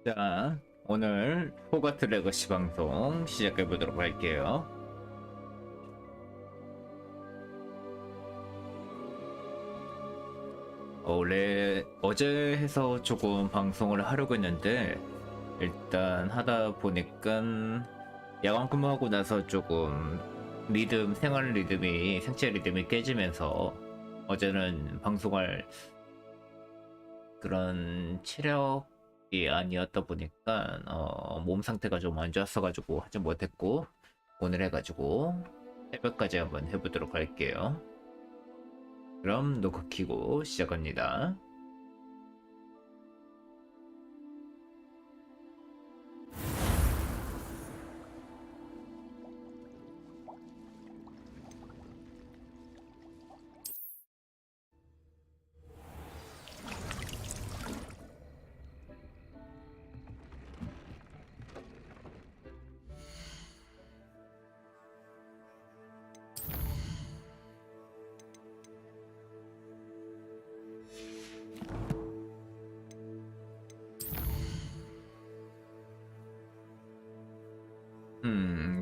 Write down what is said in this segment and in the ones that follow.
자, 오늘 호가트 레거시 방송 시작해 보도록 할게요. 원래 어제 해서 조금 방송을 하려고 했는데 일단 하다 보니까 야간 근무하고 나서 조금 생활 리듬이 생체 리듬이 깨지면서 어제는 방송할 그런 체력이 아니었다 보니까 몸 상태가 좀 안 좋았어가지고 하지 못했고, 오늘 해가지고 새벽까지 한번 해보도록 할게요. 그럼 녹화 켜고 시작합니다.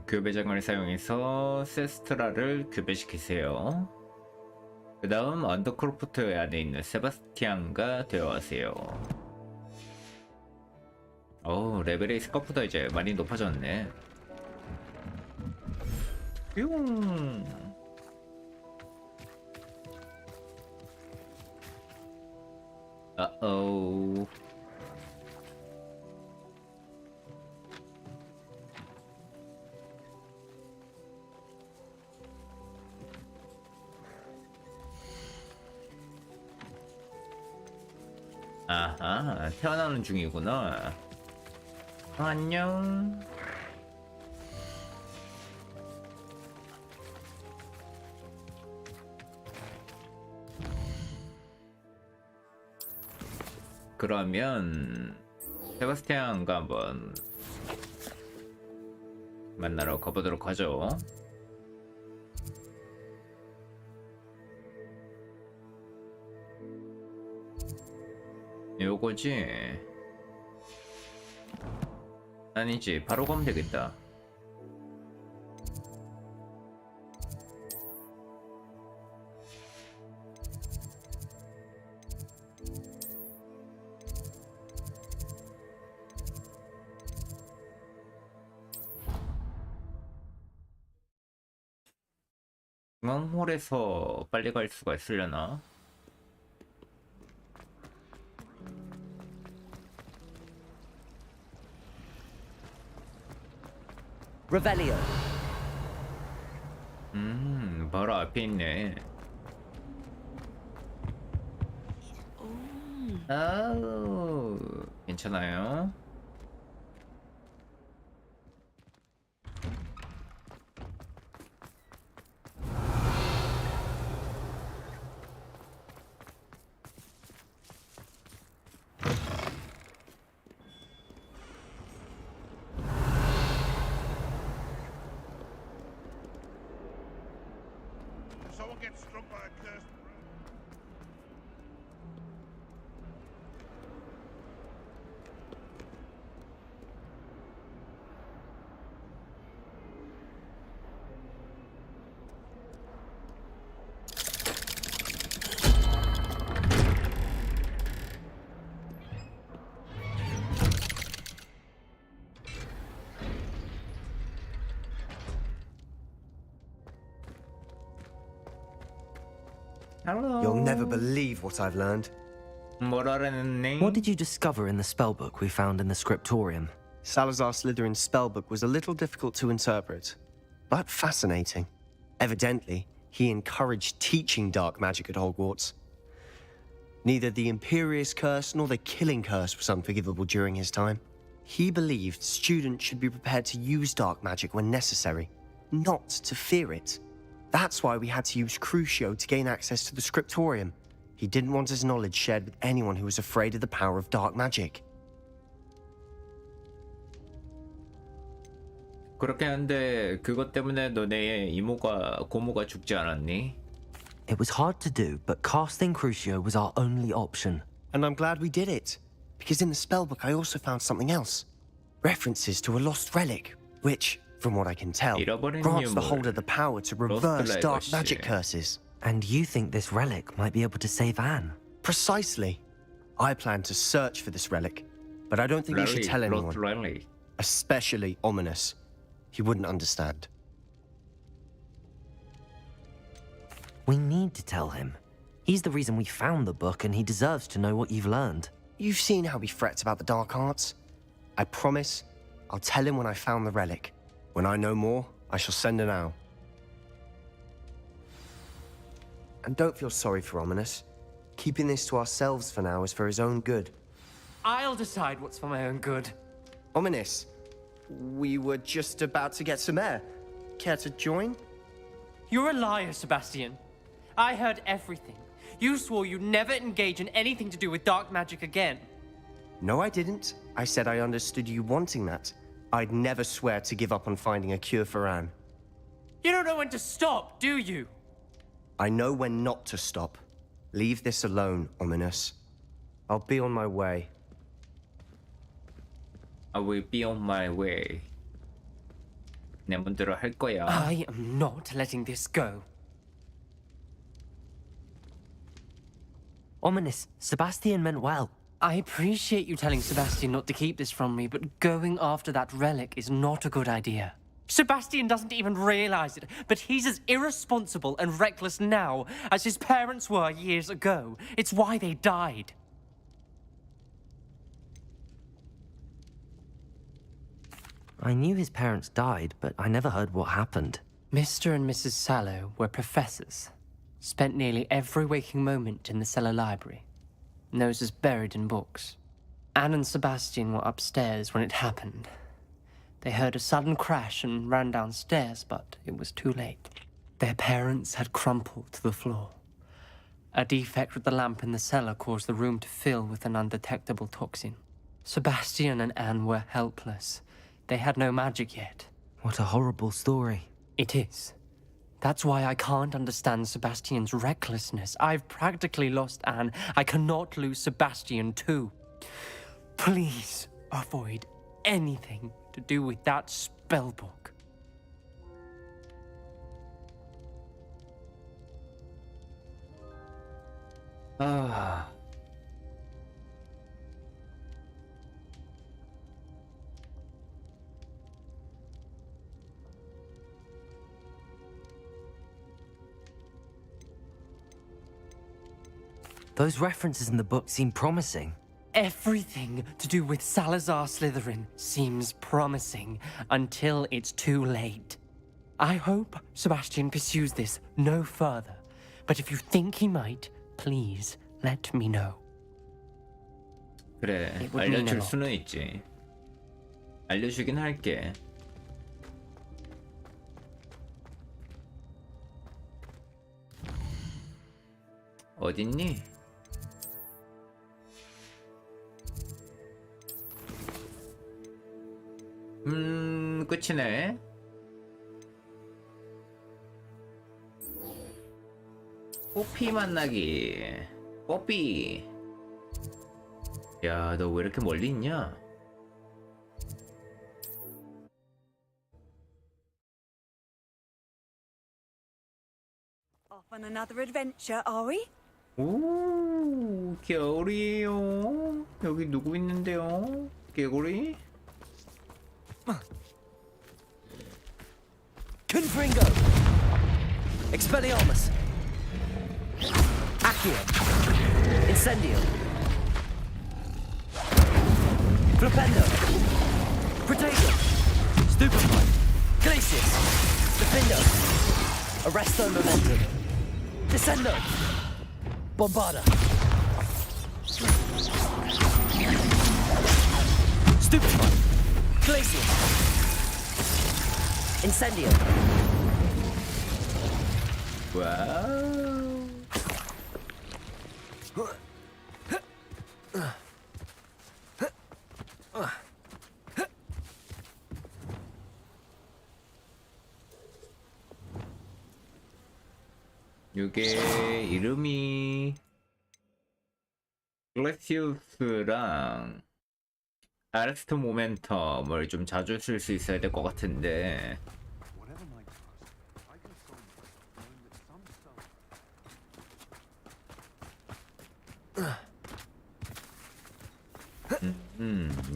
교배장을 사용해서 세스트라를 교배시키세요. 그 다음 언더크로프트 안에 있는 세바스티안과 대화하세요. 레벨이 생각보다 이제 많이 높아졌네. 뿅. 어어. 아하, 태어나는 중이구나. 안녕. 그러면 세바스티안과 한번 만나러 가보도록 하죠. 요거지? 아니지, 바로 가면 되겠다. 중앙홀에서 빨리 갈 수가 있으려나? Revelio. 바로 앞에 있네. 아우, 괜찮아요. Someone gets struck by a cursed Hello. You'll never believe what I've learned. 뭐라랬니? What did you discover in the spellbook we found in the scriptorium? Salazar Slytherin's spellbook was a little difficult to interpret, but fascinating. Evidently, he encouraged teaching dark magic at Hogwarts. Neither the Imperious Curse nor the Killing Curse was unforgivable during his time. He believed students should be prepared to use dark magic when necessary, not to fear it. That's why we had to use Crucio to gain access to the scriptorium. He didn't want his knowledge shared with anyone who was afraid of the power of dark magic. 그렇긴 한데 그것 때문에 너네 고모가 죽지 않았니? It was hard to do, but casting Crucio was our only option. And I'm glad we did it. because in the spellbook I also found something else. References to a lost relic, which, from what I can tell, 잃어버린 grants the 유물. holder the power to reverse dark Legacy. magic curses. And you think this relic might be able to save Anne? Precisely. I plan to search for this relic, but I don't think you should tell anyone, Rally. especially Ominous. He wouldn't understand. We need to tell him. He's the reason we found the book, and he deserves to know what you've learned. You've seen how he frets about the dark arts. I promise I'll tell him when I found the relic. When I know more, I shall send an owl. And don't feel sorry for Ominous. Keeping this to ourselves for now is for his own good. I'll decide what's for my own good. Ominous, we were just about to get some air. Care to join? You're a liar, Sebastian. I heard everything. You swore you'd never engage in anything to do with dark magic again. No, I didn't. I said I understood you wanting that. I'd never swear to give up on finding a cure for Anne. You don't know when to stop, do you? I know when not to stop. Leave this alone, Ominous. I'll be on my way. I will be on my way. 내 문대로 할 거야. I am not letting this go. Ominous, Sebastian meant well. I appreciate you telling Sebastian not to keep this from me, but going after that relic is not a good idea. Sebastian doesn't even realize it, but he's as irresponsible and reckless now as his parents were years ago. It's why they died. I knew his parents died, but I never heard what happened. Mr. and Mrs. Sallow were professors. Spent nearly every waking moment in the cellar library. Noses buried in books. Anne and Sebastian were upstairs when it happened. They heard a sudden crash and ran downstairs, but it was too late. Their parents had crumpled to the floor. A defect with the lamp in the cellar caused the room to fill with an undetectable toxin. Sebastian and Anne were helpless. They had no magic yet. What a horrible story. It is. That's why I can't understand Sebastian's recklessness. I've practically lost Anne. I cannot lose Sebastian too. Please avoid anything to do with that spellbook. 아. Those references in the book seem promising. Everything to do with Salazar Slytherin seems promising until it's too late. I hope Sebastian pursues this no further. But if you think he might, please let me know. 그래, It would mean a 알려줄 lot. 수는 있지. 알려주긴 할게. 어딨니? 끝이네. 뽀삐 만나기. 뽀삐. 야, 너 왜 이렇게 멀리 있냐? Off on another adventure, are we? 오, 겨울이에요. 여기 누구 있는데요? 개구리? Confringo! Expelliarmus! Accio! Incendio! Flipendo! Protego! Stupefy! Glacius! Defendo! Arresto Momentum! Descendo! Bombarda! Stupefy! Glacius! Incendio! 와우. 이게 이름이 글래시우스랑 아레스트 모멘텀을 좀 자주 쓸 수 있어야 될 것 같은데.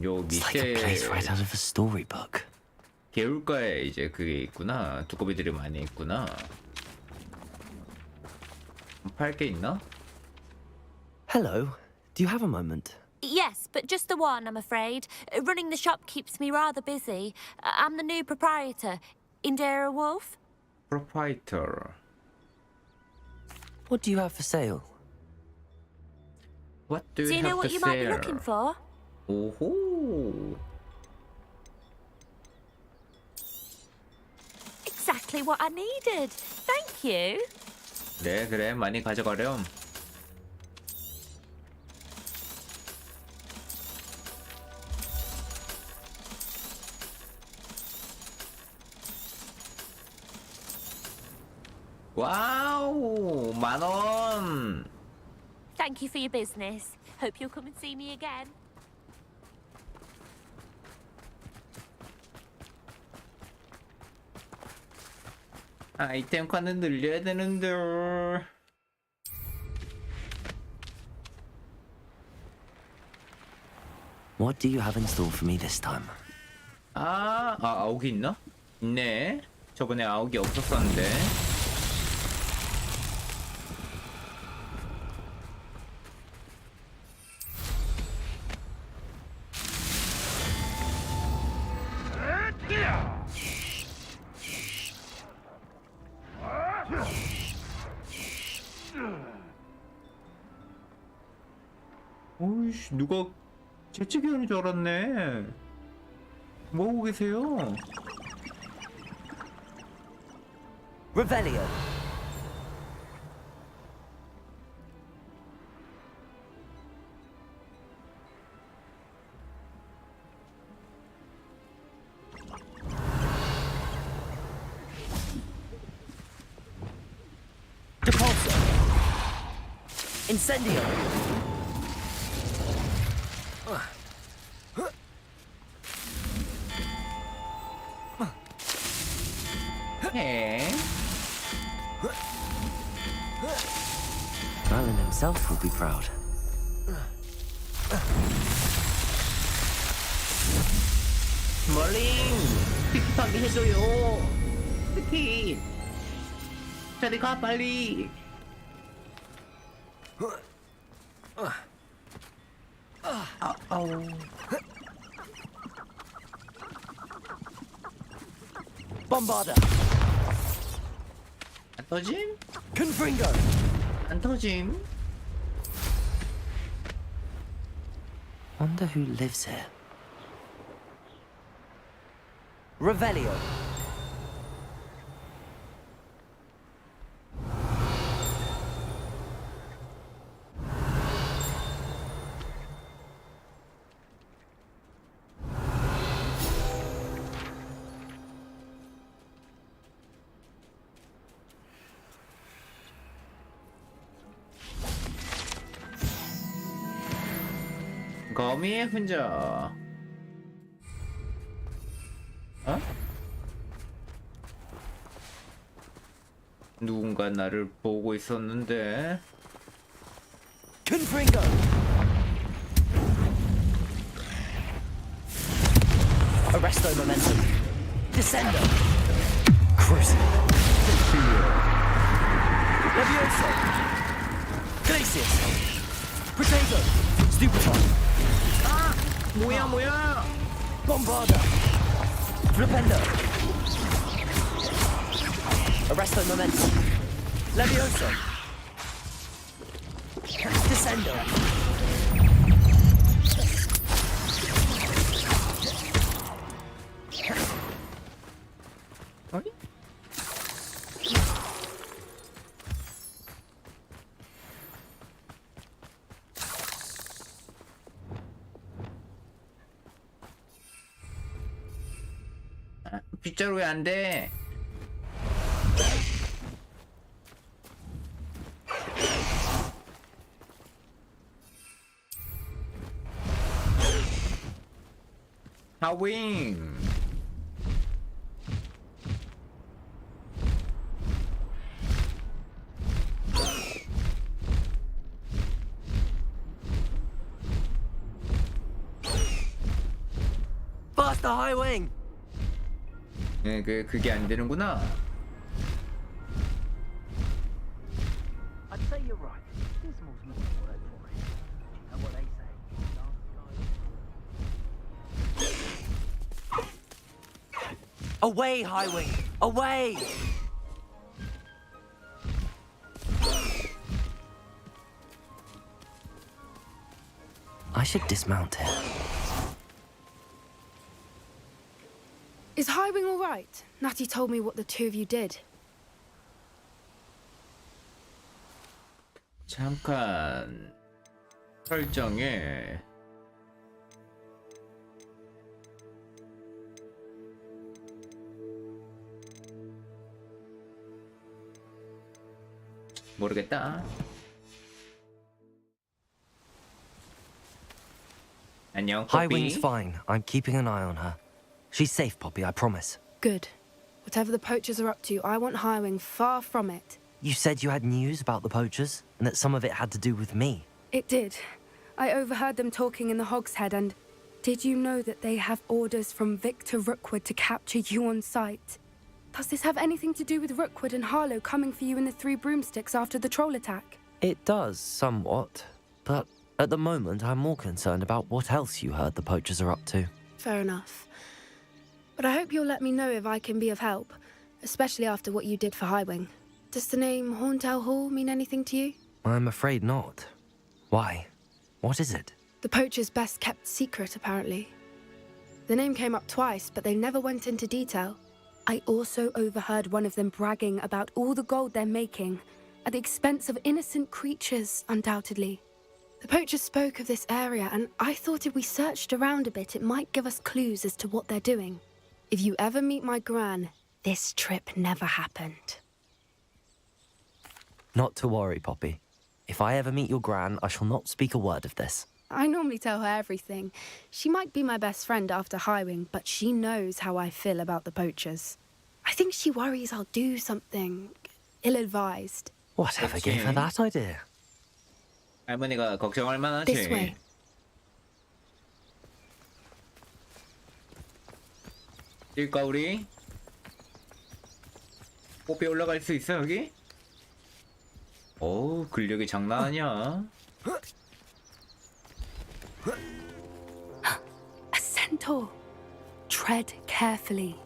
요 It's like a place 밑에 right out of a storybook. 개울가에 이제 그게 있구나. 두꺼비들이 많이 있구나. 팔 게 있나? Hello. Do you have a moment? Yes, but just the one, I'm afraid. Running the shop keeps me rather busy. I'm the new proprietor, Indira Wolf. 프로파이터. What do you have for sale? What do Do you you know have what to you might be sell? looking for? 오호. Exactly what I needed. Thank you. 네, 그래. 많이 가져가렴. 와우, 10,000원. Thank you for your business. Hope you'll come and see me again. 아이템 칸은 늘려야 되는데. What do you have in store for me this time? 아욱이 있나? 있네. 저번에 아욱이 없었었는데. 오이씨, 누가 재채기 하는 줄 알았네. 뭐하고 계세요? Revelio. Depulso. Incendio. 해. Merlin himself will be proud. 멀링! 스티키하게 해줘요! 스티! 저리 가, 빨리! 아우. Bombarda. 안 터짐? Confringo. 안 터짐? Wonder who lives here. Revelio. 거미의 흔적. 어? 누군가 나를 보고 있었는데. Confringo. Arresto momentum. Descendo. Cruising. Levioso. Glacius. Potato. Stupefy. 뭐야? Bombarda. Flipendo. Arresto momentum. Levioso. Descendo. 어이? 빗자루 왜 안 돼? 하윙. Faster, High Wing! 네, 그게 안 되는구나. I'd say you're right. Dismal's not the word for it. You know what they say? Away, High Wing! Away! I should dismount here. Is Highwing all right? Natty told me what the two of you did. 잠깐 설정에 모르겠다. 안녕, High Wing's 포피. fine. I'm keeping an eye on her. She's safe, Poppy, I promise. Good. Whatever the poachers are up to, I want Highwing far from it. You said you had news about the poachers, and that some of it had to do with me. It did. I overheard them talking in the Hogshead, and did you know that they have orders from Victor Rookwood to capture you on sight? Does this have anything to do with Rookwood and Harlow coming for you in the Three Broomsticks after the troll attack? It does, somewhat. But at the moment, I'm more concerned about what else you heard the poachers are up to. Fair enough. But I hope you'll let me know if I can be of help, especially after what you did for Highwing. Does the name Horntail Hall mean anything to you? I'm afraid not. Why? What is it? The poacher's best kept secret, apparently. The name came up twice, but they never went into detail. I also overheard one of them bragging about all the gold they're making, at the expense of innocent creatures, undoubtedly. The poachers spoke of this area, and I thought if we searched around a bit, it might give us clues as to what they're doing. If you ever meet my gran, this trip never happened. Not to worry, Poppy. If I ever meet your gran, I shall not speak a word of this. I normally tell her everything. She might be my best friend after Highwing, but she knows how I feel about the poachers. I think she worries I'll do something ill-advised. Whatever gave her that idea? 할머니가 걱정할 This 만하지. way. 뛸까 우리? 뽀삐 올라갈 수 있어 여기? 어우 근력이 장난 아니야. A centaur. Tread carefully.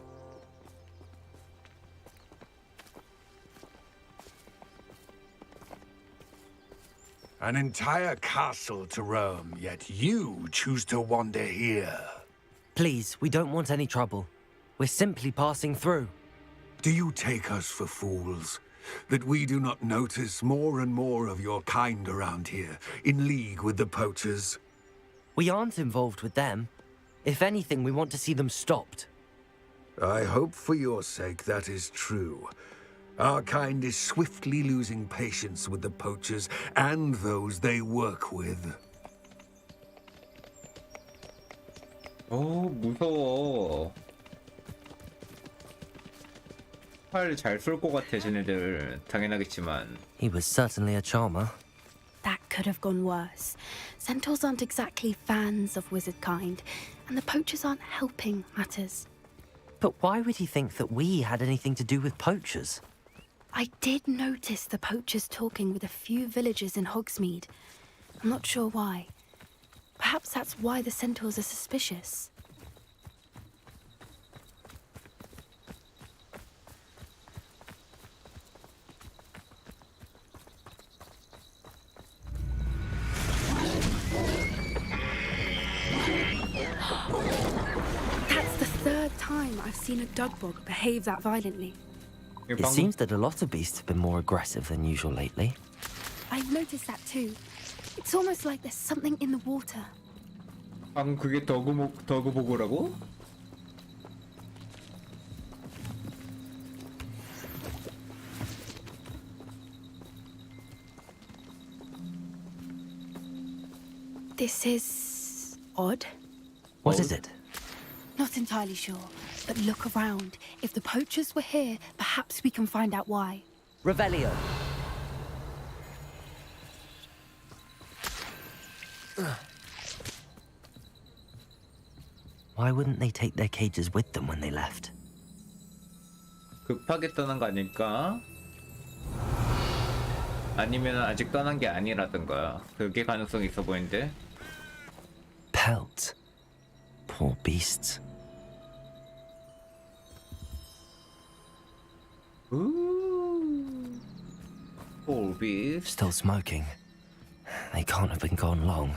An entire castle to roam, yet you choose to wander here. Please, we don't want any trouble. We're simply passing through. Do you take us for fools? That we do not notice more and more of your kind around here, in league with the poachers? We aren't involved with them. If anything, we want to see them stopped. I hope for your sake that is true. Our kind is swiftly losing patience with the poachers and those they work with. 어 무서워. 활 잘 쏠 것 같아 쟤네들. 당연하겠지만. He was certainly a charmer. That could have gone worse. Centaurs aren't exactly fans of wizard kind, and the poachers aren't helping matters. But why would he think that we had anything to do with poachers? I did notice the poachers talking with a few villagers in Hogsmeade. I'm not sure why. Perhaps that's why the centaurs are suspicious. That's the third time I've seen a dugbog behave that violently. It seems that a lot of beasts have been more aggressive than usual lately. I've noticed that too. It's almost like there's something in the water. 방금 그게 더그보고라고? This is odd. What is it? Not entirely sure, but look around. If the poachers were here, perhaps we can find out why. Revelio. Why wouldn't they take their cages with them when they left? 급하게 떠난 거 아닐까? 아니면 아직 떠난 게 아니라든가. 그게 가능성이 있어 보이는데. Pelt. Poor beasts. Ooh. Poor beast. Still smoking. They can't have been gone long.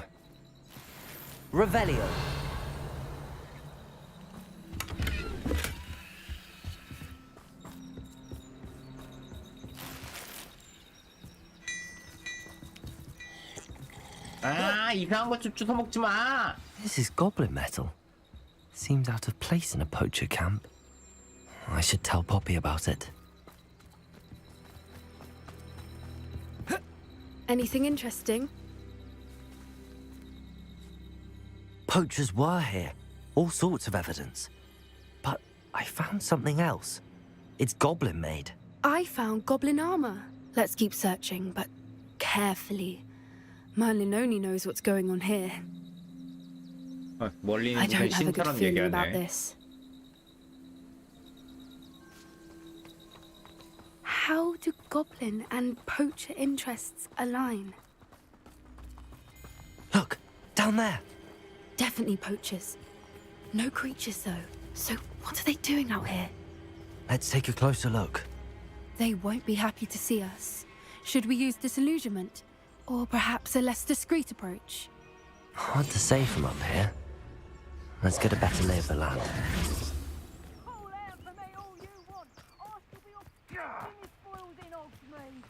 Revelio. 아, 이상한 거 좀 주워 먹지 마. This is goblin metal. Seems out of place in a poacher camp. I should tell Poppy about it. Anything interesting? Poachers were here. All sorts of evidence. But I found something else. It's goblin made. I found goblin armor. Let's keep searching, but carefully. Merlin only knows what's going on here. 멀리 I 있는 don't 무슨 have a good 신처럼 feeling about 얘기하네. this. How do goblin and poacher interests align? Look, down there. Definitely poachers. No creatures, though. So what are they doing out here? Let's take a closer look. They won't be happy to see us. Should we use disillusionment? Or perhaps a less discreet approach? Hard to say from up here. Let's get a better lay of the land. Call out for me all you want. I shall be off getting his foils in Hogsmeade.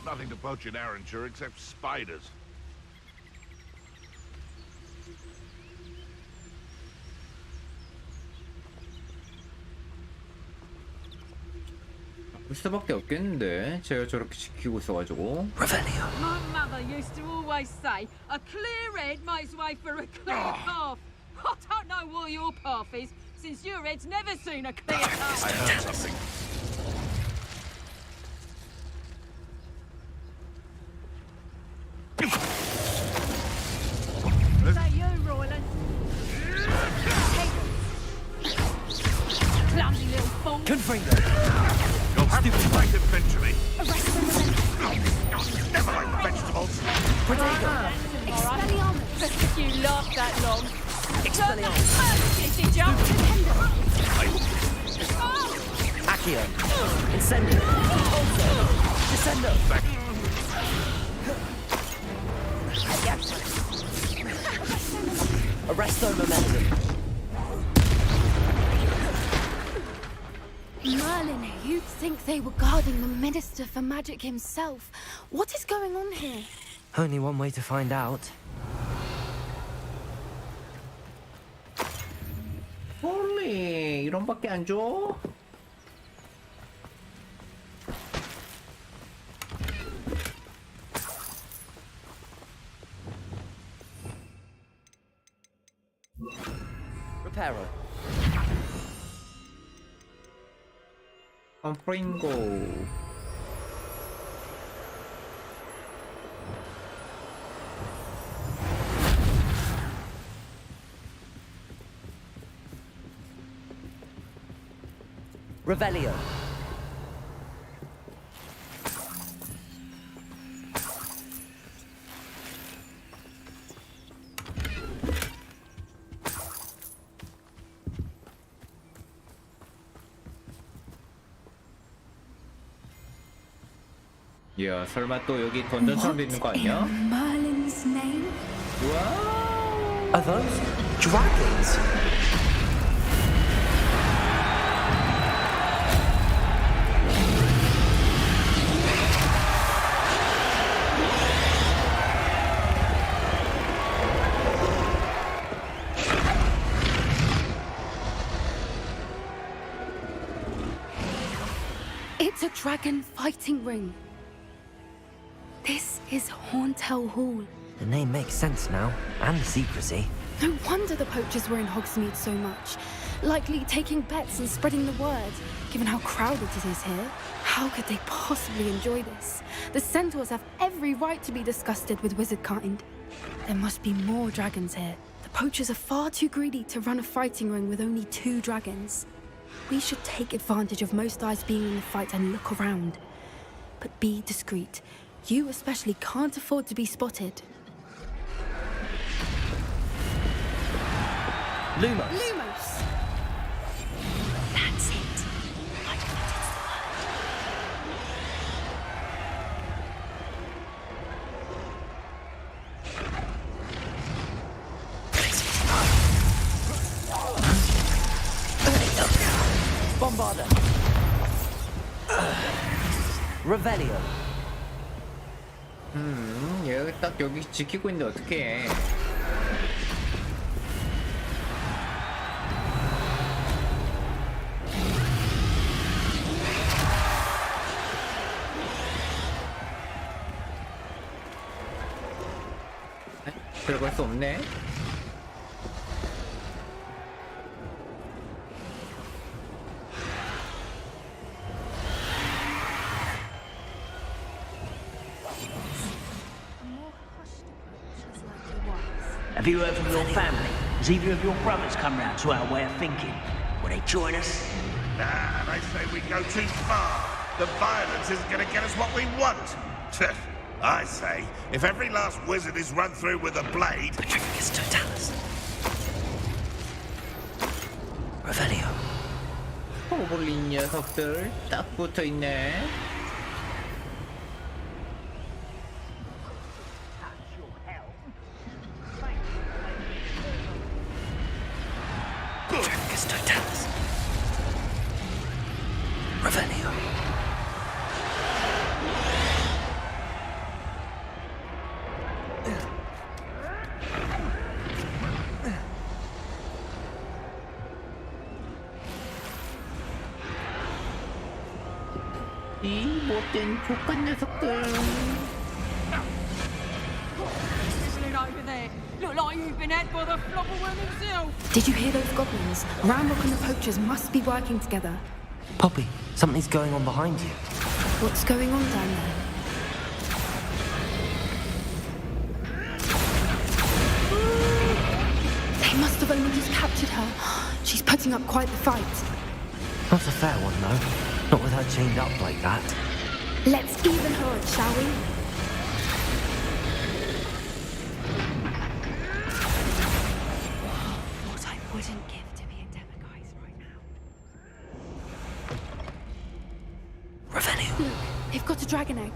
Nothing to poach in Arranshire except spiders. 볼 수밖에 없겠는데. 제가 저렇게 지키고 있어가지고. Revelio. My mother used to always say, a clear head makes way for a clear path. I don't know what your path is, since your head's never seen a clear path. I heard something. Is that you, Royland? Clumsy little fool. Confringo. You'll have to fight eventually. Never like vegetables. If you laughed that long. Expelliarmus. Did you? Accio. Incendio. Descendo. Arresto momentum. Merlin, you'd think they were guarding the Minister for Magic himself. What is going on here? Only one way to find out. 홀리, 이런 밖에 안 줘? Reparo. 프링고. Revelio. 야, 설마 또 여기 던전처럼 돼 있는 거 아니야? In Merlin's name? 와우. Are those dragons? It's a dragon fighting ring. This is Hauntel Hall. The name makes sense now, and the secrecy. No wonder the poachers were in Hogsmeade so much. Likely taking bets and spreading the word, given how crowded it is here. How could they possibly enjoy this? The centaurs have every right to be disgusted with wizard kind. There must be more dragons here. The poachers are far too greedy to run a fighting ring with only 2 dragons. We should take advantage of most eyes being in the fight and look around. But be discreet. You especially can't afford to be spotted. Lumos. Lumos! That's it. I don't know it's Bombarda. Revelio. 여기 딱 여기 지키고 있는데 어떡해. 들어갈 수 없네. Have you heard from your family? Has either of your brothers come round to our way of thinking? Will they join us? Nah, they say we go too far. The violence isn't going to get us what we want. I say, if every last wizard is run through with a blade... Patricus Totalis. Revelio. 호블린 녀석들 딱 붙어있네. Patricus Totalis. Revelio. 이 못된 족간 녀석들. Dribbling over there. Look like you've been had by the flopperworm himself. Did you hear those goblins? Ramrock and the poachers must be working together. Poppy, something's going on behind you. What's going on down there? They must have only just captured her. She's putting up quite the fight. Not a fair one, though. Not with her chained up like that. Let's even her, shall we? What I wouldn't give to be a demiguise right now. Revelio. Look, they've got a dragon egg.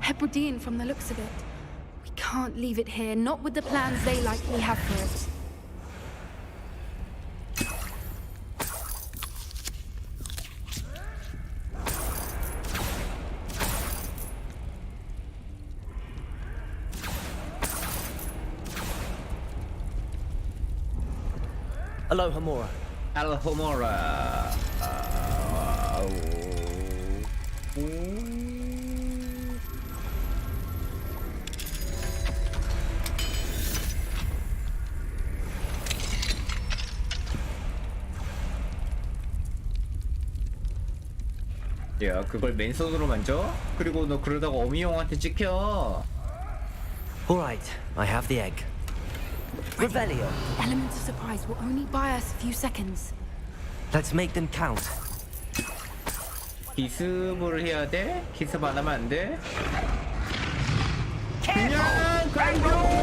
Hebridean from the looks of it. We can't leave it here, not with the plans they likely have for it. Aloha Mora. 알호모라. 야, 그걸 맨손으로 만져? 그리고 너 그러다가 어미용한테 찍혀. Alright, I have the egg. Revelio. Elements of surprise will only buy us a few seconds. Let's make them count. 기습을 해야 돼? 기습 안 하면 안 돼? 그냥 가요!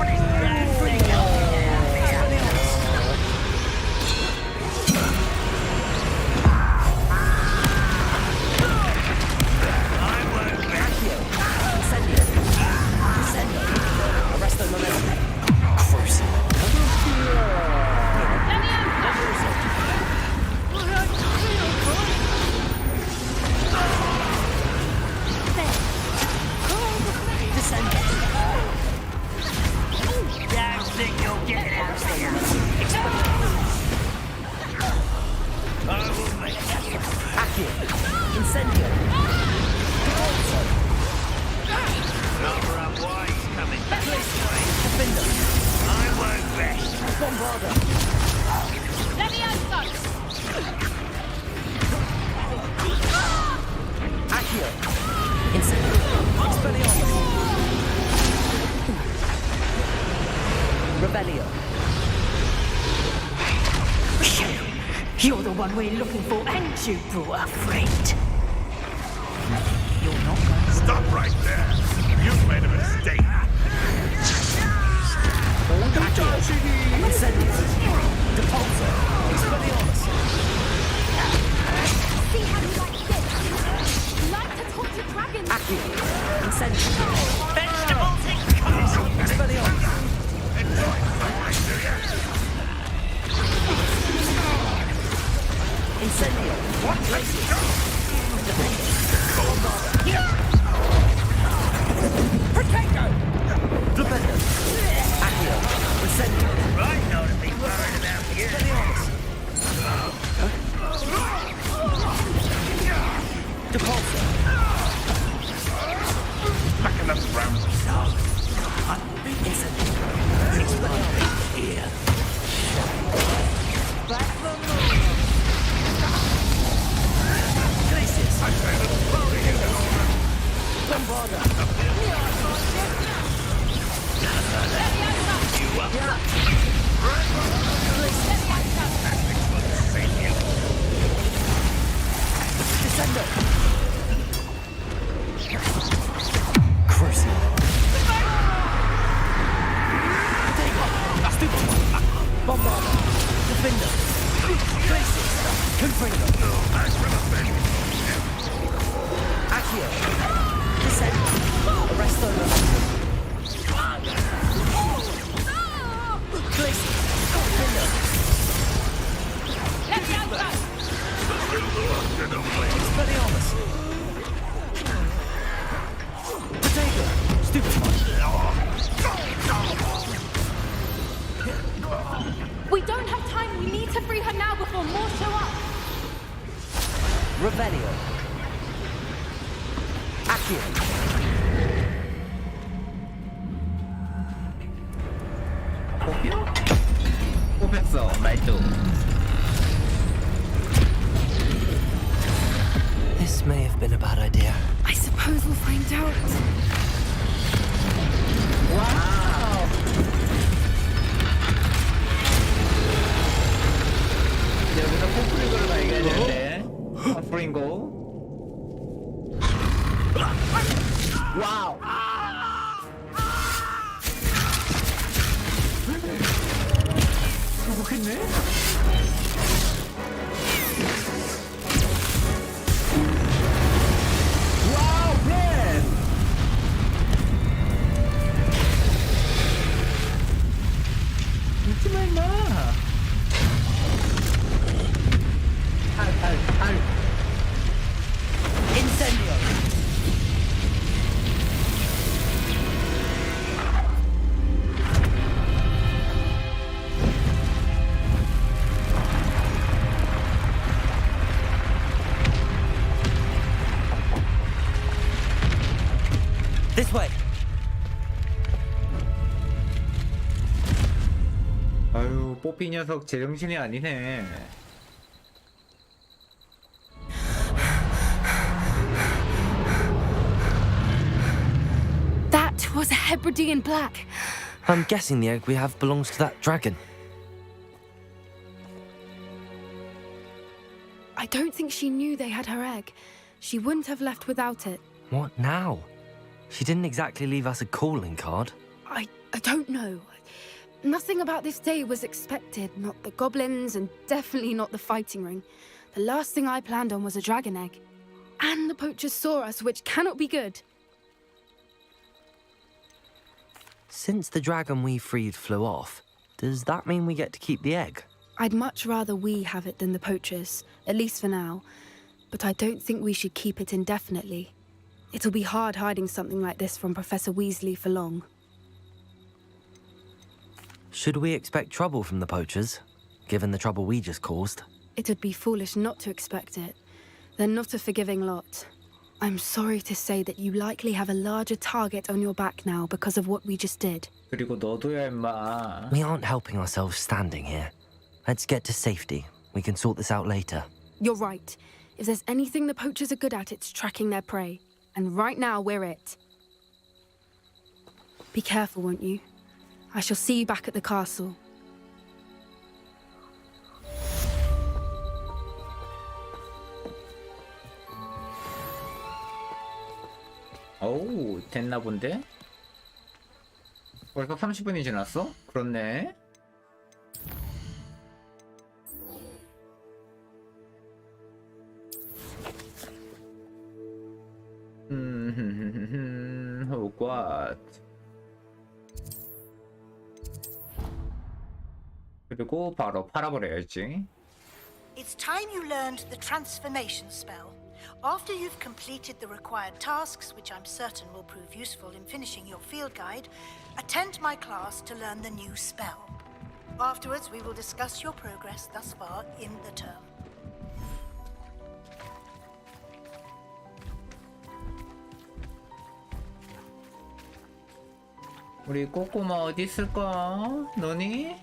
I won't rest. Levioso! Accio. Incendio. Expelliarmus. Rebellio. You're the one we're looking for, and you brought a friend. You're not going to Stop right there. You've made a mistake. Incendio. Depulso. Expelliarmus. See how you like this? Like to talk to dragons? Accio. Incendio. Vegetables and Expelliarmus. Incendio. What places? Protego. Flipendo. Accio. Incendio. Right, know to be worried about you. Expelliarmus. Depulso. Smacking them round. Incendio. Expelliarmus. Here. Glacius. Bombarda. Descendo. Crucial. Bombarda. Defender. Glacius. Confringo. Accio. Descend. Arresto. Glacius. Defender. Expelliarmus. Potato. Stupid one. We don't have time. We need to free her now before more show up. Revelio. Accio. 뽑혔어, 말도. This may have been a bad idea. I suppose we'll find out. 와우! 여기서 포프링고를 발견해야 되는데. 포프링고. 와우! 성공했네? 와우, 팬! 웃지마, 임마! Incendio. This way. 아유, 뽀삐 녀석 제정신이 아니네. That was a Hebridean black. I'm guessing the egg we have belongs to that dragon. I don't think she knew they had her egg. She wouldn't have left without it. What now? She didn't exactly leave us a calling card. I don't know. Nothing about this day was expected. Not the goblins, and definitely not the fighting ring. The last thing I planned on was a dragon egg. And the poachers saw us, which cannot be good. Since the dragon we freed flew off, does that mean we get to keep the egg? I'd much rather we have it than the poachers, at least for now. But I don't think we should keep it indefinitely. It'll be hard hiding something like this from Professor Weasley for long. Should we expect trouble from the poachers, given the trouble we just caused? It would be foolish not to expect it. They're not a forgiving lot. I'm sorry to say that you likely have a larger target on your back now because of what we just did. 그리고 너도야 임마. We aren't helping ourselves standing here. Let's get to safety. We can sort this out later. You're right. If there's anything the poachers are good at, it's tracking their prey. And right now, we're it. Be careful, won't you? I shall see you back at the castle. 어우, 됐나 본데? 벌써 30분이 지났어? 그렇네. 호그와트. 그리고 바로 팔아버려야지. It's time you learned the transformation spell. After you've completed the required tasks, which I'm certain will prove useful in finishing your field guide, attend my class to learn the new spell. Afterwards, we will discuss your progress thus far in the term. 우리 꼬꼬마 어디 있을까? 너니?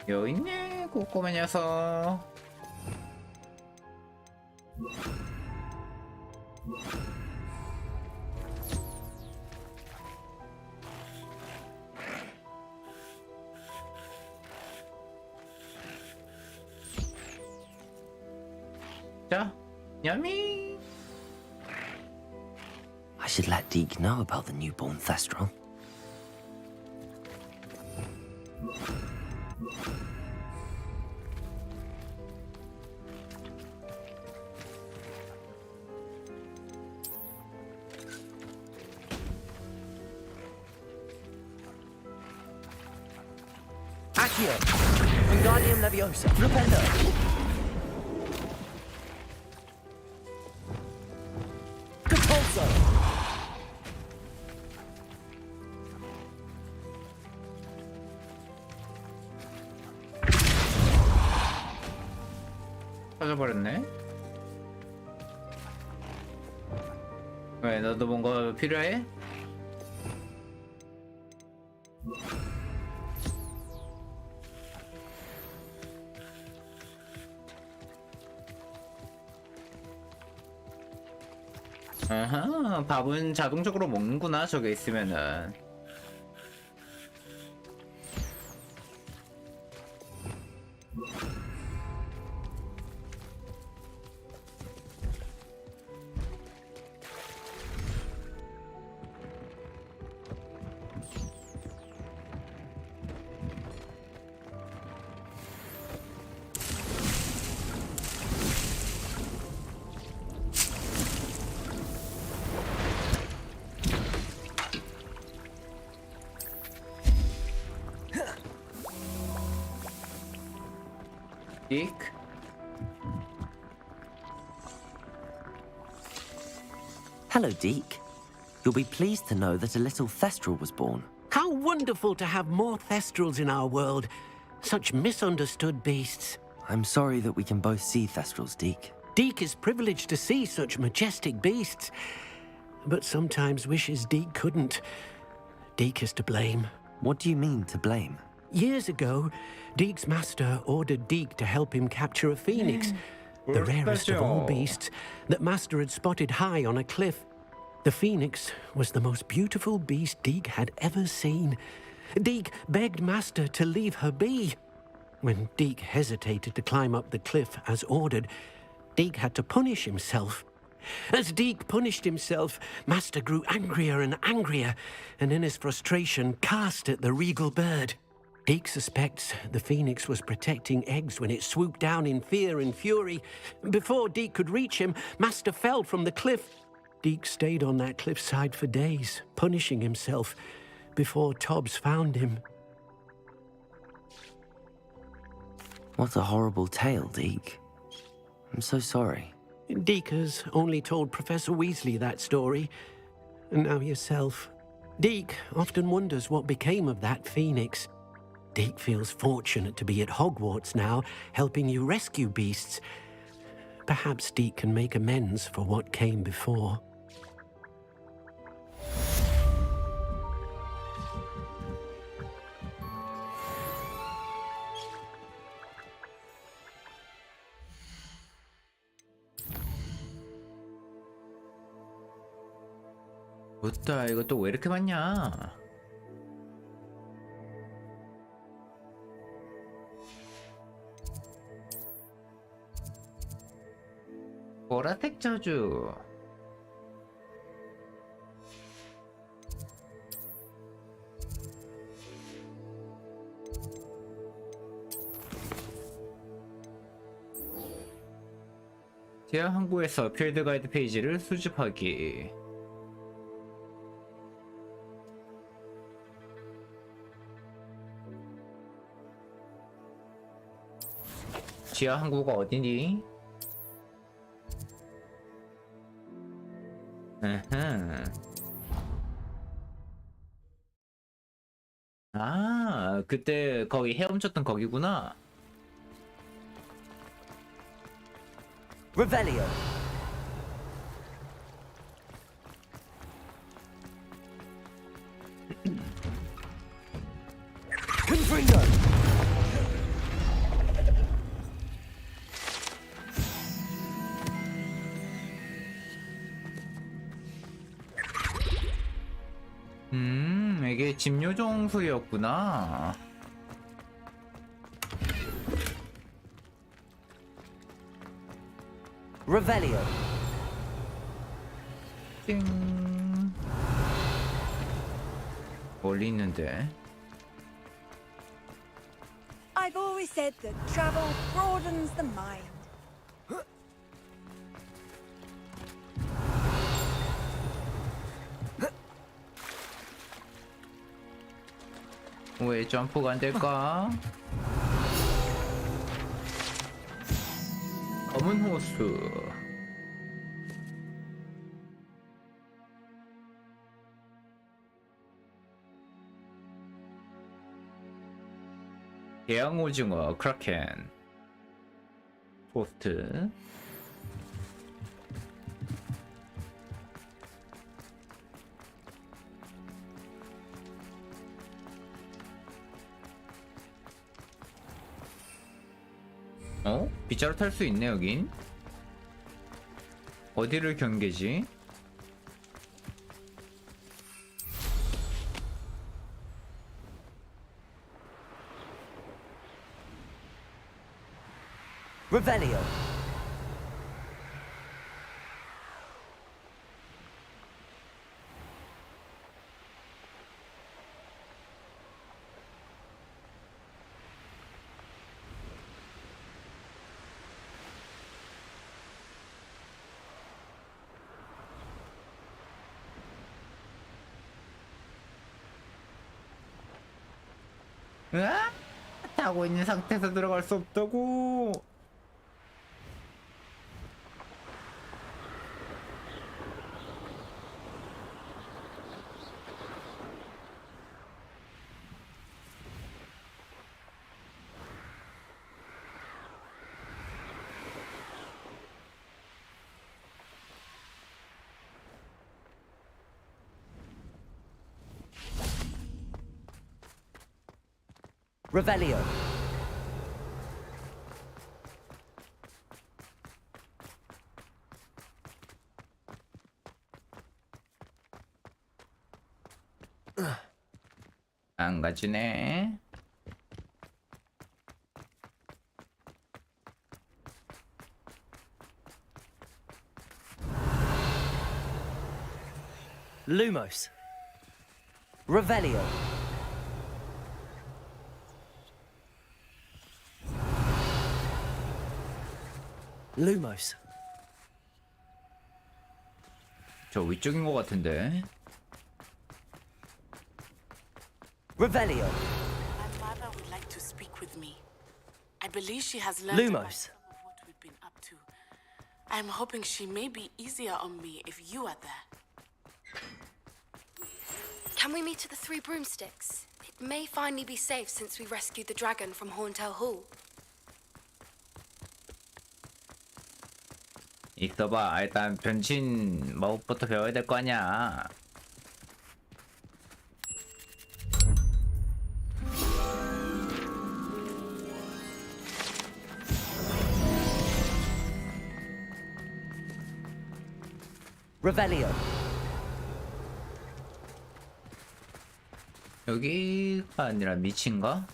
여기 있네, 꼬꼬마 녀석. 자, 야미. I should let Deke know about the newborn Thestral. Accio! Wingardium Leviosa! Flipendo! Capulso! 빠져버렸네. 왜, 너도 뭔가 필요해? 아하, 밥은 자동적으로 먹는구나, 저게 있으면은. Deke? Hello, Deke. You'll be pleased to know that a little Thestral was born. How wonderful to have more Thestrals in our world. Such misunderstood beasts. I'm sorry that we can both see Thestrals, Deke. Deke is privileged to see such majestic beasts, but sometimes wishes Deke couldn't. Deke is to blame. What do you mean, to blame? Years ago, Deke's master ordered Deke to help him capture a phoenix, the rarest of all beasts, that master had spotted high on a cliff. The phoenix was the most beautiful beast Deke had ever seen. Deke begged master to leave her be. When Deke hesitated to climb up the cliff as ordered, Deke had to punish himself. As Deke punished himself, master grew angrier and angrier, and in his frustration cast at the regal bird. Deke suspects the phoenix was protecting eggs when it swooped down in fear and fury. Before Deke could reach him, master fell from the cliff. Deke stayed on that cliffside for days, punishing himself, before Tobbs found him. What a horrible tale, Deke. I'm so sorry. Deke has only told Professor Weasley that story, and now yourself. Deke often wonders what became of that phoenix. Deke feels fortunate to be at Hogwarts now, helping you rescue beasts. Perhaps Deke can make amends for what came before. 뭐다 이거 또 왜 이렇게 많냐? 보라색 저주. 지하 항구에서 필드 가이드 페이지를 수집하기. 지하 항구가 어디니? 아, 그때 거기 헤엄쳤던 거기구나. Revelio. Confringo. 이게 집요정수였구나. Revelio. 띵. 멀리 있는데. I've always said that travel broadens the mind. 왜 점프가 안 될까? 검은 호수. 대양 오징어 크라켄. 토스트. 어? 빗자루 탈 수 있네 여긴. 어디를 경계지? Revelio. 으아? 타고 있는 상태에서 들어갈 수 없다고. Revelio. 안 가지네. Lumos. Revelio. Lumos. 저 위쪽인 것 같은데. Revelio. My mother would like to speak with me. I believe she has learned about Lumos. some of what we've been up to. I'm hoping she may be easier on me if you are there. Can we meet at the Three Broomsticks? It may finally be safe since we rescued the dragon from Horntail Hall. 있어봐. 일단 변신 마법부터 배워야 될 거 아니야. Revelio. 여기가 아니라 미친가?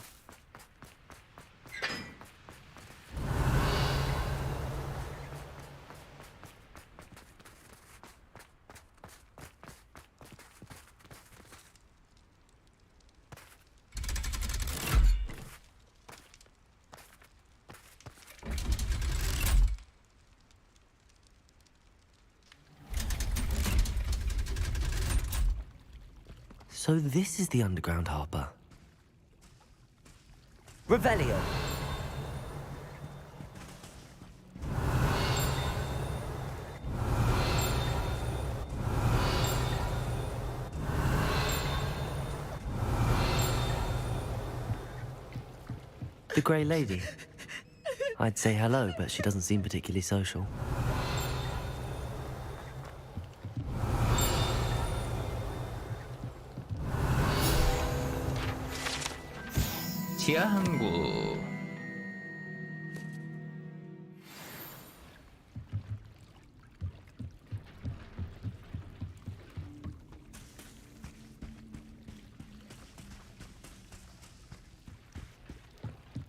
So this is the underground harbour. Revelio. The Grey Lady. I'd say hello, but she doesn't seem particularly social. 지하 항구.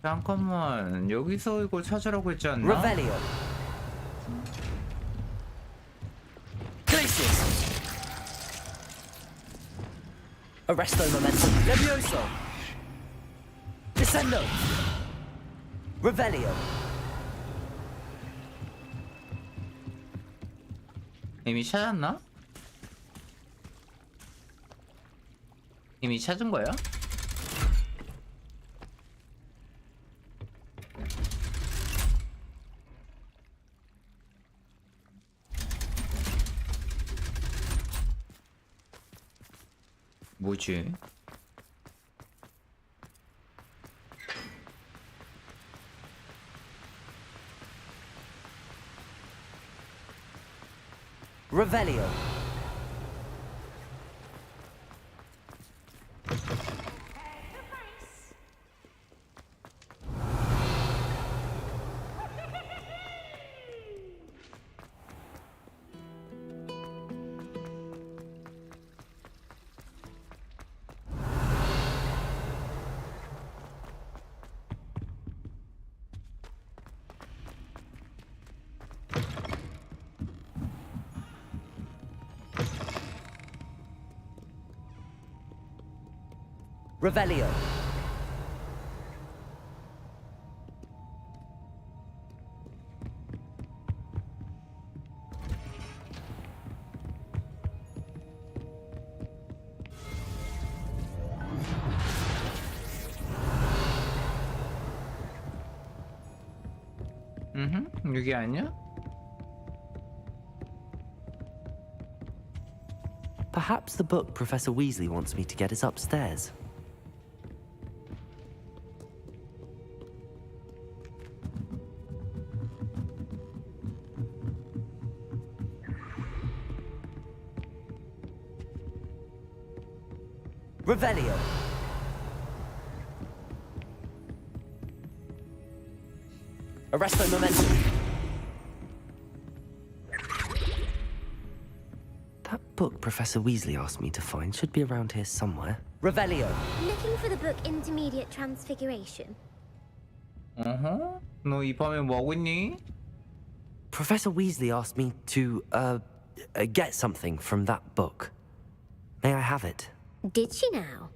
잠깐만, 여기서 이걸 찾으라고 했지 않나? Revelio. Glacius. Arresto momentum. Levioso. Descendo. Revelio. 이미 찾았나? 이미 찾은 거야? 뭐지? Revelio. Revelio. 여기 아니야? Perhaps the book Professor Weasley wants me to get is upstairs. Revelio. Arresto momentum. That book Professor Weasley asked me to find should be around here somewhere. Revelio. Looking for the book Intermediate Transfiguration. 너 이 밤에 뭐 하고 있니? Professor Weasley asked me to, get something from that book. May I have it? Did she now?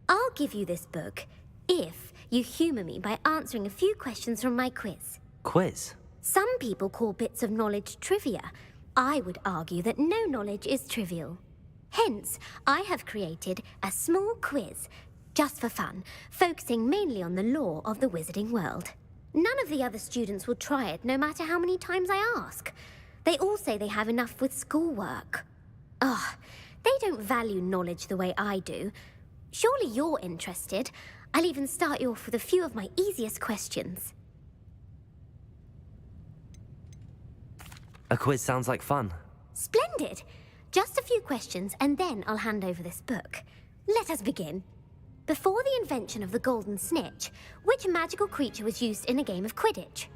I'll give you this book if you humour me by answering a few questions from my quiz. Quiz? Some people call bits of knowledge trivia. I would argue that no knowledge is trivial. Hence, I have created a small quiz, just for fun, focusing mainly on the lore of the wizarding world. None of the other students will try it, no matter how many times I ask. They all say they have enough with schoolwork. Ugh, they don't value knowledge the way I do. Surely you're interested. I'll even start you off with a few of my easiest questions. A quiz sounds like fun. Splendid! Just a few questions and then I'll hand over this book. Let us begin. Before the invention of the golden snitch, which magical creature was used in a game of Quidditch?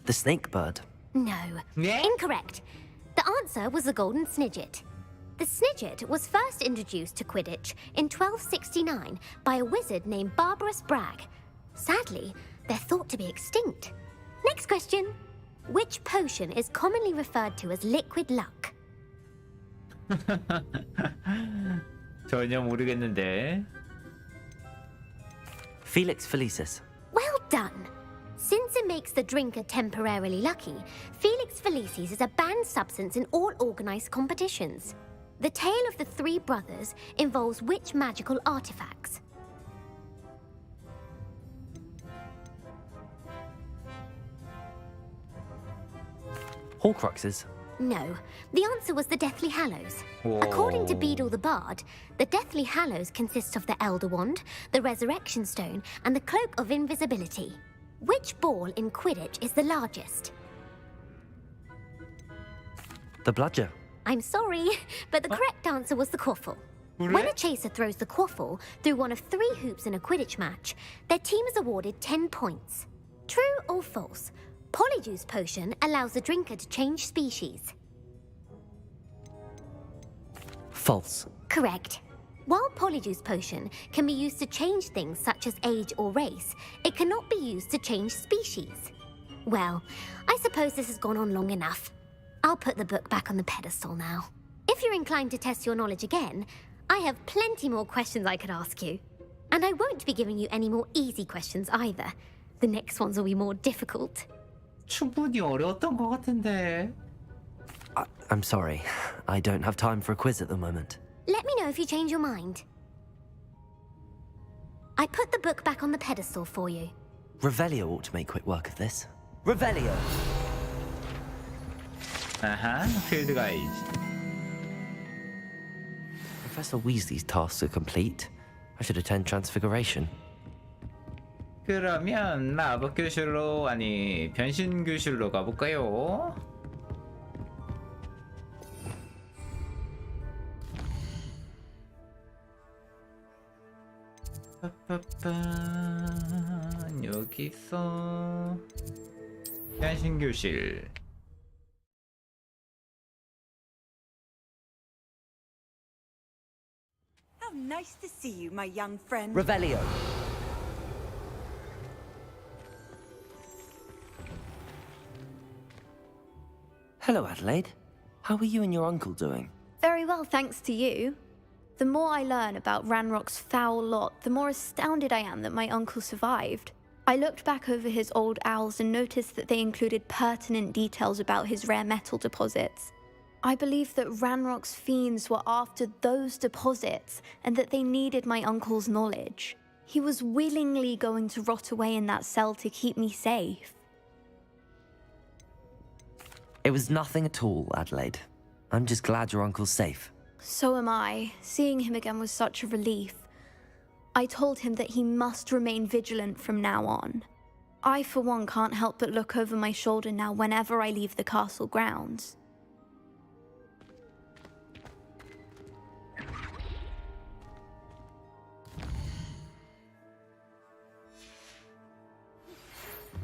The snake bird. No. Incorrect. The answer was the golden snidget. The snidget was first introduced to Quidditch in 1269 by a wizard named Barbarous Bragg. Sadly, they're thought to be extinct. Next question. Which potion is commonly referred to as liquid luck? 전혀 모르겠는데. Felix Felicis. Well done. Since it makes the drinker temporarily lucky, Felix Felicis is a banned substance in all organized competitions. The tale of the three brothers involves which magical artifacts? Horcruxes. No, the answer was the Deathly Hallows. According to Beadle the Bard, the Deathly Hallows consists of the Elder Wand, the Resurrection Stone, and the Cloak of Invisibility. Which ball in Quidditch is the largest? The bludger. I'm sorry, but the correct answer was the quaffle. When a chaser throws the quaffle through one of 3 hoops in a Quidditch match, their team is awarded 10 points. True or false? Polyjuice potion allows the drinker to change species. False. Correct. While Polyjuice potion can be used to change things such as age or race, it cannot be used to change species. Well, I suppose this has gone on long enough. I'll put the book back on the pedestal now. If you're inclined to test your knowledge again, I have plenty more questions I could ask you. And I won't be giving you any more easy questions either. The next ones will be more difficult. 충분히 어려웠던 것 같은데. I'm sorry. I don't have time for a quiz at the moment. Let me know if you change your mind. I put the book back on the pedestal for you. Revelio ought to make quick work of this. Revelio! 아하, 필드 가이드. Professor Weasley's tasks are complete. I should attend Transfiguration. 그러면 마법 교실로 아니 변신 교실로 가볼까요? 여기 있어. 변신 교실. How nice to see you, my young friend. Revelio. Hello, Adelaide. How are you and your uncle doing? Very well, thanks to you. The more I learn about Ranrock's foul lot, the more astounded I am that my uncle survived. I looked back over his old owls and noticed that they included pertinent details about his rare metal deposits. I believe that Ranrock's fiends were after those deposits and that they needed my uncle's knowledge. He was willingly going to rot away in that cell to keep me safe. It was nothing at all, Adelaide. I'm just glad your uncle's safe. So am I. Seeing him again was such a relief. I told him that he must remain vigilant from now on. I, for one, can't help but look over my shoulder now whenever I leave the castle grounds.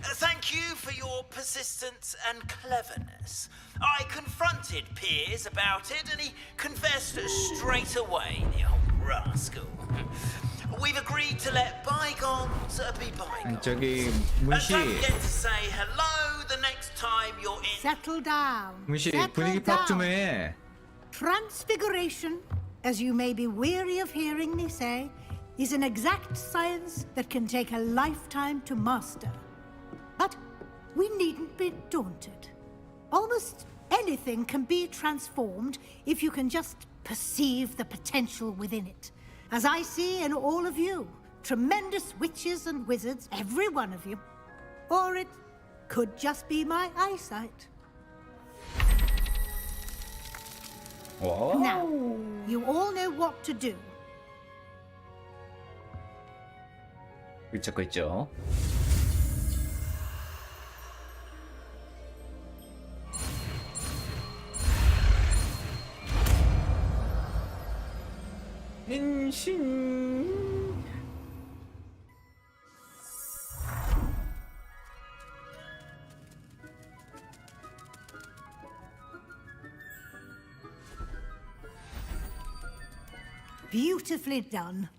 Thank you for your persistence and cleverness. I confronted Piers about it and he confessed straight away, the old rascal. We've agreed to let bygones be bygones. 저기 문씨. Don't forget to say hello the next time you're in. Settle down. 문씨 Settle 분위기 파악 좀 down. 해. Transfiguration, as you may be weary of hearing me say, is an exact science that can take a lifetime to master. But we needn't be daunted. Almost anything can be transformed if you can just perceive the potential within it. As I see in all of you, tremendous witches and wizards, every one of you. Or it could just be my eyesight. Now, you all know what to do. 그쵸, 그쵸.変身. Beautifully done.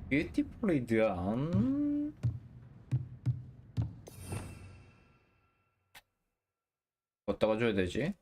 Beautifully done. 어디다가 줘야 되지?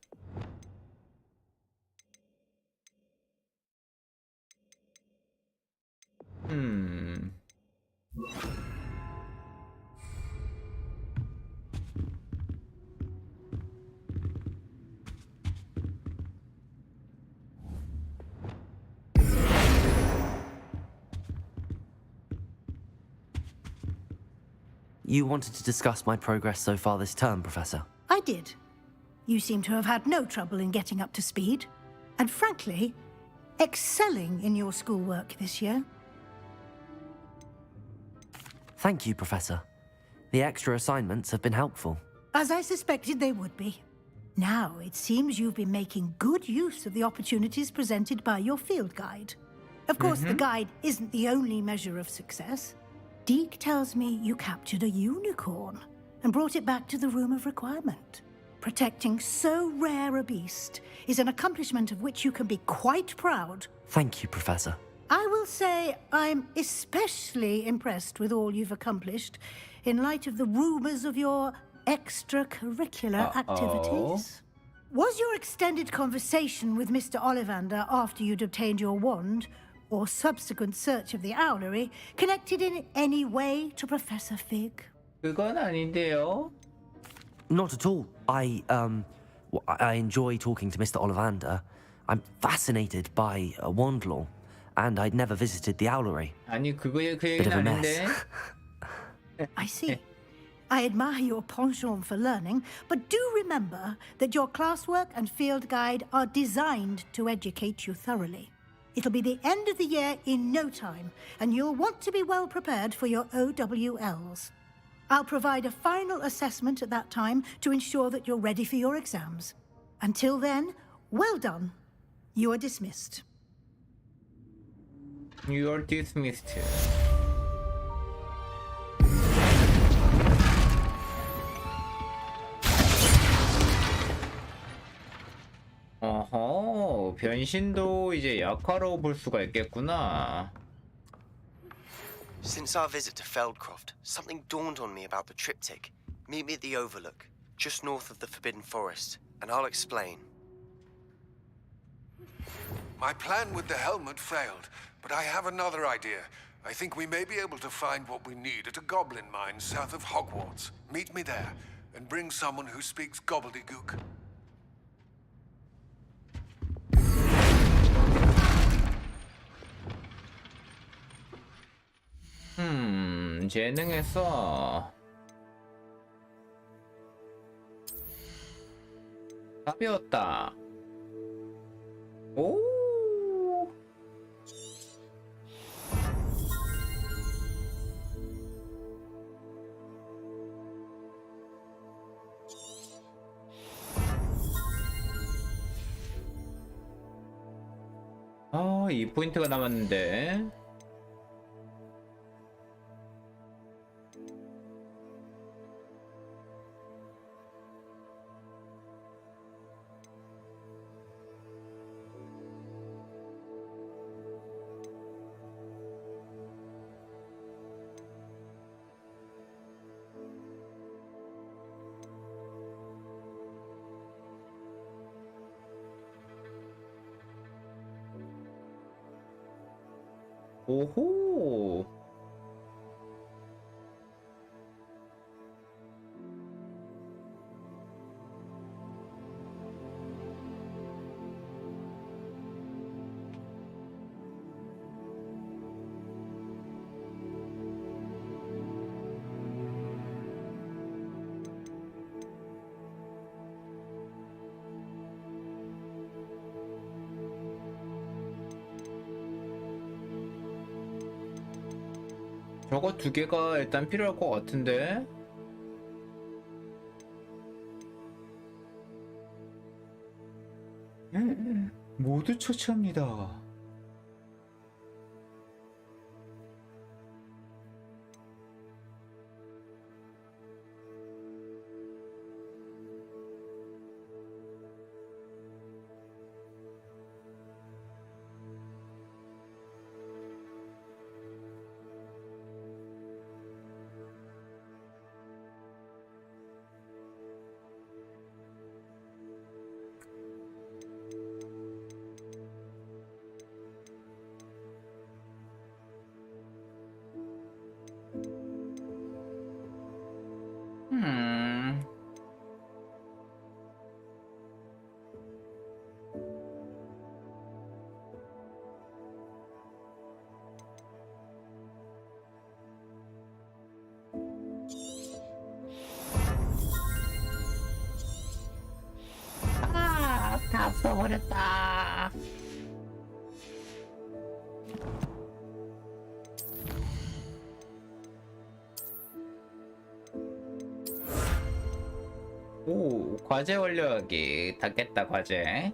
You wanted to discuss my progress so far this term, Professor? I did. You seem to have had no trouble in getting up to speed, and frankly, excelling in your schoolwork this year. Thank you, Professor. The extra assignments have been helpful. As I suspected they would be. Now, it seems you've been making good use of the opportunities presented by your field guide. Of course, the guide isn't the only measure of success. Deke tells me you captured a unicorn and brought it back to the Room of Requirement. Protecting so rare a beast is an accomplishment of which you can be quite proud. Thank you, Professor. I will say I'm especially impressed with all you've accomplished in light of the rumors of your extracurricular activities. Was your extended conversation with Mr. Ollivander after you'd obtained your wand, or subsequent search of the owlery, connected in any way to Professor Fig? 그건 아닌데요. Not at all. I enjoy talking to Mr. Ollivander. I'm fascinated by wand law, and I'd never visited the owlery. 아니, 그 Bit 얘기는 of a mess. 아닌데. I see. I admire your penchant for learning, but do remember that your classwork and field guide are designed to educate you thoroughly. It'll be the end of the year in no time, and you'll want to be well prepared for your OWLs. I'll provide a final assessment at that time to ensure that you're ready for your exams. Until then, well done. You are dismissed. You are dismissed. 어허, 변신도 이제 약화로 볼 수가 있겠구나. Since our visit to Feldcroft, something dawned on me about the triptych. Meet me at the Overlook, just north of the Forbidden Forest, and I'll explain. My plan with the helmet failed, but I have another idea. I think we may be able to find what we need at a goblin mine south of Hogwarts. Meet me there, and bring someone who speaks gobbledygook. 재능에서 다 배웠다. 오. 아, 2포인트가 남았는데. 오호. 저거 두 개가 일단 필요할 것 같은데. 모두 처치합니다. 다 써버렸다. 오, 과제 완료하기. 다 깼다, 과제.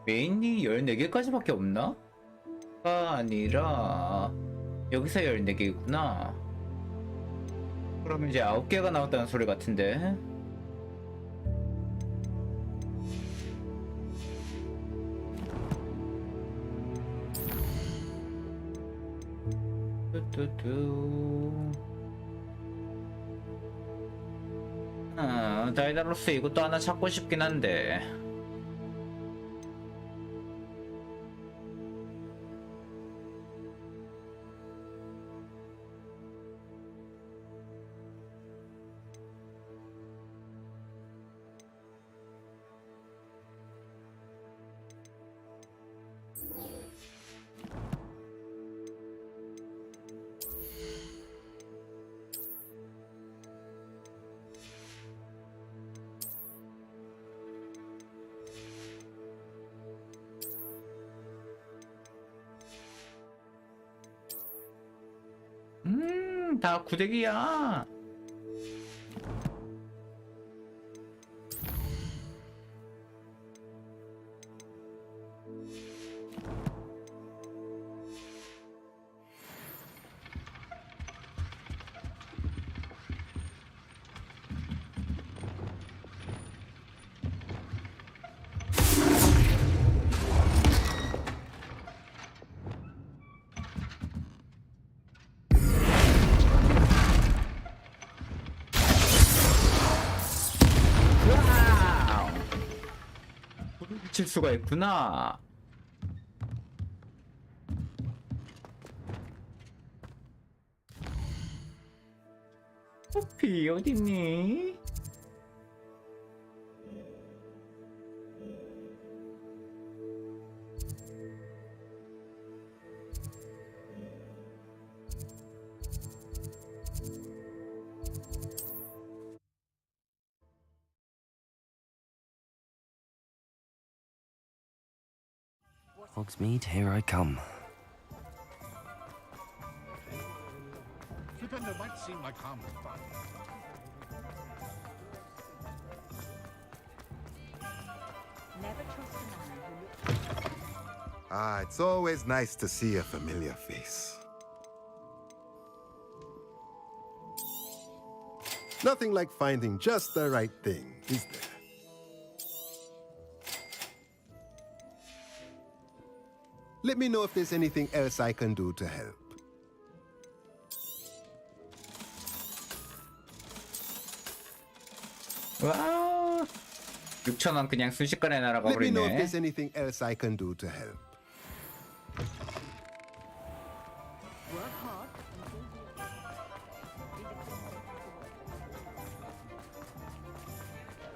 메인이 14개까지밖에 없나? 가 아니라 여기서 14개구나. 그럼 이제 9개가 나왔다는 소리 같은데. 뚜뚜뚜. 다이다로스 이것도 하나 찾고 싶긴 한데. 다 구데기야. 칠 수가 있구나. 호피 어딨니? Hogsmeade, here I come. Flippin' might seem like harmless fun. Never trust a man who looks. Ah, it's always nice to see a familiar face. Nothing like finding just the right thing, is there? Let me know if there's anything else I can do to help. 와, 6,000원 그냥 순식간에 날아가 Let me know if 버리네. there's anything else I can do to help. Work hard.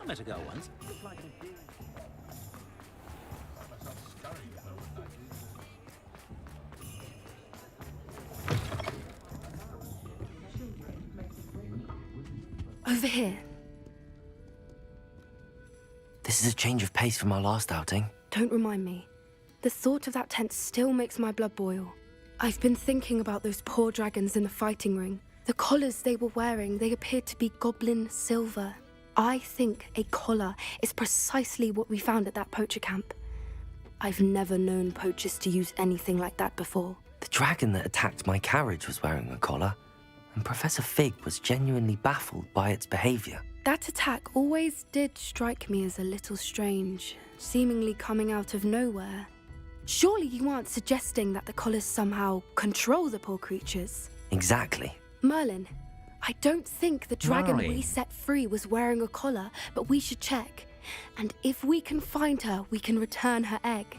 I met a girl once. Over here. This is a change of pace from our last outing. Don't remind me. The thought of that tent still makes my blood boil. I've been thinking about those poor dragons in the fighting ring. The collars they were wearing, they appeared to be goblin silver. I think a collar is precisely what we found at that poacher camp. I've never known poachers to use anything like that before. The dragon that attacked my carriage was wearing a collar, and Professor Fig was genuinely baffled by its behavior. That attack always did strike me as a little strange, seemingly coming out of nowhere. Surely you aren't suggesting that the collars somehow control the poor creatures? Exactly. Merlin, I don't think the dragon Merlin. we set free was wearing a collar, but we should check. And if we can find her, we can return her egg.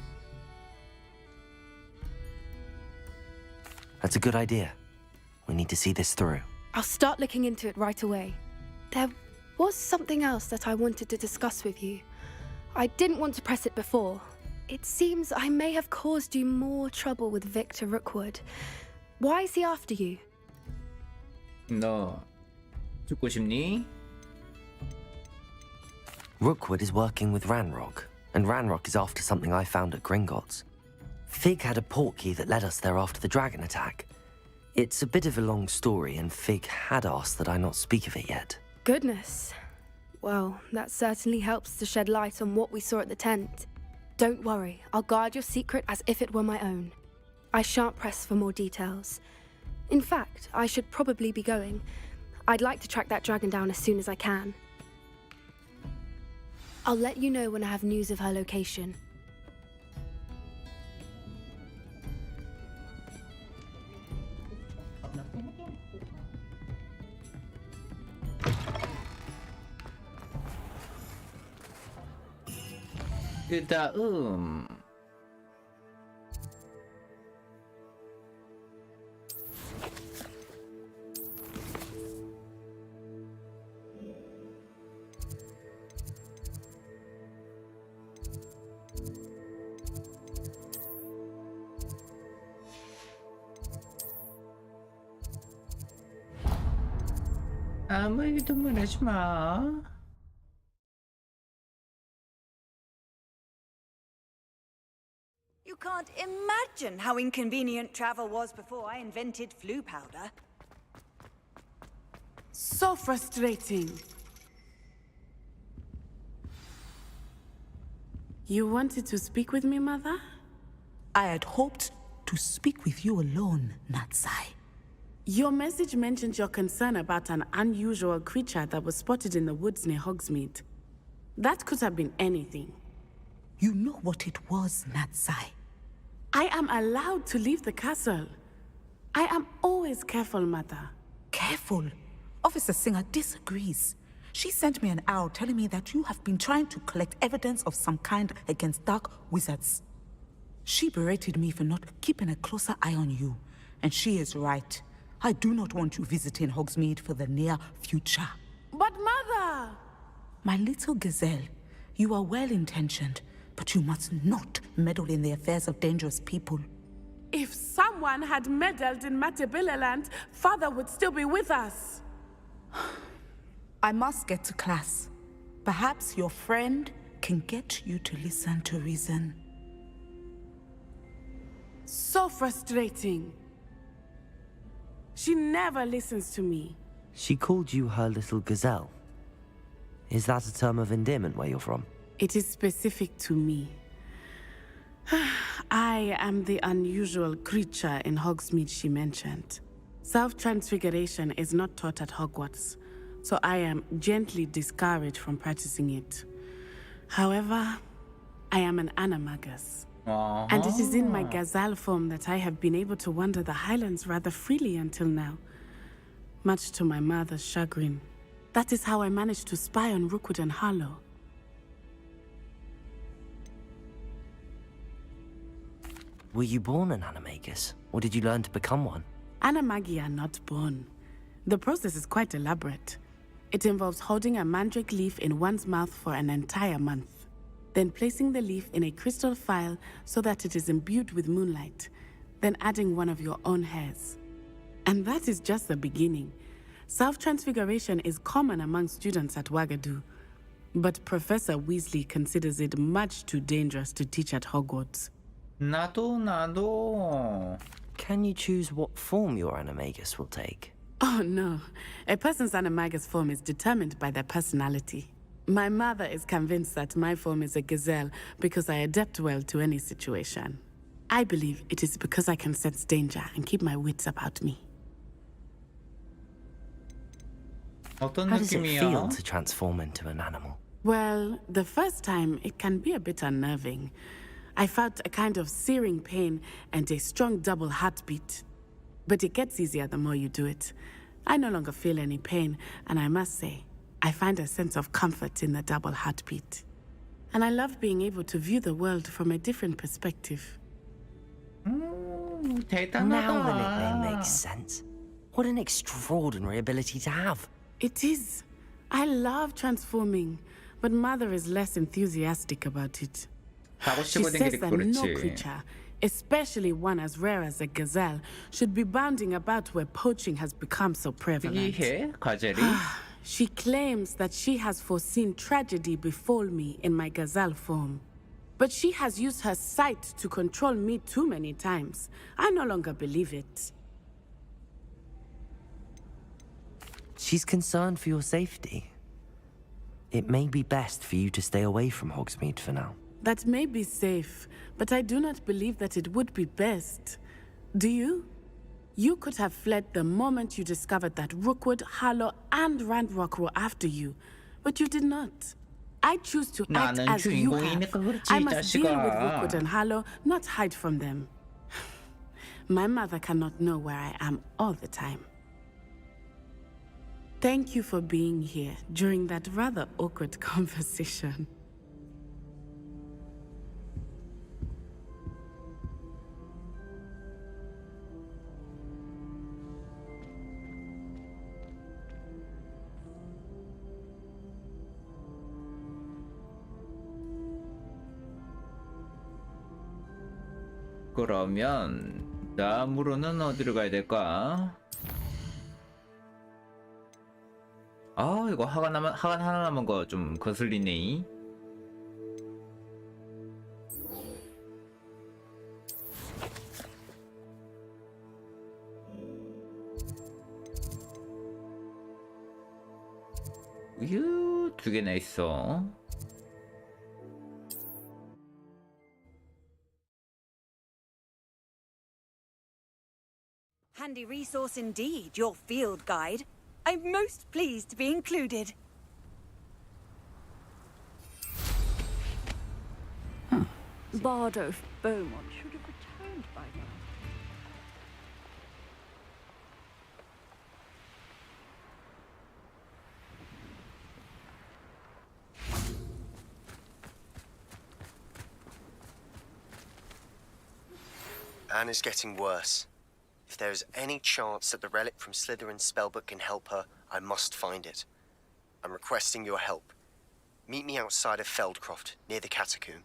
That's a good idea. We need to see this through. I'll start looking into it right away. There was something else that I wanted to discuss with you. I didn't want to press it before. It seems I may have caused you more trouble with Victor Rookwood. Why is he after you? 너 죽고 싶니? Rookwood is working with Ranrock, and Ranrock is after something I found at Gringotts. Fig had a portkey that led us there after the dragon attack. It's a bit of a long story, and Fig had asked that I not speak of it yet. Goodness. Well, that certainly helps to shed light on what we saw at the tent. Don't worry, I'll guard your secret as if it were my own. I shan't press for more details. In fact, I should probably be going. I'd like to track that dragon down as soon as I can. I'll let you know when I have news of her location. 그다음 아무 얘기도 말하지 마. You can't imagine how inconvenient travel was before I invented flu powder. So frustrating. You wanted to speak with me, Mother? I had hoped to speak with you alone, Natsai. Your message mentioned your concern about an unusual creature that was spotted in the woods near Hogsmeade. That could have been anything. You know what it was, Natsai. I am allowed to leave the castle. I am always careful, Mother. Careful? Officer Singer disagrees. She sent me an owl telling me that you have been trying to collect evidence of some kind against dark wizards. She berated me for not keeping a closer eye on you, and she is right. I do not want you visiting Hogsmeade for the near future. But Mother! My little gazelle, you are well-intentioned, but you must not meddle in the affairs of dangerous people. If someone had meddled in Matabeleland, Father would still be with us. I must get to class. Perhaps your friend can get you to listen to reason. So frustrating. She never listens to me. She called you her little gazelle. Is that a term of endearment where you're from? It is specific to me. I am the unusual creature in Hogsmeade she mentioned. Self-transfiguration is not taught at Hogwarts, so I am gently discouraged from practicing it. However, I am an animagus. And it is in my gazelle form that I have been able to wander the highlands rather freely until now, much to my mother's chagrin. That is how I managed to spy on Rookwood and Harlow. Were you born an animagus, or did you learn to become one? Animagi are not born. The process is quite elaborate. It involves holding a mandrake leaf in one's mouth for an entire month, then placing the leaf in a crystal phial so that it is imbued with moonlight, then adding one of your own hairs. And that is just the beginning. Self-transfiguration is common among students at Wagadu. But Professor Weasley considers it much too dangerous to teach at Hogwarts. 나도. Can you choose what form your animagus will take? Oh no. A person's animagus form is determined by their personality. My mother is convinced that my form is a gazelle because I adapt well to any situation. I believe it is because I can sense danger and keep my wits about me. How does it feel to transform into an animal? Well, the first time it can be a bit unnerving. I felt a kind of searing pain and a strong double heartbeat. But it gets easier the more you do it. I no longer feel any pain, and I must say, I find a sense of comfort in the double heartbeat. And I love being able to view the world from a different perspective. 대단하다. Now the nickname makes sense. What an extraordinary ability to have. It is. I love transforming, but Mother is less enthusiastic about it. She says that no creature, especially one as rare as a gazelle, should be bounding about where poaching has become so prevalent. She claims that she has foreseen tragedy befall me in my gazelle form. But she has used her sight to control me too many times. I no longer believe it. She's concerned for your safety. It may be best for you to stay away from Hogsmeade for now. That may be safe, but I do not believe that it would be best. Do you? You could have fled the moment you discovered that Rookwood, Harlow, and Ranrock were after you, but you did not. I choose to act as you have. I must deal with Rookwood and Harlow, not hide from them. My mother cannot know where I am all the time. Thank you for being here during that rather awkward conversation. 그러면 다음으로는 어디로 가야 될까? 아, 이거 하관 하나 남은 거 좀 거슬리네. 우유, 2개나 있어. Handy resource indeed, your field guide. I'm most pleased to be included. Bardo Beaumont should have returned by now. Anne is getting worse. If there is any chance that the relic from Slytherin's spellbook can help her, I must find it. I'm requesting your help. Meet me outside of Feldcroft, near the catacomb.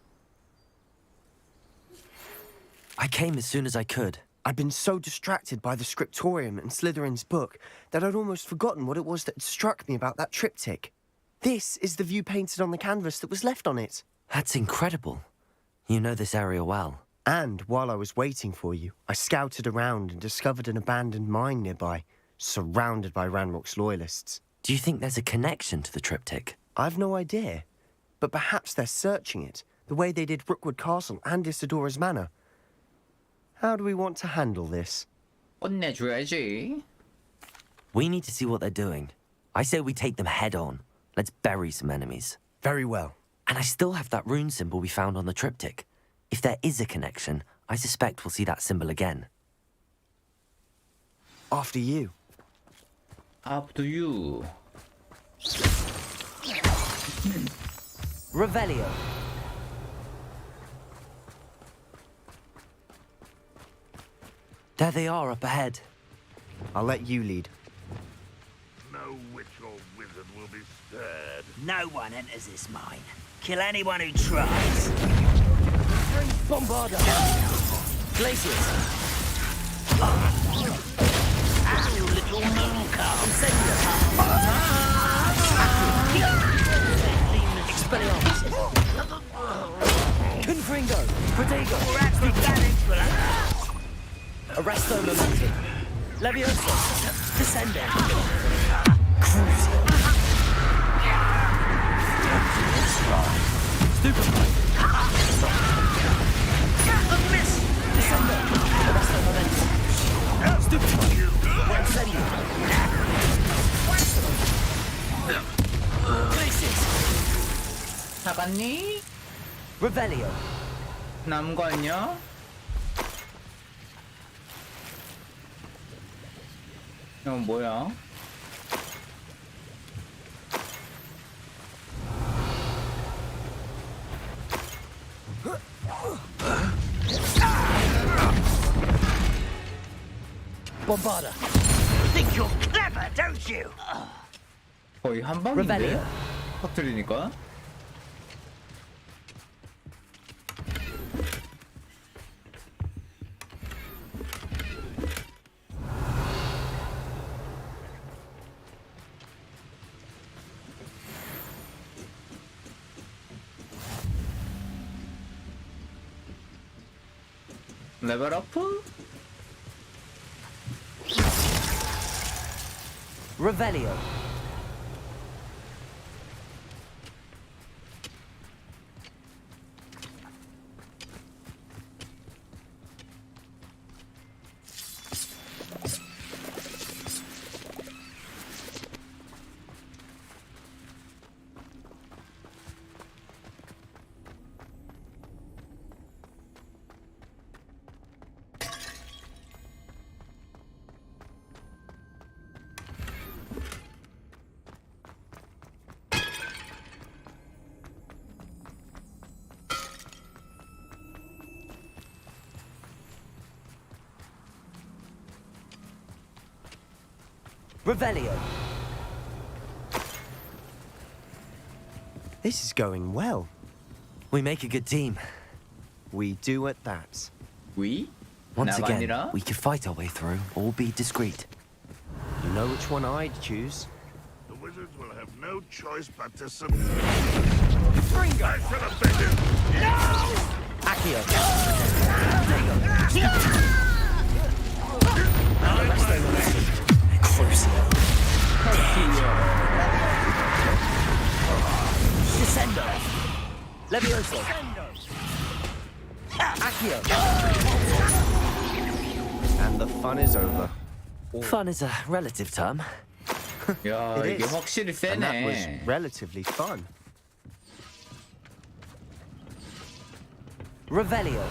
I came as soon as I could. I'd been so distracted by the scriptorium and Slytherin's book that I'd almost forgotten what it was that struck me about that triptych. This is the view painted on the canvas that was left on it. That's incredible. You know this area well. And while I was waiting for you, I scouted around and discovered an abandoned mine nearby, surrounded by Ranrock's loyalists. Do you think there's a connection to the triptych? I've no idea, but perhaps they're searching it, the way they did Rookwood Castle and Isidora's Manor. How do we want to handle this? 혼내줘야지. We need to see what they're doing. I say we take them head on. Let's bury some enemies. Very well. And I still have that rune symbol we found on the triptych. If there is a connection, I suspect we'll see that symbol again. After you. After you. Revelio. There they are up ahead. I'll let you lead. No witch or wizard will be spared. No one enters this mine. Kill anyone who tries. Bombarda! Glaciers! You little moon calf! Arresto momentum. Levioso. Descending. Cruising. Stupefy. Stop. Miss. Descendo. Arresto momentum. Stupefy. Incendio. Places. 잡았니? Revelio. 남은 거 아니야? 이건 뭐야? Bombarda. Think you're clever, don't you? 거의 한 방인데? 터뜨리니까? 레벨 어프? Revelio. Revelio. This is going well. We make a good team. We do at that. We? Once 나가 again, 아니라? we could fight our way through or be discreet. You know which one I'd choose? The wizards will have no choice but to submit. I should have been it. Accio. Crucio. Descendo. Levioso. Accio. And the fun is over. Fun is a relative term. 야, It 이게 is. 확실히 And that was 세네. relatively fun. Revelio.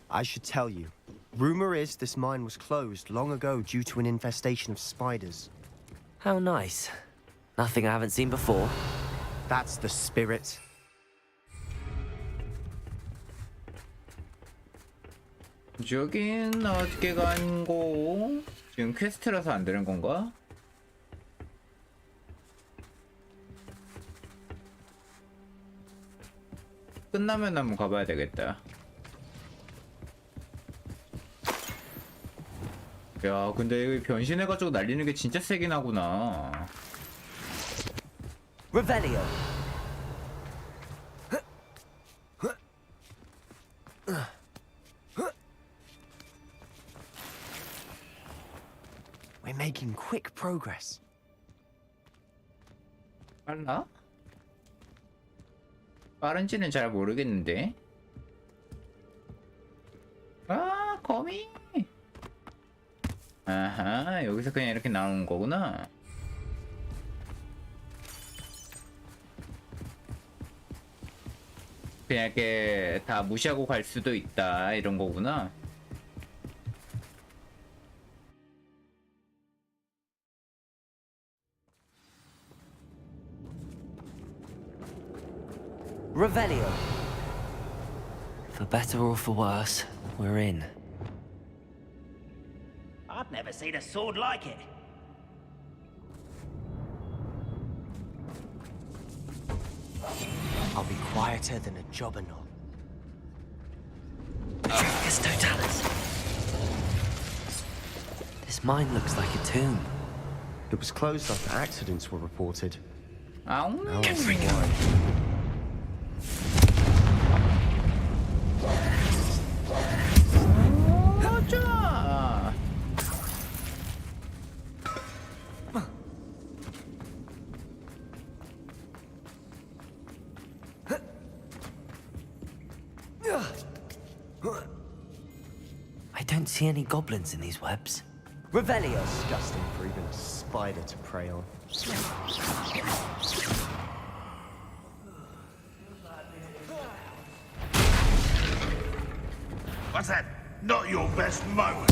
I should tell you. Rumor is this mine was closed long ago due to an infestation of spiders. How nice. Nothing I haven't seen before. That's the spirit. 여긴 어떻게 간 거? 지금 퀘스트라서 안 되는 건가? 끝나면 한번 가봐야 되겠다. 야, 근데 여기 변신해가지고 날리는 게 진짜 세긴 하구나. Revelio. We're making quick progress. 빨라? 빠른지는 잘 모르겠는데. 아, 거미. 아하, 여기서 그냥 이렇게 나오는 거구나. 그냥 이렇게 다 무시하고 갈 수도 있다, 이런 거구나. Revelio. For better or for worse, we're in. seen a sword like it. I'll be quieter than a jobberknoll. Petricus Totalis. This mine looks like a tomb. It was closed after accidents were reported. 아웅. Now I see why. 맞아. I don't see any goblins in these webs. Revelio. Disgusting for even a spider to prey on. What's that? Not your best moment.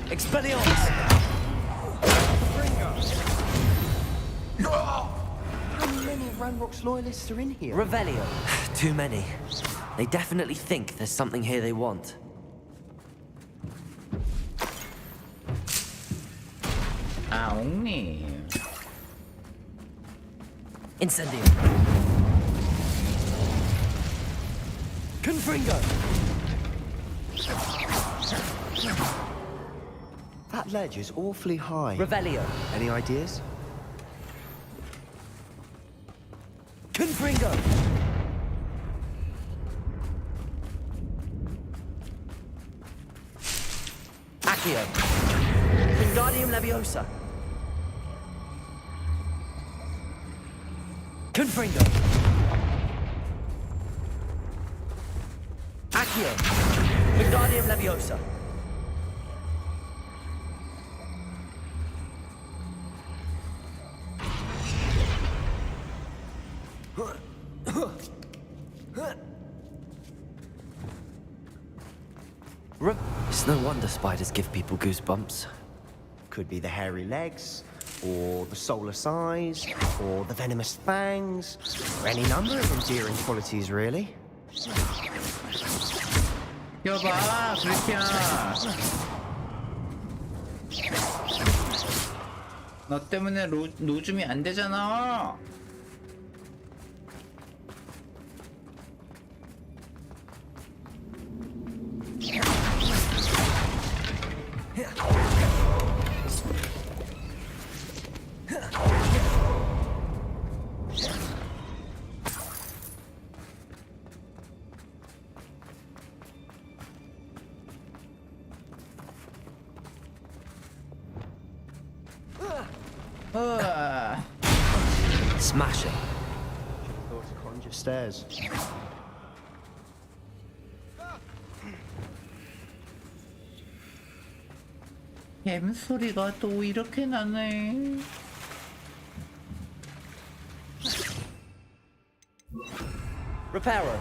Expelliarmus! How many Ranrock's loyalists are in here? Revelio. Too many. They definitely think there's something here they want. 아웅님. Incendio. Confringo. That ledge is awfully high. Revelio. Any ideas? Confringo. Accio. Wingardium Leviosa. Confringo. Accio. Wingardium Leviosa. It's no wonder spiders give people goosebumps. Could be the hairy legs, or the soulless eyes, or the venomous fangs, or any number of endearing qualities, really. 여봐, 그렇게야. 너 때문에 노줌이 안 되잖아. Smash it. Thought to conjure stairs. 뱀 소리가 또 이렇게 나네. Reparo.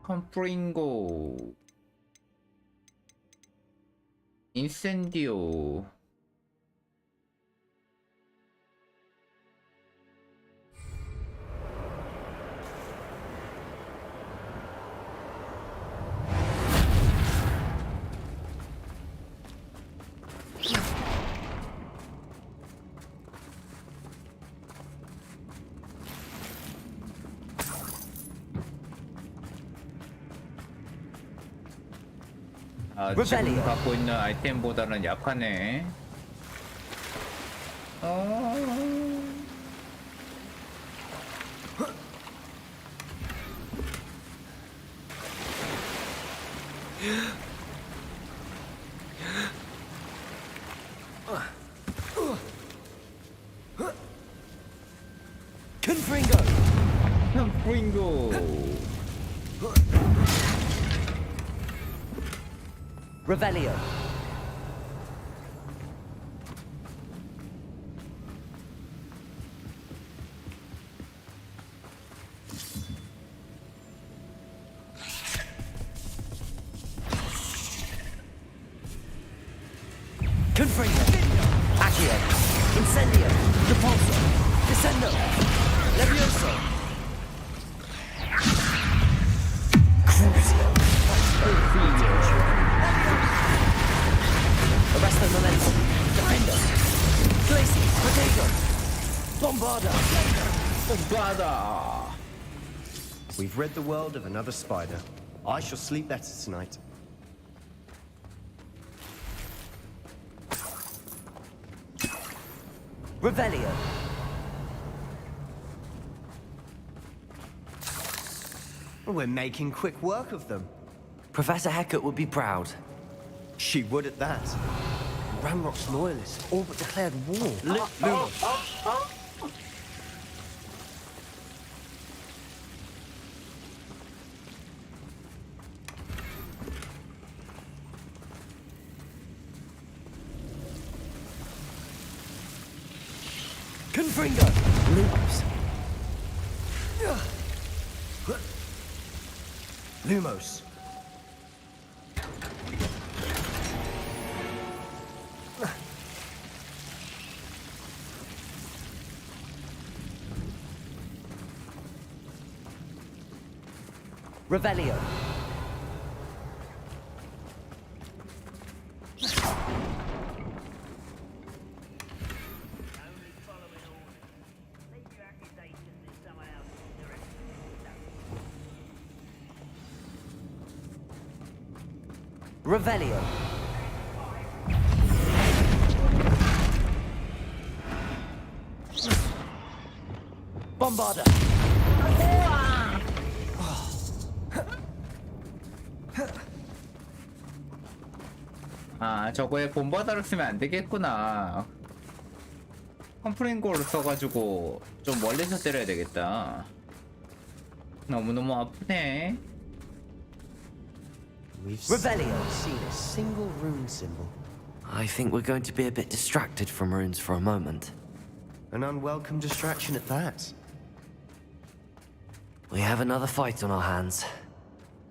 컴프링고. 인센디오. 아, 지금 갖고 있는 아이템보다는 약하네. Confringo. 컴프링고. Revelio. Confringo. Accio. Incendio. Repulsor. Descendo. Levioso. Crucio. Arresto momentum. Defendo. Glacier. Potato. Bombarda. Bombarda. We've rid the world of another spider. I shall sleep better tonight. Revelio. We're making quick work of them. Professor Hecat would be proud. She would at that. Ranrock's loyalists all but declared war. Lumos. Confringo. Lumos. Lumos. Revelio. Revelio. Bombarda. 아, 저거에 bombarda를 쓰면 안 되겠구나. 컴프링고를 써가지고 좀 멀리서 때려야 되겠다. 너무너무 아프네. We've Revelio. seen a single rune symbol. I think we're going to be a bit distracted from runes for a moment. An unwelcome distraction at that. We have another fight on our hands.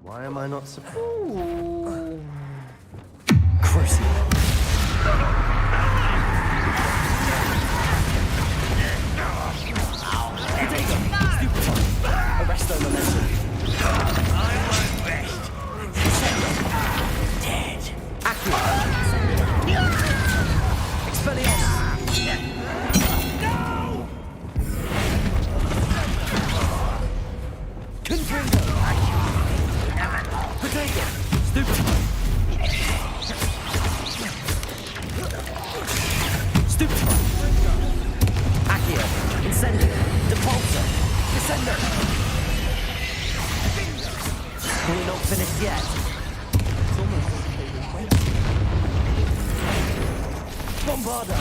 Why am I not surprised? Crucio. Arresto momentum. Dead. Accio. Expelliarmus. Confringo. Potato. Stupefy. Stupefy. Accio. Incendio. Depulsor. Descendo. We're not finished yet. It's almost as if they were waiting. Bombarda.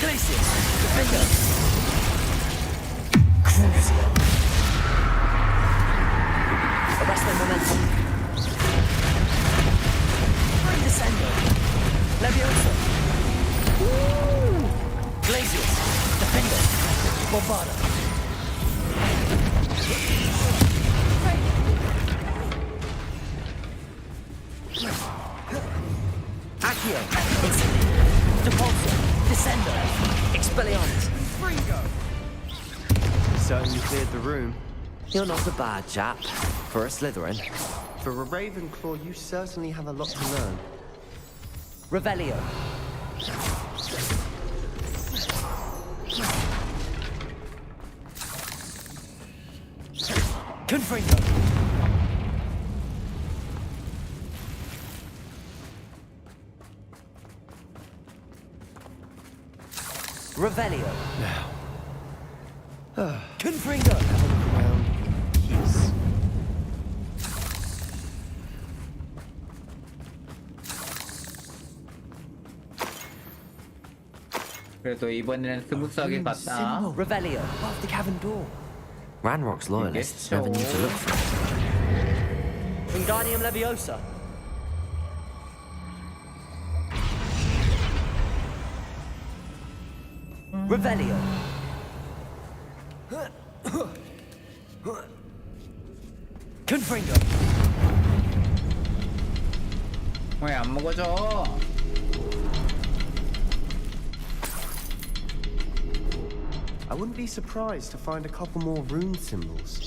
Glacier. Defender. Crucio. Arresto momentum. Descendo. Levioso. Glacier. Defender. Bombarda. Accio. Depulsor. Descendo. Expelliarmus. Certainly cleared the room. You're not a bad chap. For a Slytherin. For a Ravenclaw, you certainly have a lot to learn. Revelio. Confringo. Revelio. Now. Confringo. Around peace. 그래도 이번에는 스무스하게 갔다. Revelio. Above the cavern door. Ranrock's loyalists never knew to look for it. Wingardium Leviosa. Revelio. Confringo. 왜 안 먹어져? I wouldn't be surprised to find a couple more rune symbols.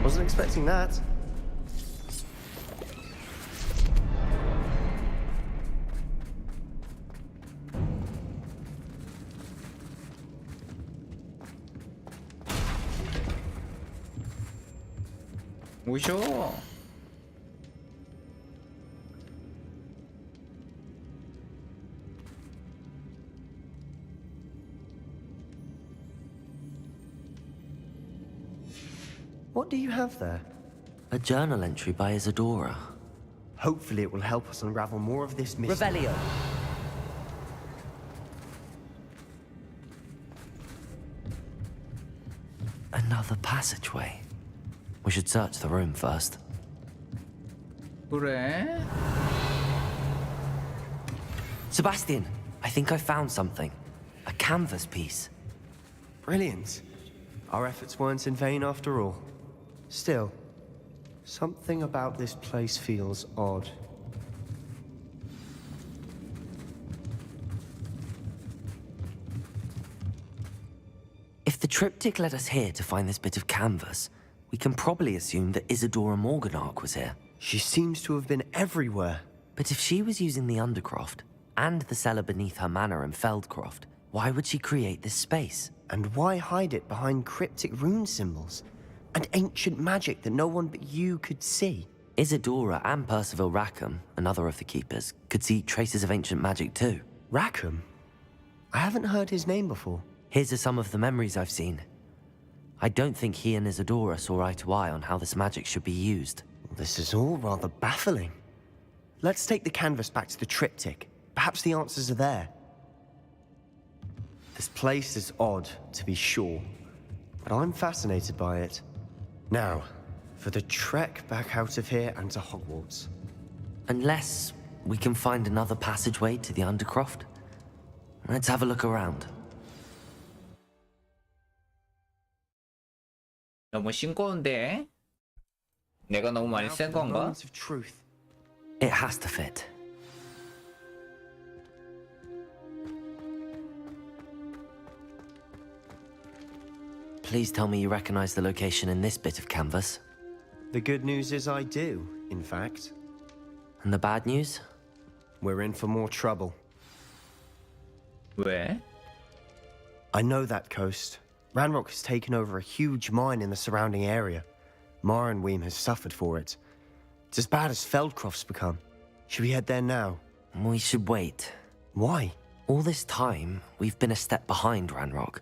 Wasn't expecting that. 오셔. What do you have there? A journal entry by Isadora. Hopefully it will help us unravel more of this mystery. Revelio. Another passageway. We should search the room first. 그래? Sebastian, I think I found something. A canvas piece. Brilliant. Our efforts weren't in vain after all. Still, something about this place feels odd. If the triptych led us here to find this bit of canvas, we can probably assume that Isadora Morganark was here. She seems to have been everywhere. But if she was using the Undercroft, and the cellar beneath her manor in Feldcroft, why would she create this space? And why hide it behind cryptic rune symbols? And ancient magic that no one but you could see? Isadora and Percival Rackham, another of the Keepers, could see traces of ancient magic too. Rackham? I haven't heard his name before. Here's some of the memories I've seen. I don't think he and Isadora saw eye to eye on how this magic should be used. This is all rather baffling. Let's take the canvas back to the triptych. Perhaps the answers are there. This place is odd, to be sure, but I'm fascinated by it. Now, for the trek back out of here and to Hogwarts. Unless we can find another passageway to the Undercroft. Let's have a look around. 너무 싱거운데? 내가 너무 많이 Now 센 for the 건가? moments of truth. It has to fit. Please tell me you recognize the location in this bit of canvas. The good news is I do, in fact. And the bad news? We're in for more trouble. 왜? I know that coast. Ranrock has taken over a huge mine in the surrounding area. Mornweem has suffered for it. It's as bad as Feldcroft's become. Should we head there now? We should wait. Why? All this time, we've been a step behind Ranrock.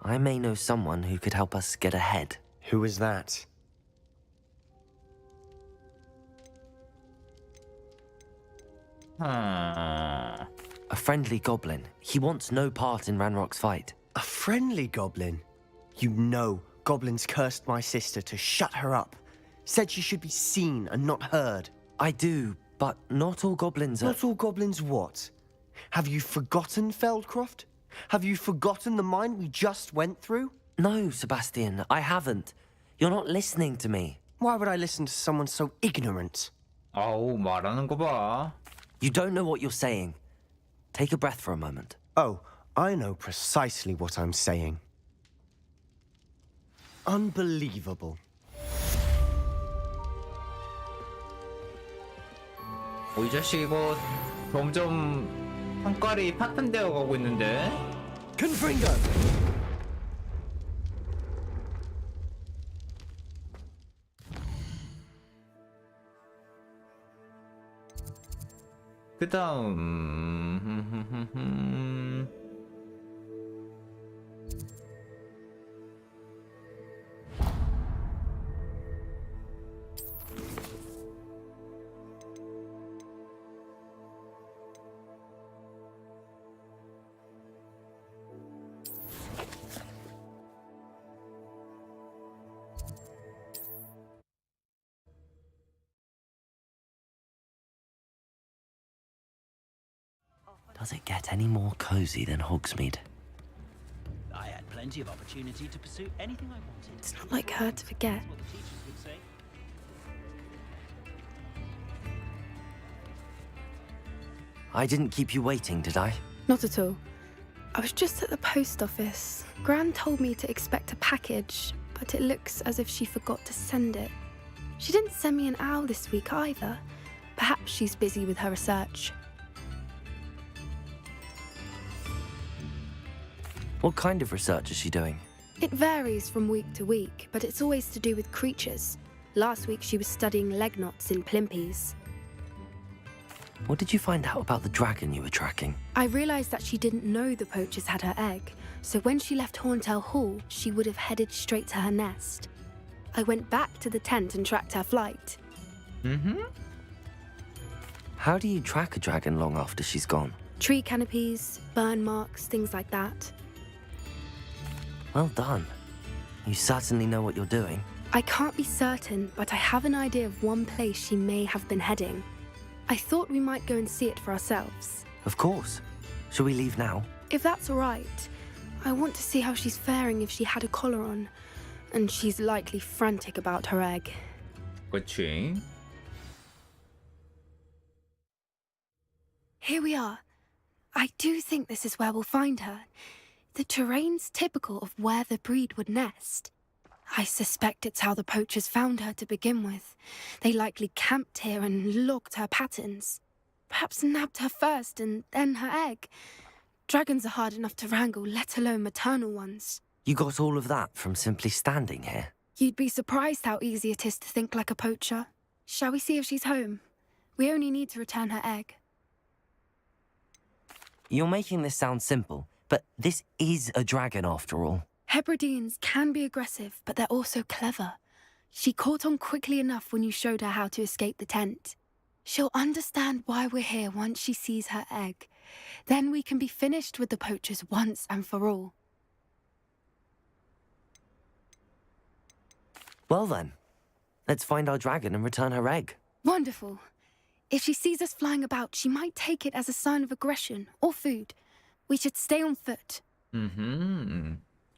I may know someone who could help us get ahead. Who is that? 아... A friendly goblin. He wants no part in Ranrock's fight. A friendly goblin? You know, goblins cursed my sister to shut her up. Said she should be seen and not heard. I do, but not all goblins are... Not all goblins what? Have you forgotten Feldcroft? Have you forgotten the mine we just went through? No, Sebastian, I haven't. You're not listening to me. Why would I listen to someone so ignorant? 아우, 말하는 거 봐. You don't know what you're saying. Take a breath for a moment. Oh, I know precisely what I'm saying. Unbelievable. 이 자식 이거 점점 성깔이 파탄되어 가고 있는데. Confringo! 그 다음 Does it get any more cozy than Hogsmeade? I had plenty of opportunity to pursue anything I wanted. It's not like her to forget. That's what the teachers would say. I didn't keep you waiting, did I? Not at all. I was just at the post office. Gran told me to expect a package, but it looks as if she forgot to send it. She didn't send me an owl this week either. Perhaps she's busy with her research. What kind of research is she doing? It varies from week to week, but it's always to do with creatures. Last week she was studying leg knots in plimpies. What did you find out about the dragon you were tracking? I realised that she didn't know the poachers had her egg, so when she left Horntail Hall, she would have headed straight to her nest. I went back to the tent and tracked her flight. How do you track a dragon long after she's gone? Tree canopies, burn marks, things like that. Well done. You certainly know what you're doing. I can't be certain, but I have an idea of one place she may have been heading. I thought we might go and see it for ourselves. Of course. Shall we leave now? If that's all right. I want to see how she's faring if she had a collar on. And she's likely frantic about her egg. 그치? Here we are. I do think this is where we'll find her. The terrain's typical of where the breed would nest. I suspect it's how the poachers found her to begin with. They likely camped here and logged her patterns. Perhaps nabbed her first and then her egg. Dragons are hard enough to wrangle, let alone maternal ones. You got all of that from simply standing here? You'd be surprised how easy it is to think like a poacher. Shall we see if she's home? We only need to return her egg. You're making this sound simple, but this is a dragon after all. Hebrideans can be aggressive, but they're also clever. She caught on quickly enough when you showed her how to escape the tent. She'll understand why we're here once she sees her egg. Then we can be finished with the poachers once and for all. Well then, let's find our dragon and return her egg. Wonderful. If she sees us flying about, she might take it as a sign of aggression or food. We should stay on foot.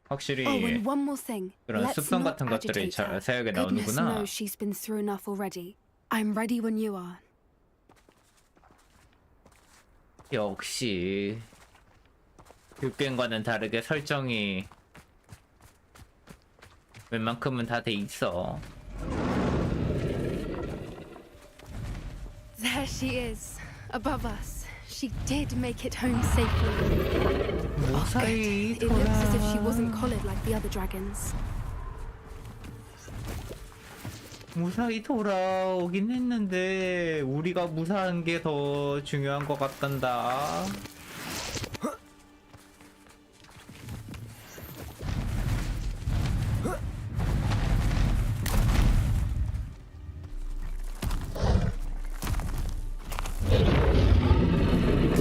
확실히 Oh, and one more thing. 그런 Let's 습성 not 같은 것들이 agitate her. 자세하게 Goodness 나오는구나. knows she's been through enough already. I'm ready when you are. 역시 빅뱅과는 다르게 설정이 웬만큼은 다 돼 있어. There she is, above us. She did make it home safely. Oh, good. It looks as if she wasn't collared like the other dragons. 무사히 돌아오긴 했는데 우리가 무사한 게 더 중요한 것 같단다.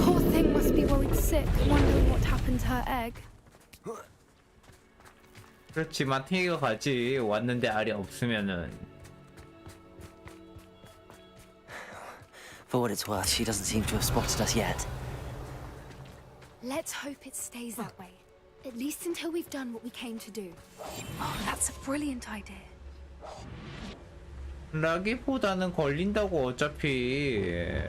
Poor thing must be worried sick, wondering what happened to her egg. 그렇지만 태희가 가지. 왔는데 알이 없으면은. For what it's worth, she doesn't seem to have spotted us yet. Let's hope it stays that way. At least until we've done what we came to do. Oh, that's a brilliant idea. 라기보다는 걸린다고 어차피.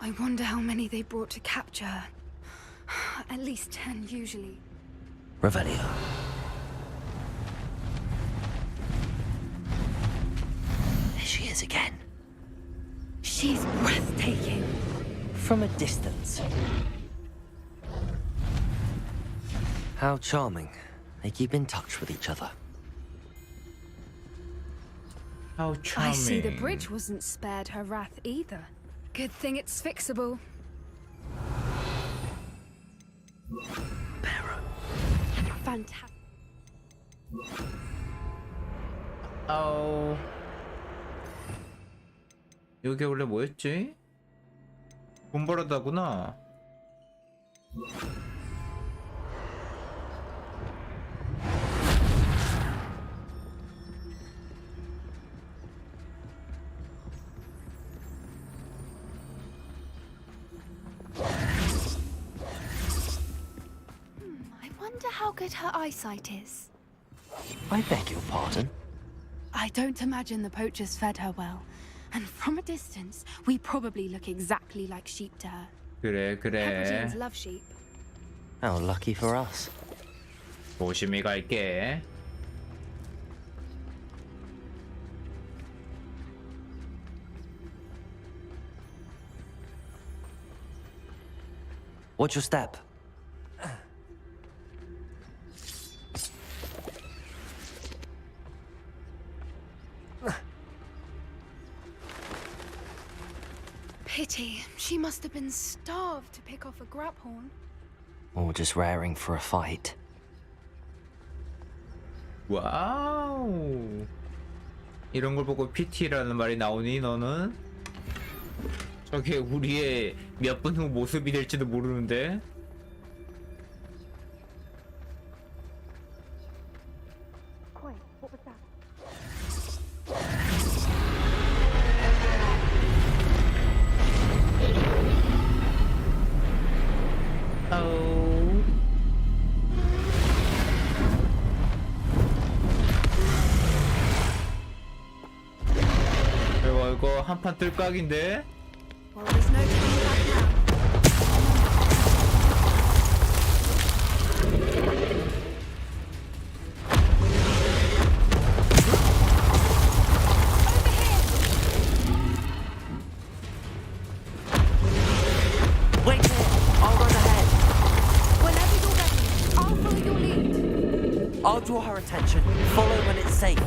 I wonder how many they brought to capture her. At least 10 usually. Revelio. There she is again. She's breathtaking. From a distance. How charming. They keep in touch with each other. How charming. I see the bridge wasn't spared her wrath either. Good thing it's fixable. Fantastic. 여기 원래 뭐였지? 돈벌어다구나. wonder how good her eyesight is. I beg your pardon? I don't imagine the poachers fed her well. And from a distance, we probably look exactly like sheep to her. 그래 Hebrideans 그래. love sheep. How lucky for us. 조심히 갈게. Watch your step. Pity. She must have been starved to pick off a graphorn. Or just raring for a fight. 와우. 이런 걸 보고 PT라는 말이 나오니 너는? 저게 우리의 몇 분 후 모습이 될지도 모르는데. What was that? 이거 한판 뜰각인데? Well, there's no turning back now. Wait here! I'll run ahead. Whenever you're ready, I'll follow your lead. I'll draw her attention. Follow when it's safe.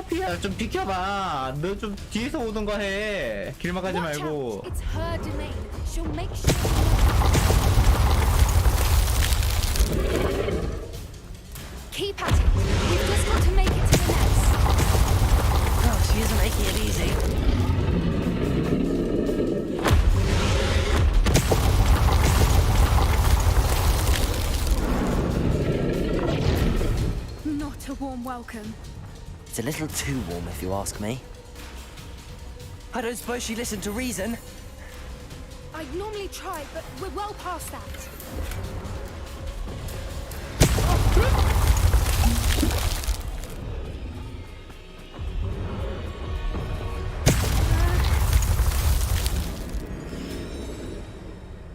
피야 좀 비켜봐. 너 좀 뒤에서 오던가 해. 길막 가지 Watch 말고. out. It's her domain. She'll make sure you know. Keep at it. We've just got to make it to the nest. Oh, she isn't making it easy. Not a warm welcome. It's a little too warm, if you ask me. I don't suppose she listened to reason. I'd normally try, but we're well past that.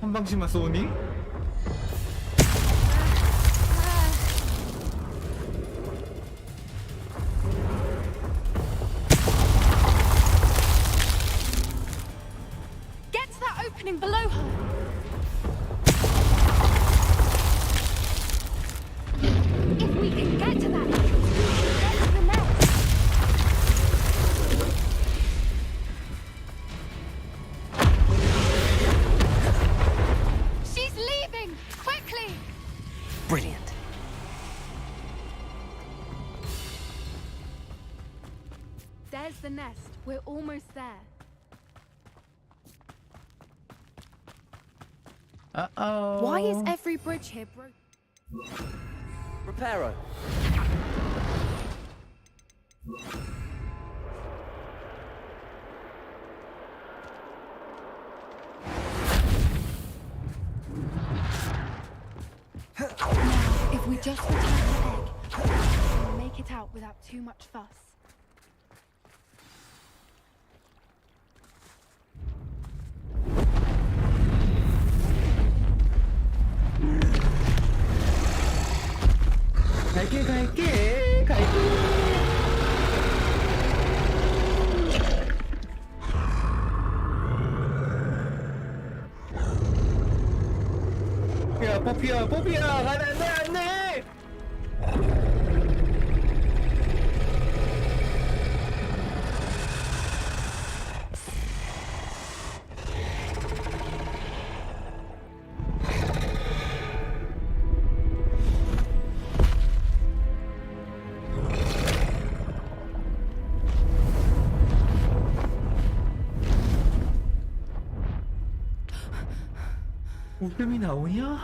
한 방씩만 쏘니? Get to that opening below her. If we can get to that entrance, we can get to the nest. She's leaving! Quickly! Brilliant. There's the nest. We're almost there. Uh-oh. Why is every bridge here broken? Reparo. Now, if we just return the egg, we'll make it out without too much fuss. 갈게. 야, 뽀피야, 가면 안 돼! 웃음이 나오냐?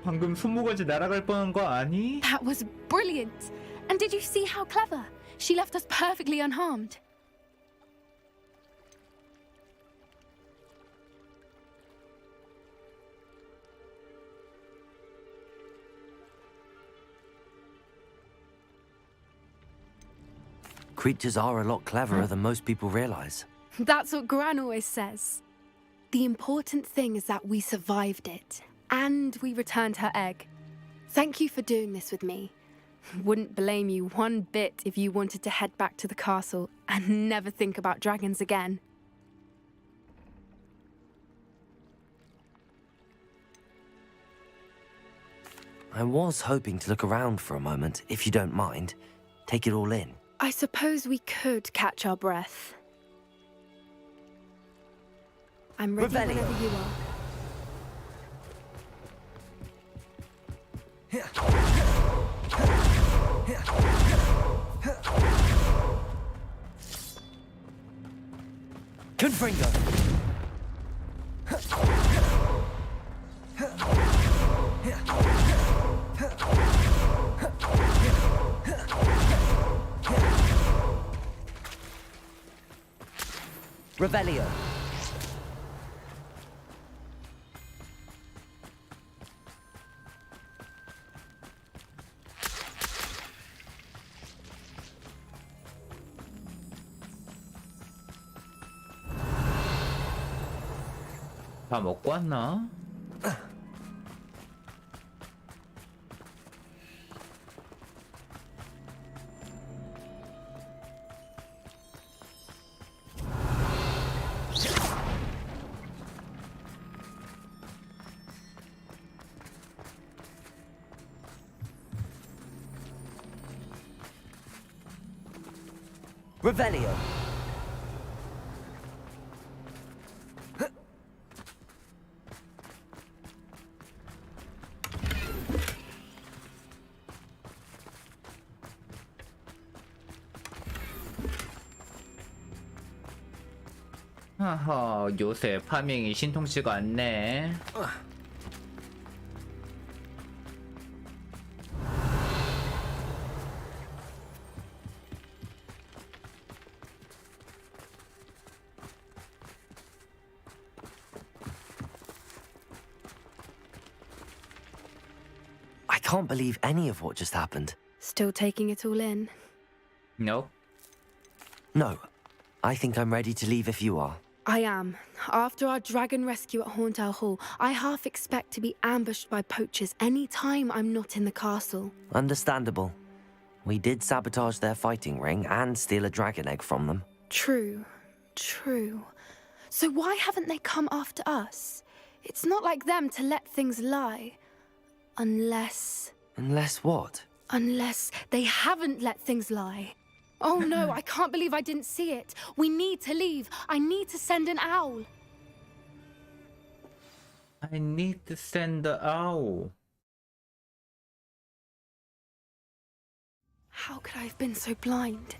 방금 손모가지 날아갈 뻔한 거 아니? That was brilliant. And did you see how clever? She left us perfectly unharmed. Creatures are a lot cleverer than most people realize. That's what Gran always says. The important thing is that we survived it, and we returned her egg. Thank you for doing this with me. Wouldn't blame you one bit if you wanted to head back to the castle and never think about dragons again. I was hoping to look around for a moment, if you don't mind. Take it all in. I suppose we could catch our breath. I'm ready Revelio. whenever you are. Confringo! Revelio. 다 먹고 왔나? Revelio. 하하, 요새 파밍이 신통치가 않네. I can't believe any of what just happened. Still taking it all in. No. No, I think I'm ready to leave if you are. I am. After our dragon rescue at Hauntow Hall, I half expect to be ambushed by poachers any time I'm not in the castle. Understandable. We did sabotage their fighting ring and steal a dragon egg from them. True. So why haven't they come after us? It's not like them to let things lie. Unless what? Unless they haven't let things lie. Oh no, I can't believe I didn't see it. We need to leave. I need to send an owl. I need to send the owl. How could I have been so blind?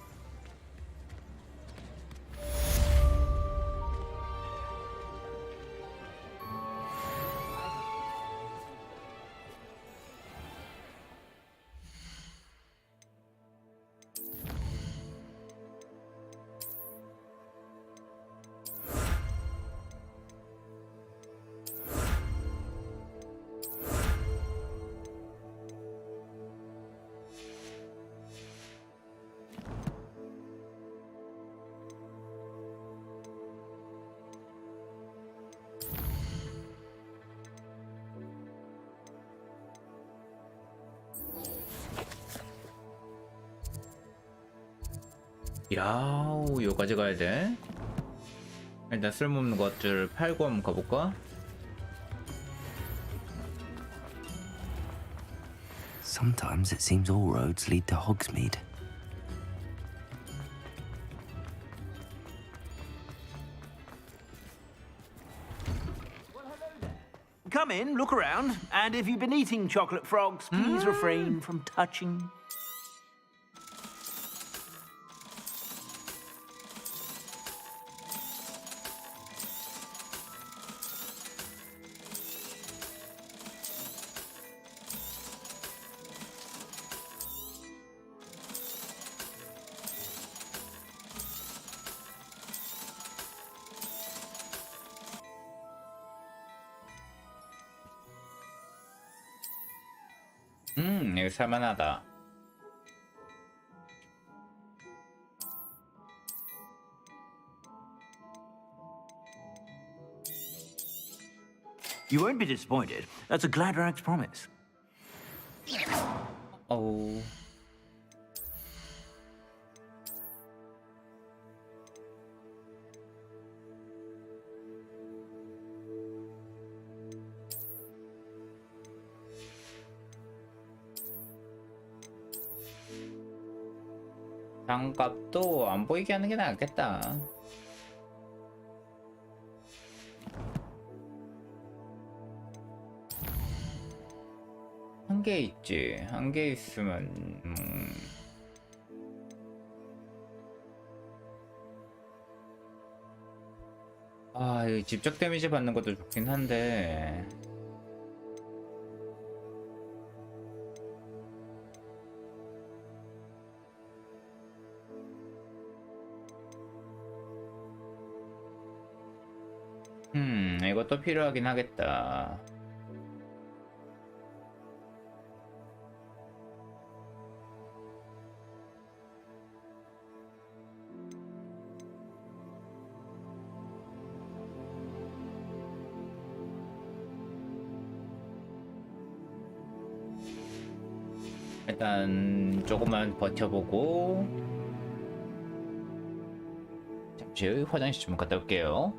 야우, 여기까지 가야 돼. 일단 쓸모없는 것들 팔고 한번 가볼까? Sometimes it seems all roads lead to Hogsmeade. Come in, look around, and if you've been eating chocolate frogs, please refrain from touching. 이거 살만하다. You won't be disappointed. That's a Gladrax promise. 어우. 장갑도 안 보이게 하는 게 낫겠다. 한 개 있지. 한 개 있으면 아, 이 집적 데미지 받는 것도 좋긴 한데. 이것도 필요하긴 하겠다. 일단 조금만 버텨보고 잠시 화장실 좀 갔다 올게요.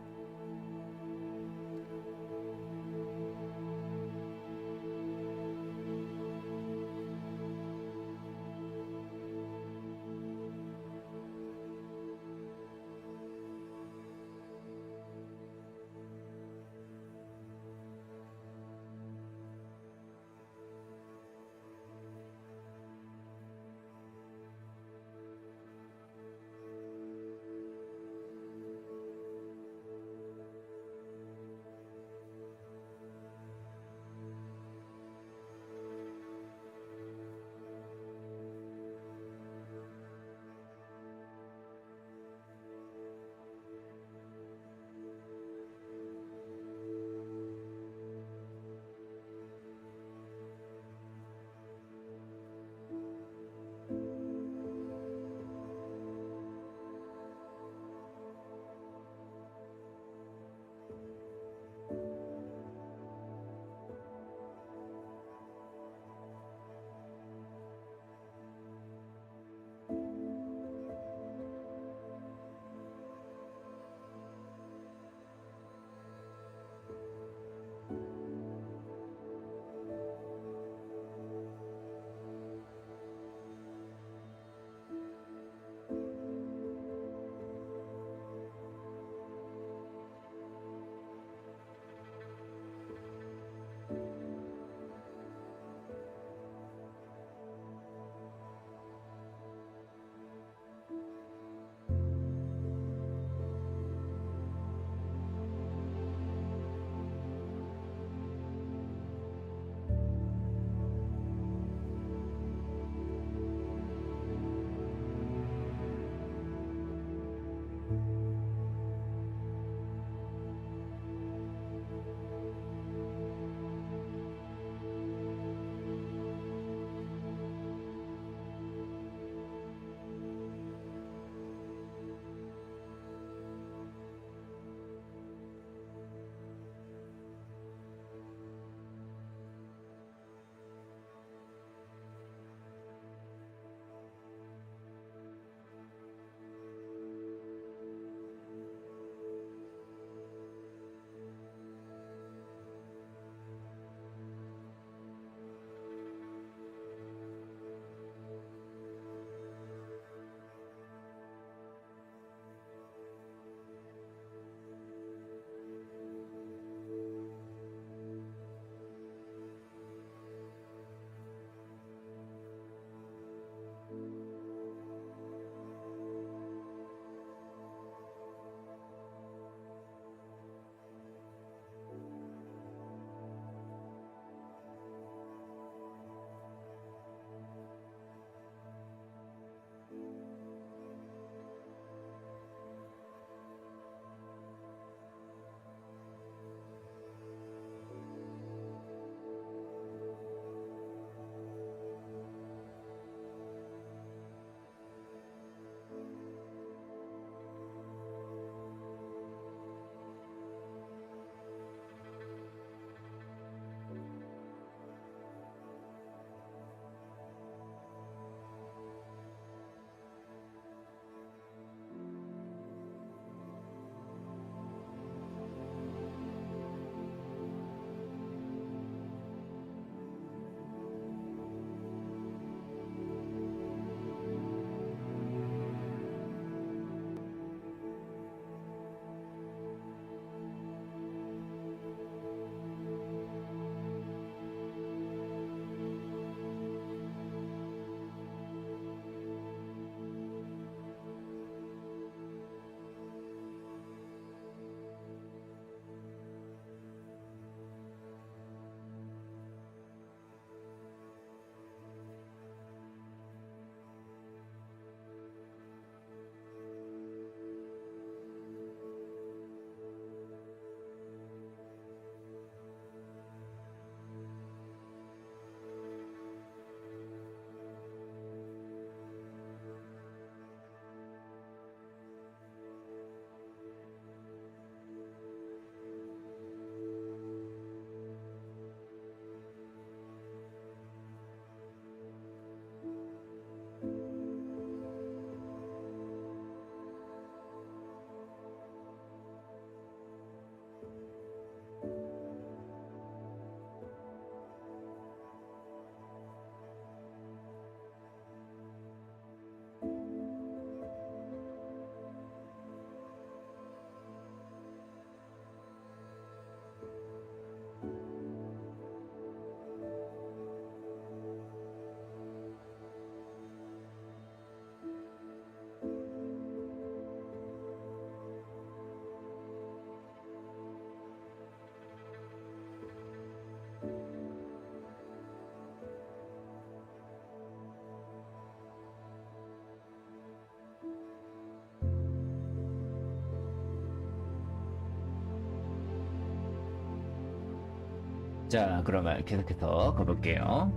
자, 그러면 계속해서 가볼게요.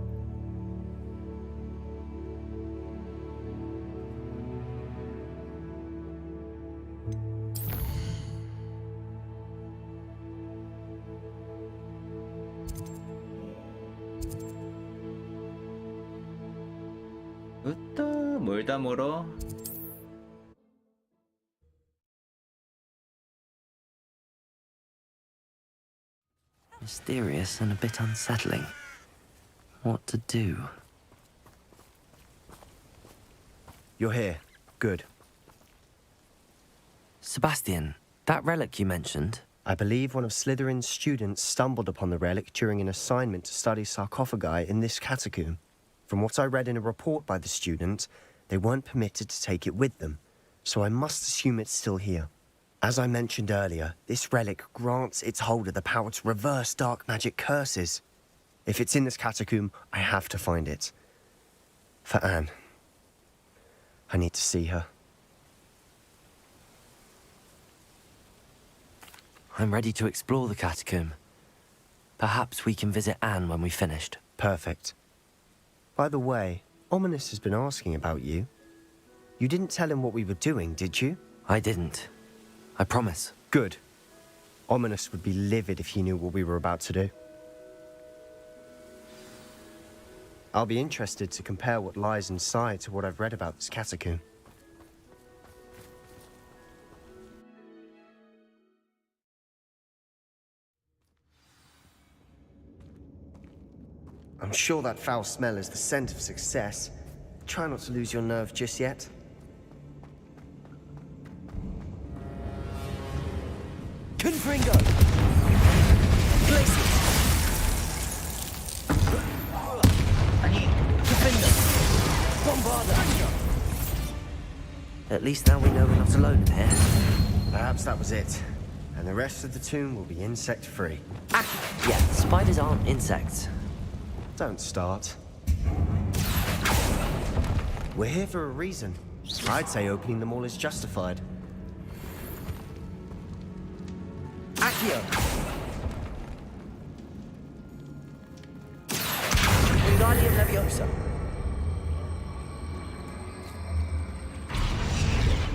또 멀다 멀어. Mysterious and a bit unsettling. What to do? You're here. Good. Sebastian, that relic you mentioned. I believe one of Slytherin's students stumbled upon the relic during an assignment to study sarcophagi in this catacomb. From what I read in a report by the student, they weren't permitted to take it with them, so I must assume it's still here. As I mentioned earlier, this relic grants its holder the power to reverse dark magic curses. If it's in this catacomb, I have to find it. For Anne. I need to see her. I'm ready to explore the catacomb. Perhaps we can visit Anne when we've finished. Perfect. By the way, Ominous has been asking about you. You didn't tell him what we were doing, did you? I didn't. I promise. Good. Ominous would be livid if he knew what we were about to do. I'll be interested to compare what lies inside to what I've read about this catacomb. I'm sure that foul smell is the scent of success. Try not to lose your nerve just yet. Confringo! Glacier! Bombarda! At least now we know we're not alone in here. Perhaps that was it. And the rest of the tomb will be insect-free. Yeah, spiders aren't insects. Don't start. We're here for a reason. I'd say opening them all is justified. Accio! Wingardium Leviosa.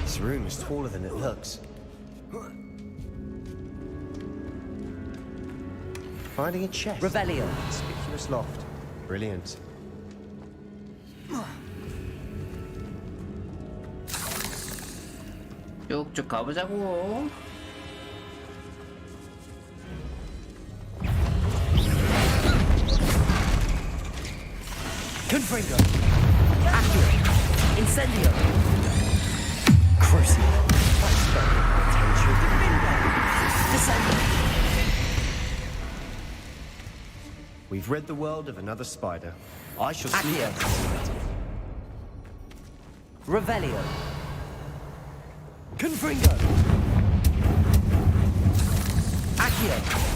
This room is taller than it looks. Finding a chest. Revelio. Conspicuous loft. Brilliant. 쭉쭉 가보자고. Confringo. Accio. Incendio. Crucible. Descendo. We've rid the world of another spider. I shall sleep. Revelio. Confringo. Accio.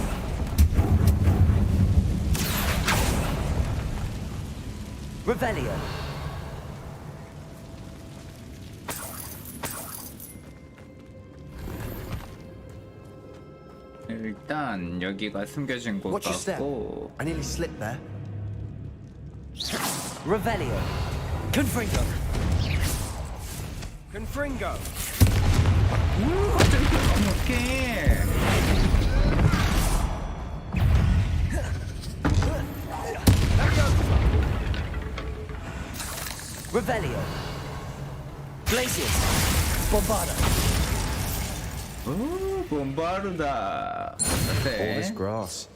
Revelio. 일단 여기가 숨겨진 곳 Watch your step. 같고. I nearly slipped there. Revelio. Confringo. Confringo. 어떡해. Revelio. Glacius. Bombarda. 봄바르다. All this 어때? grass.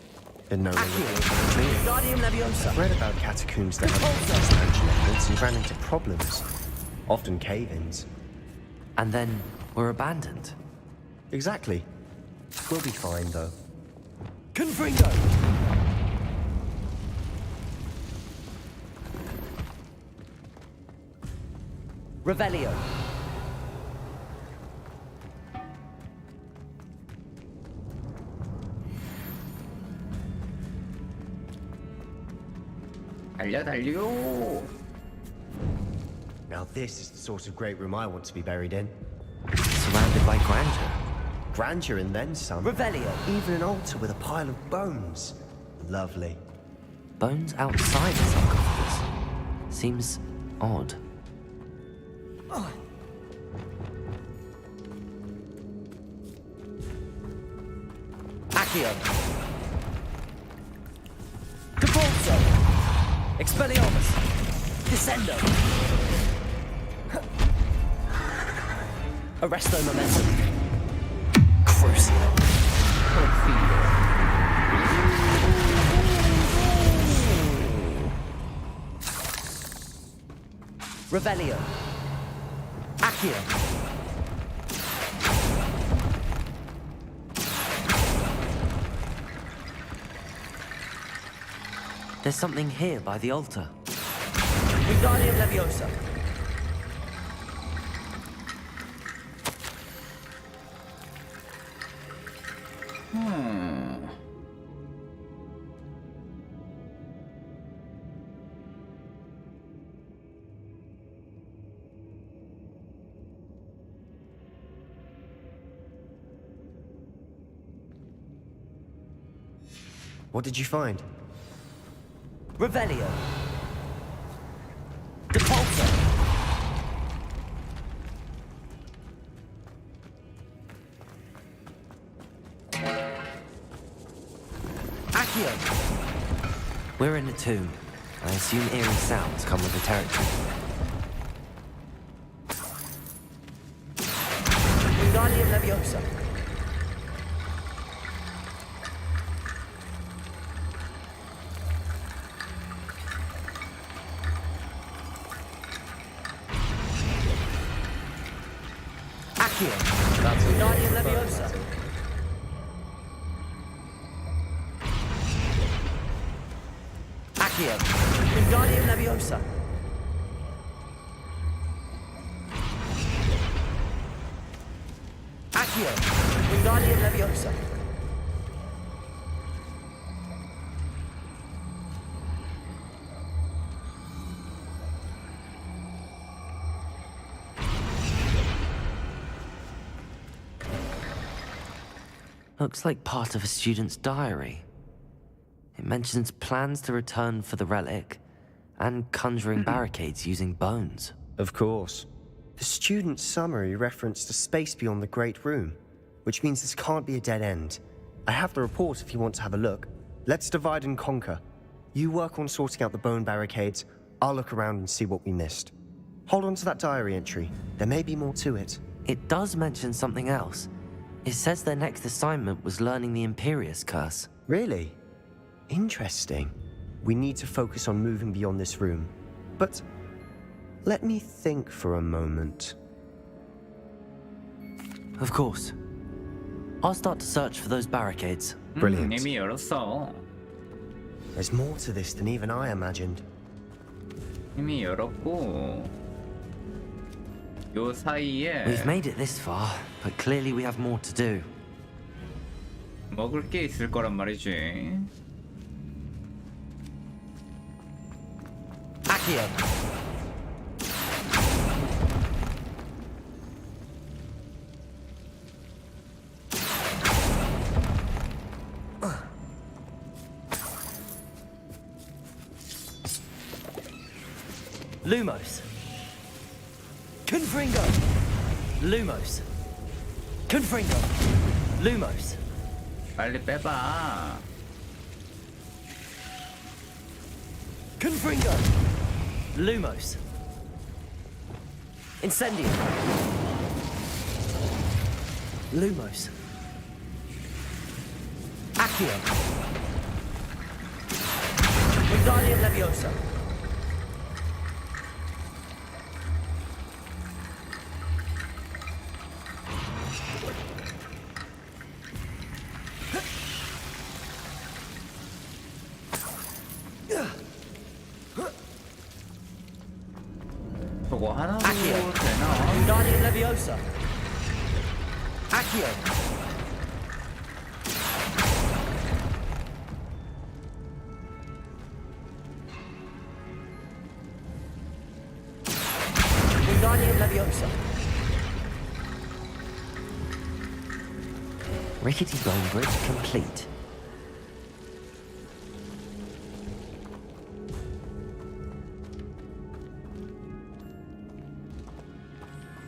Didn't know Wingardium Leviosa. I've read about catacombs that have expansion efforts and ran into problems. Often cave-ins. And then we're abandoned. Exactly. We'll be fine, though. Confringo. Revelio. 달려 달려. Now this is the sort of great room I want to be buried in. Surrounded by grandeur. Grandeur and then some. Revelio. Even an altar with a pile of bones. lovely. Bones outside the sarcophagus. Seems odd. Accio. Depulso. Expelliarmus. Descendo. Arresto momentum. Crucio. Revelio. Accio. There's something here by the altar. Wingardium Leviosa. What did you find? Revelio. Depulso. Accio. We're in a tomb. I assume eerie sounds come with the territory. Wingardium Leviosa. Wingardium Leviosa. Accio. Wingardium Leviosa. Accio. Wingardium Leviosa. Looks like part of a student's diary. It mentions plans to return for the relic and conjuring barricades using bones. Of course. The student's summary referenced a space beyond the Great Room, which means this can't be a dead end. I have the report if you want to have a look. Let's divide and conquer. You work on sorting out the bone barricades. I'll look around and see what we missed. Hold on to that diary entry. There may be more to it. It does mention something else. It says their next assignment was learning the Imperius Curse. Really? Interesting. We need to focus on moving beyond this room. But let me think for a moment. Of course. I'll start to search for those barricades. Brilliant. 이미 열었어. There's more to this than even I imagined. 이미 열었고 요 사이에 We've made it this far, but clearly we have more to do. 먹을 게 있을 거란 말이지. Accio. Lumos. Confringo. Lumos. Confringo. Lumos. 빨리 빼봐. Confringo. Lumos. Incendio. Lumos. Accio. Wingardium Leviosa. 저거 하나로 Accio. 되나? Wingardium Leviosa. Accio. Wingardium Leviosa. Rickety bone bridge complete.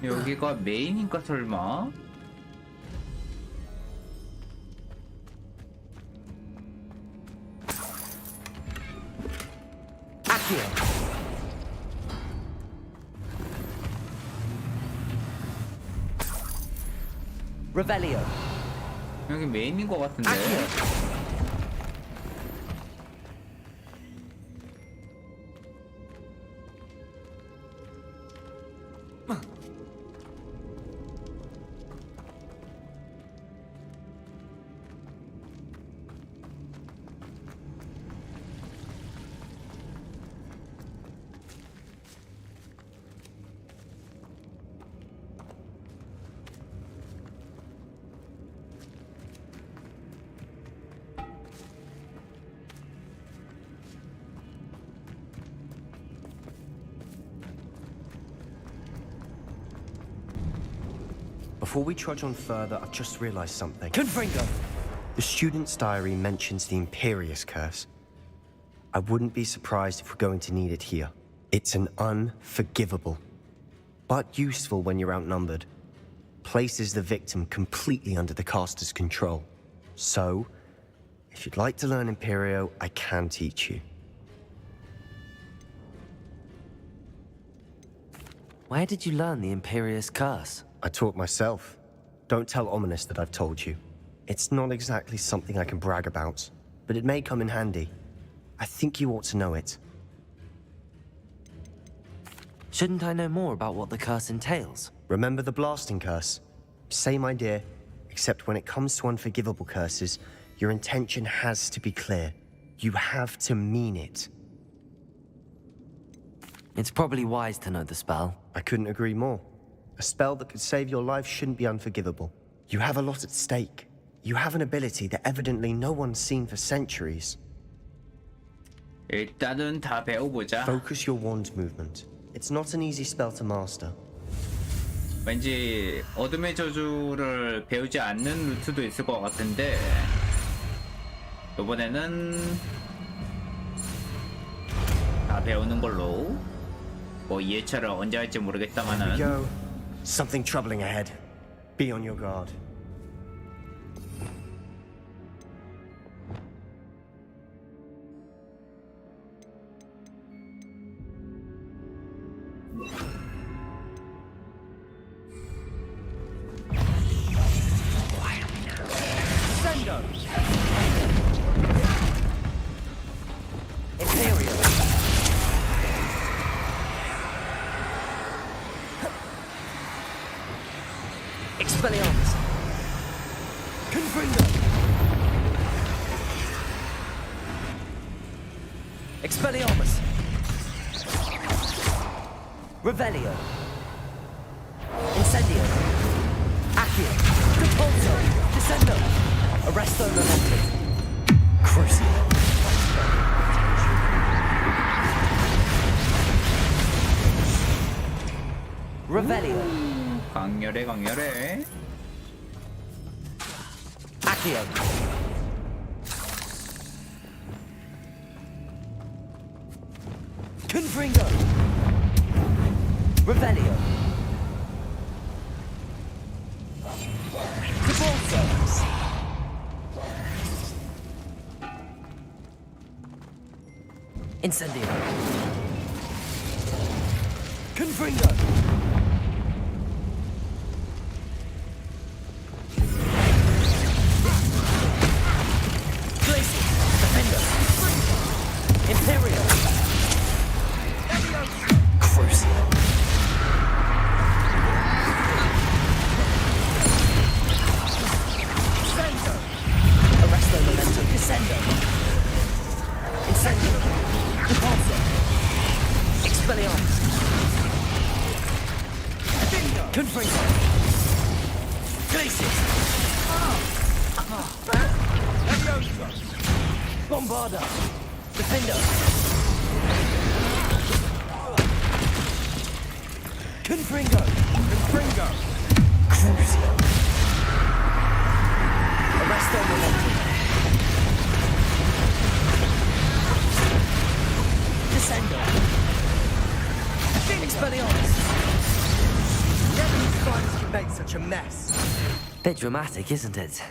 여기가 메인인가 설마? Accio. Revelio. 여기 메인인 것 같은데. Before we trudge on further, I've just realized something. Confringo. The student's diary mentions the Imperious Curse. I wouldn't be surprised if we're going to need it here. It's an unforgivable, but useful when you're outnumbered. Places the victim completely under the caster's control. So, if you'd like to learn Imperio, I can teach you. Where did you learn the Imperious Curse? I taught myself. Don't tell Ominous that I've told you. It's not exactly something I can brag about, but it may come in handy. I think you ought to know it. Shouldn't I know more about what the curse entails? Remember the blasting curse? Same idea, except when it comes to unforgivable curses, your intention has to be clear. You have to mean it. It's probably wise to know the spell. I couldn't agree more. A spell that could save your life shouldn't be unforgivable. You have a lot at stake. You have an ability that evidently no one's seen for centuries. 일단은 다 배워보자. Focus your wand movement. It's not an easy spell to master. 왠지 어둠의 저주를 배우지 않는 루트도 있을 것 같은데 이번에는 다 배우는 걸로. 뭐 예차를 언제 할지 모르겠다마는. Yo, something troubling ahead. Be on your guard. Expelliarmus. Confringo. Expelliarmus. Revelio. Incendio. Accio. Compulso. Descendo. Arresto Momentum. Crucio. Revelio. 강렬해 강렬해. Accio. Confringo. Revelio. Cabalso. Incendio. Confringo. Imperio. Crucio. Descendo. Arresto Momentum. Descendo. Incendio. Compulso. Expelliarmus. Confringo. Glacius. Bombarda. Defender. Confringo. Confringo. Crucio. Arresto Momentum. Descendo. Expelliarmus. Never knew spiders could make such a mess. Bit dramatic, isn't it?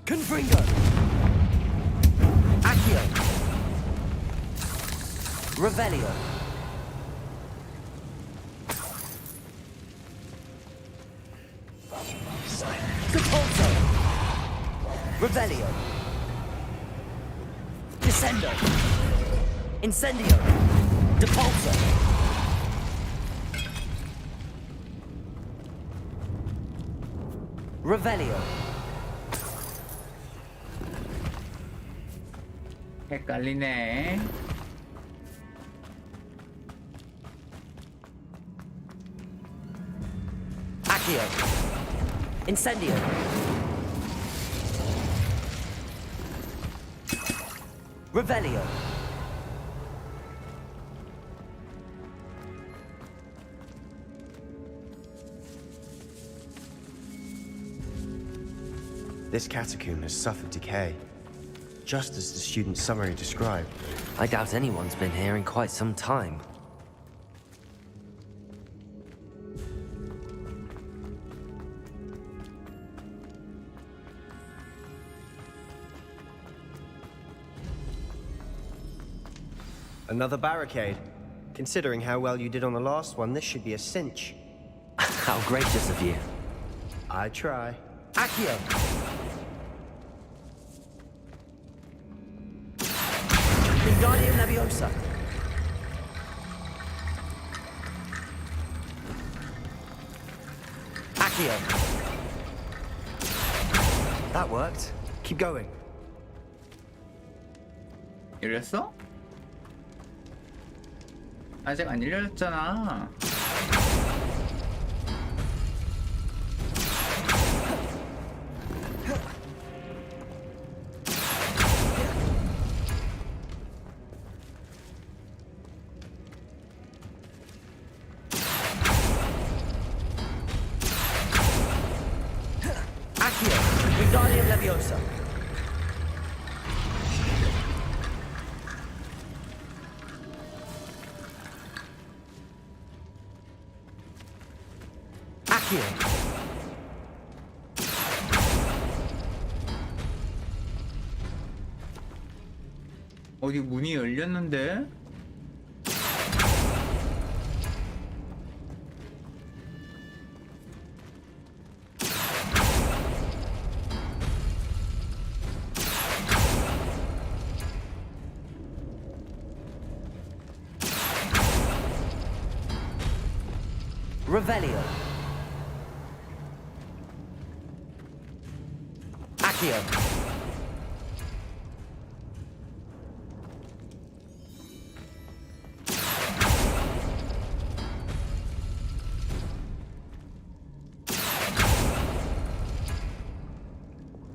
Confringo. Accio. Revelio. Capulso. Revelio. Descendo. Incendio. Depulso. Revelio. 헷갈리네. Accio. Incendio. Revelio. This catacomb has suffered decay, just as the student's summary described. I doubt anyone's been here in quite some time. Another barricade. Considering how well you did on the last one, this should be a cinch. How gracious of you. I try. Accio. Wingardium Leviosa. Accio. That worked. Keep going. 열렸어? 아직 안 열렸잖아. Accio. Wingardium Leviosa. Accio. 어디 문이 열렸는데? Revelio. Accio.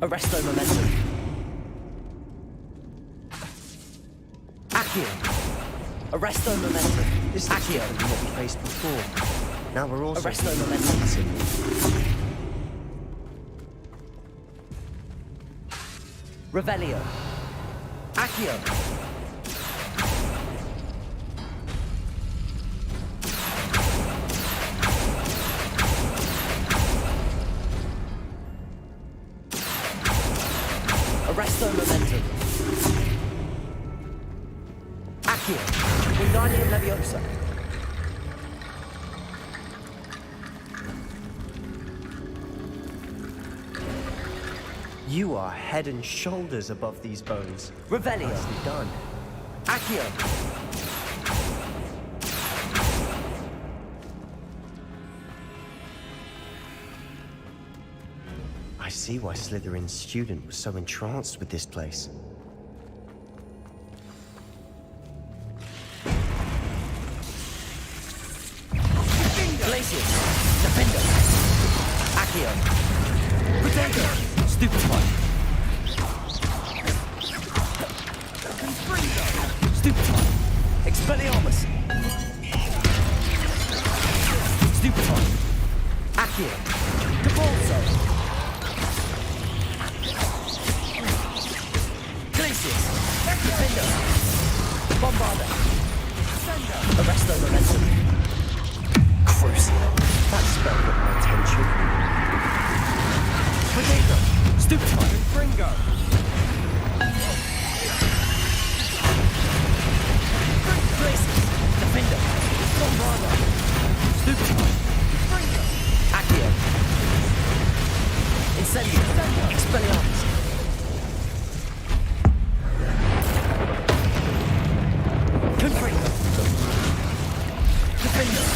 Arresto Momentum. Accio. Arresto Momentum. This is different than what we faced before. Now we're also... Arresto Momentum. Revelio. Accio. Arresto Momentum. Accio. Wingardium Leviosa. You are head and shoulders above these bones. Revelio. Nicely done. Accio. I see why Slytherin's student was so entranced with this place. Glacius. Defender. Accio. Protego. Stupefy. Stupefy. Expelliarmus. Stupefy. Accio. Capulso. Glacius. Defender. Bombarda. Arresto Momentum. Crucial. That spell got my attention. Potato! Stupefy and Gringo! Places. Defender. Bombarda. Stupefy. Gringo. Accio. Incendio. Expelliarmus. Confringo. Defender.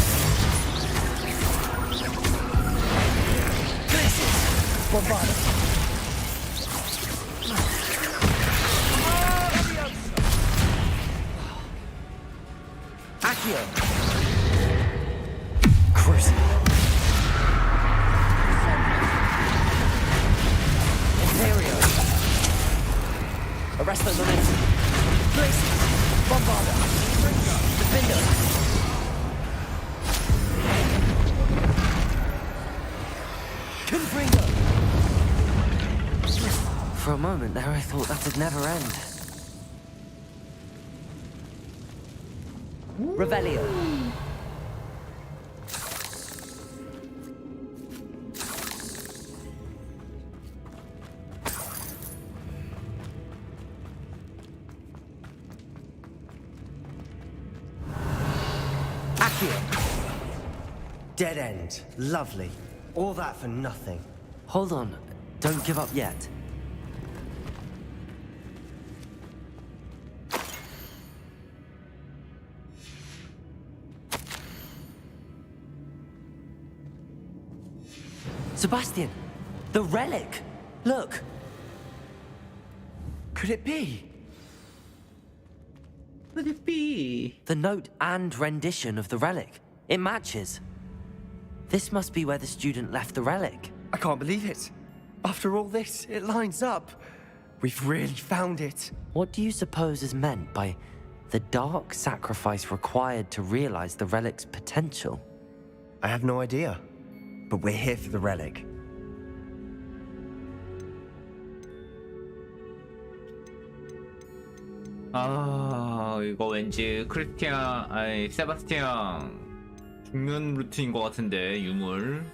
Glacius. Bombarda. Accio. Crucial. Imperio. Arresto momentum. Glacius. Bombarda. Defender. Confringo. For a moment there, I thought that'd never end. Revelio. Accio. Dead end. Lovely. All that for nothing. Hold on. Don't give up yet. Sebastian! The relic! Look! Could it be? Could it be? The note and rendition of the relic. It matches. This must be where the student left the relic. I can't believe it. After all this, it lines up. We've really found it. What do you suppose is meant by the dark sacrifice required to realize the relic's potential? I have no idea. But we're here for the relic. 아, 이거 왠지 세바스티안 죽는 루트인 것 같은데, 유물.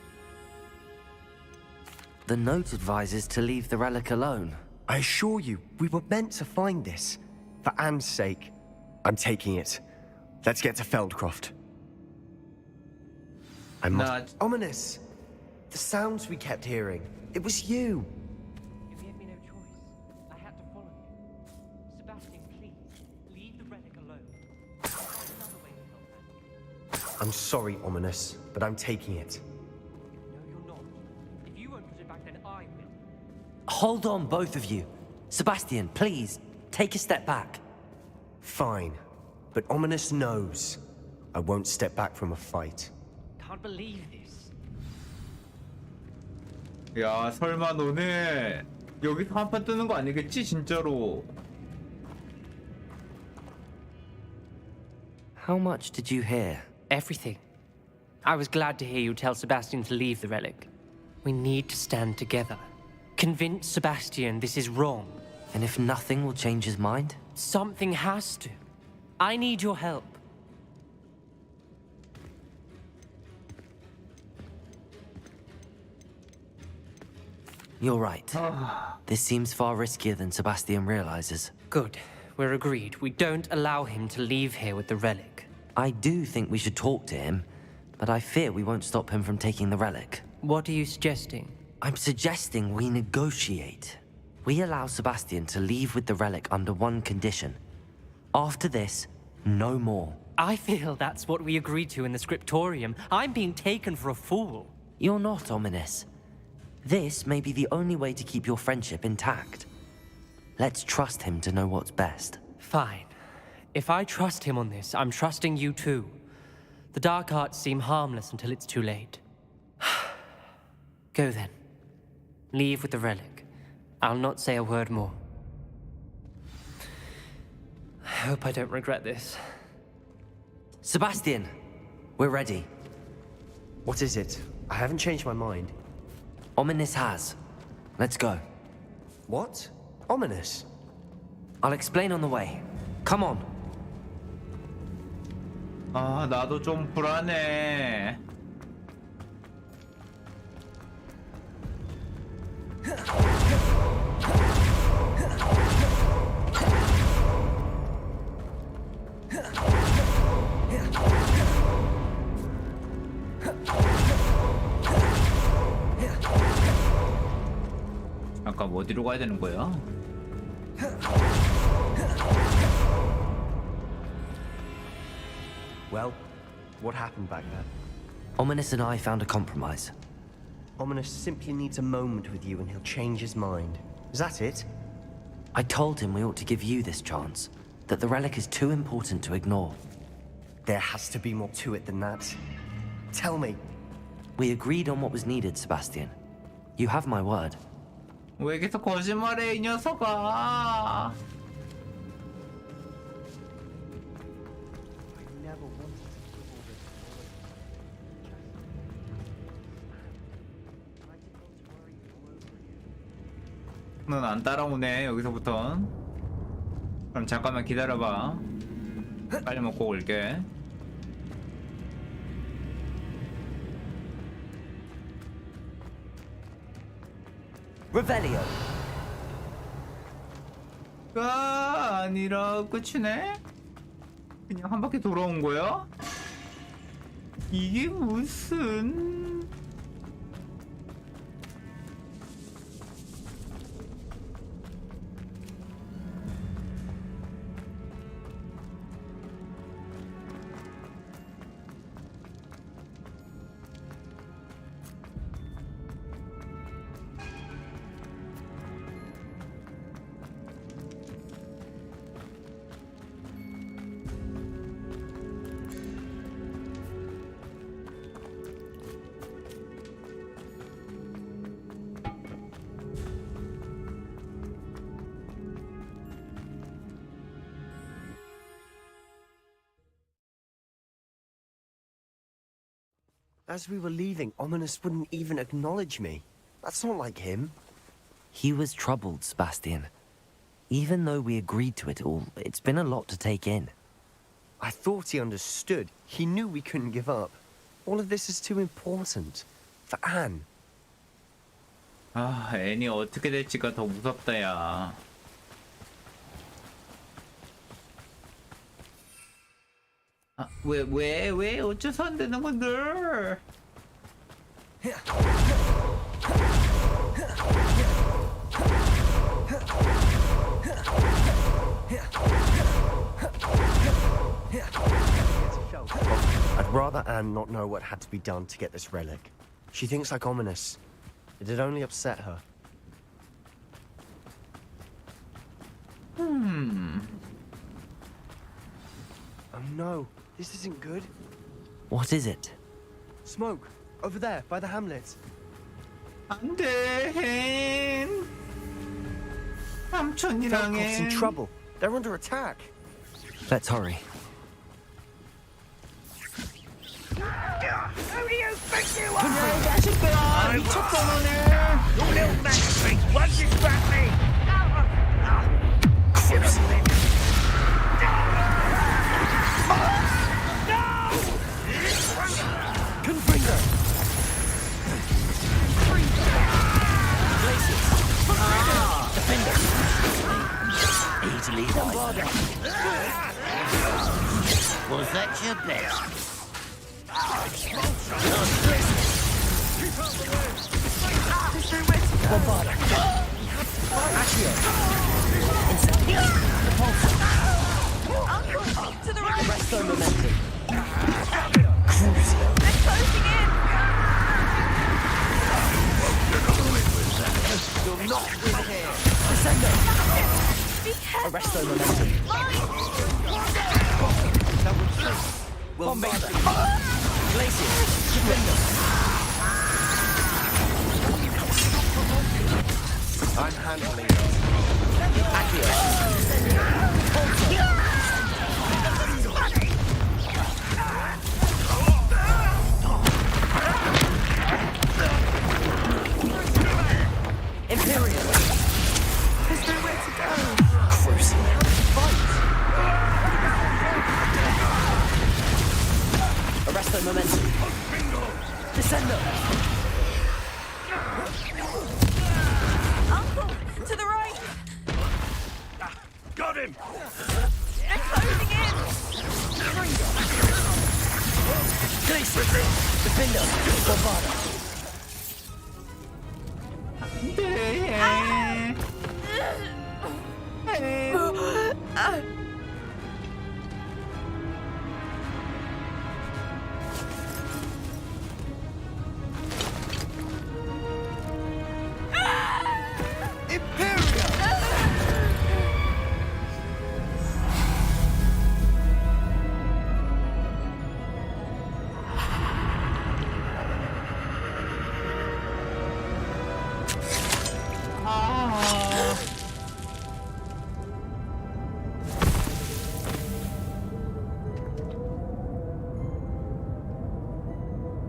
The note advises to leave the relic alone. I assure you, we were meant to find this. For Anne's sake. I'm taking it. Let's get to Feldcroft. I must... Ominous! The sounds we kept hearing. It was you. You gave me no choice. I had to follow you. Sebastian, please, leave the relic alone. There's another way to help that. I'm sorry, Ominous, but I'm taking it. No, you're not. If you won't put it back, then I will. Hold on, both of you. Sebastian, please, take a step back. Fine. But Ominous knows. I won't step back from a fight. Can't believe this. 야, 설마 너네 여기서 한판 뜨는 거 아니겠지, 진짜로? How much did you hear? Everything. I was glad to hear you tell Sebastian to leave the relic. We need to stand together. Convince Sebastian this is wrong. And if nothing will change his mind? Something has to. I need your help. You're right. This seems far riskier than Sebastian realizes. Good. We're agreed. We don't allow him to leave here with the relic. I do think we should talk to him, but I fear we won't stop him from taking the relic. What are you suggesting? I'm suggesting we negotiate. We allow Sebastian to leave with the relic under one condition. After this, no more. I feel that's what we agreed to in the scriptorium. I'm being taken for a fool. You're not, Ominous. This may be the only way to keep your friendship intact. Let's trust him to know what's best. Fine. If I trust him on this, I'm trusting you too. The dark arts seem harmless until it's too late. Go then. Leave with the relic. I'll not say a word more. I hope I don't regret this. Sebastian, we're ready. What is it? I haven't changed my mind. Ominous has. Let's go. What? Ominous? I'll explain on the way. Come on. 아, 나도 좀 불안해. 아까 어디로 가야 되는 거야? Well, what happened back then? Ominous and I found a compromise. Ominous simply needs a moment with you and he'll change his mind. Is that it? I told him we ought to give you this chance, that the relic is too important to ignore. There has to be more to it than that. Tell me. We agreed on what was needed, Sebastian. You have my word. 왜 계속 거짓말해 이 녀석아. 넌 안 따라오네 여기서부턴. 그럼 잠깐만 기다려봐. 빨리 먹고 올게. Revelio. 가 아니라 끝이네? 그냥 한 바퀴 돌아온 거야? 이게 무슨... As we were leaving, Ominous wouldn't even acknowledge me. That's not like him. He was troubled, Sebastian. Even though we agreed to it all, it's been a lot to take in. I thought he understood. He knew we couldn't give up. All of this is too important. For Anne. 아, 앤이 어떻게 될지가 더 무섭다, 야. 아, 왜 어째서 안 되는 건데? I'd rather Anne not know what had to be done to get this relic. She thinks like Ominous. It'd only upset her. Oh no, this isn't good. What is it? Smoke, over there, by the hamlet. 안 돼, 앤. 삼촌이랑 Falcott's in 앤. trouble. They're under attack. Let's hurry. Who do you think you are? 그냥 자식들아, 미쳤다 너네. Your little magistrate won't distract me. Couldn't bring them. Easily hide. Was that your best? To the right! Arresto momentum. They're closing in! You're not with here. Descendo. Be careful! Arresto momentum. We'll make them. Glacier. Defender. I'm handling it. Accio. Imperial. There's nowhere to go. Cruising. Fight. Arresto momentum. Descendo. Defender, Bombada.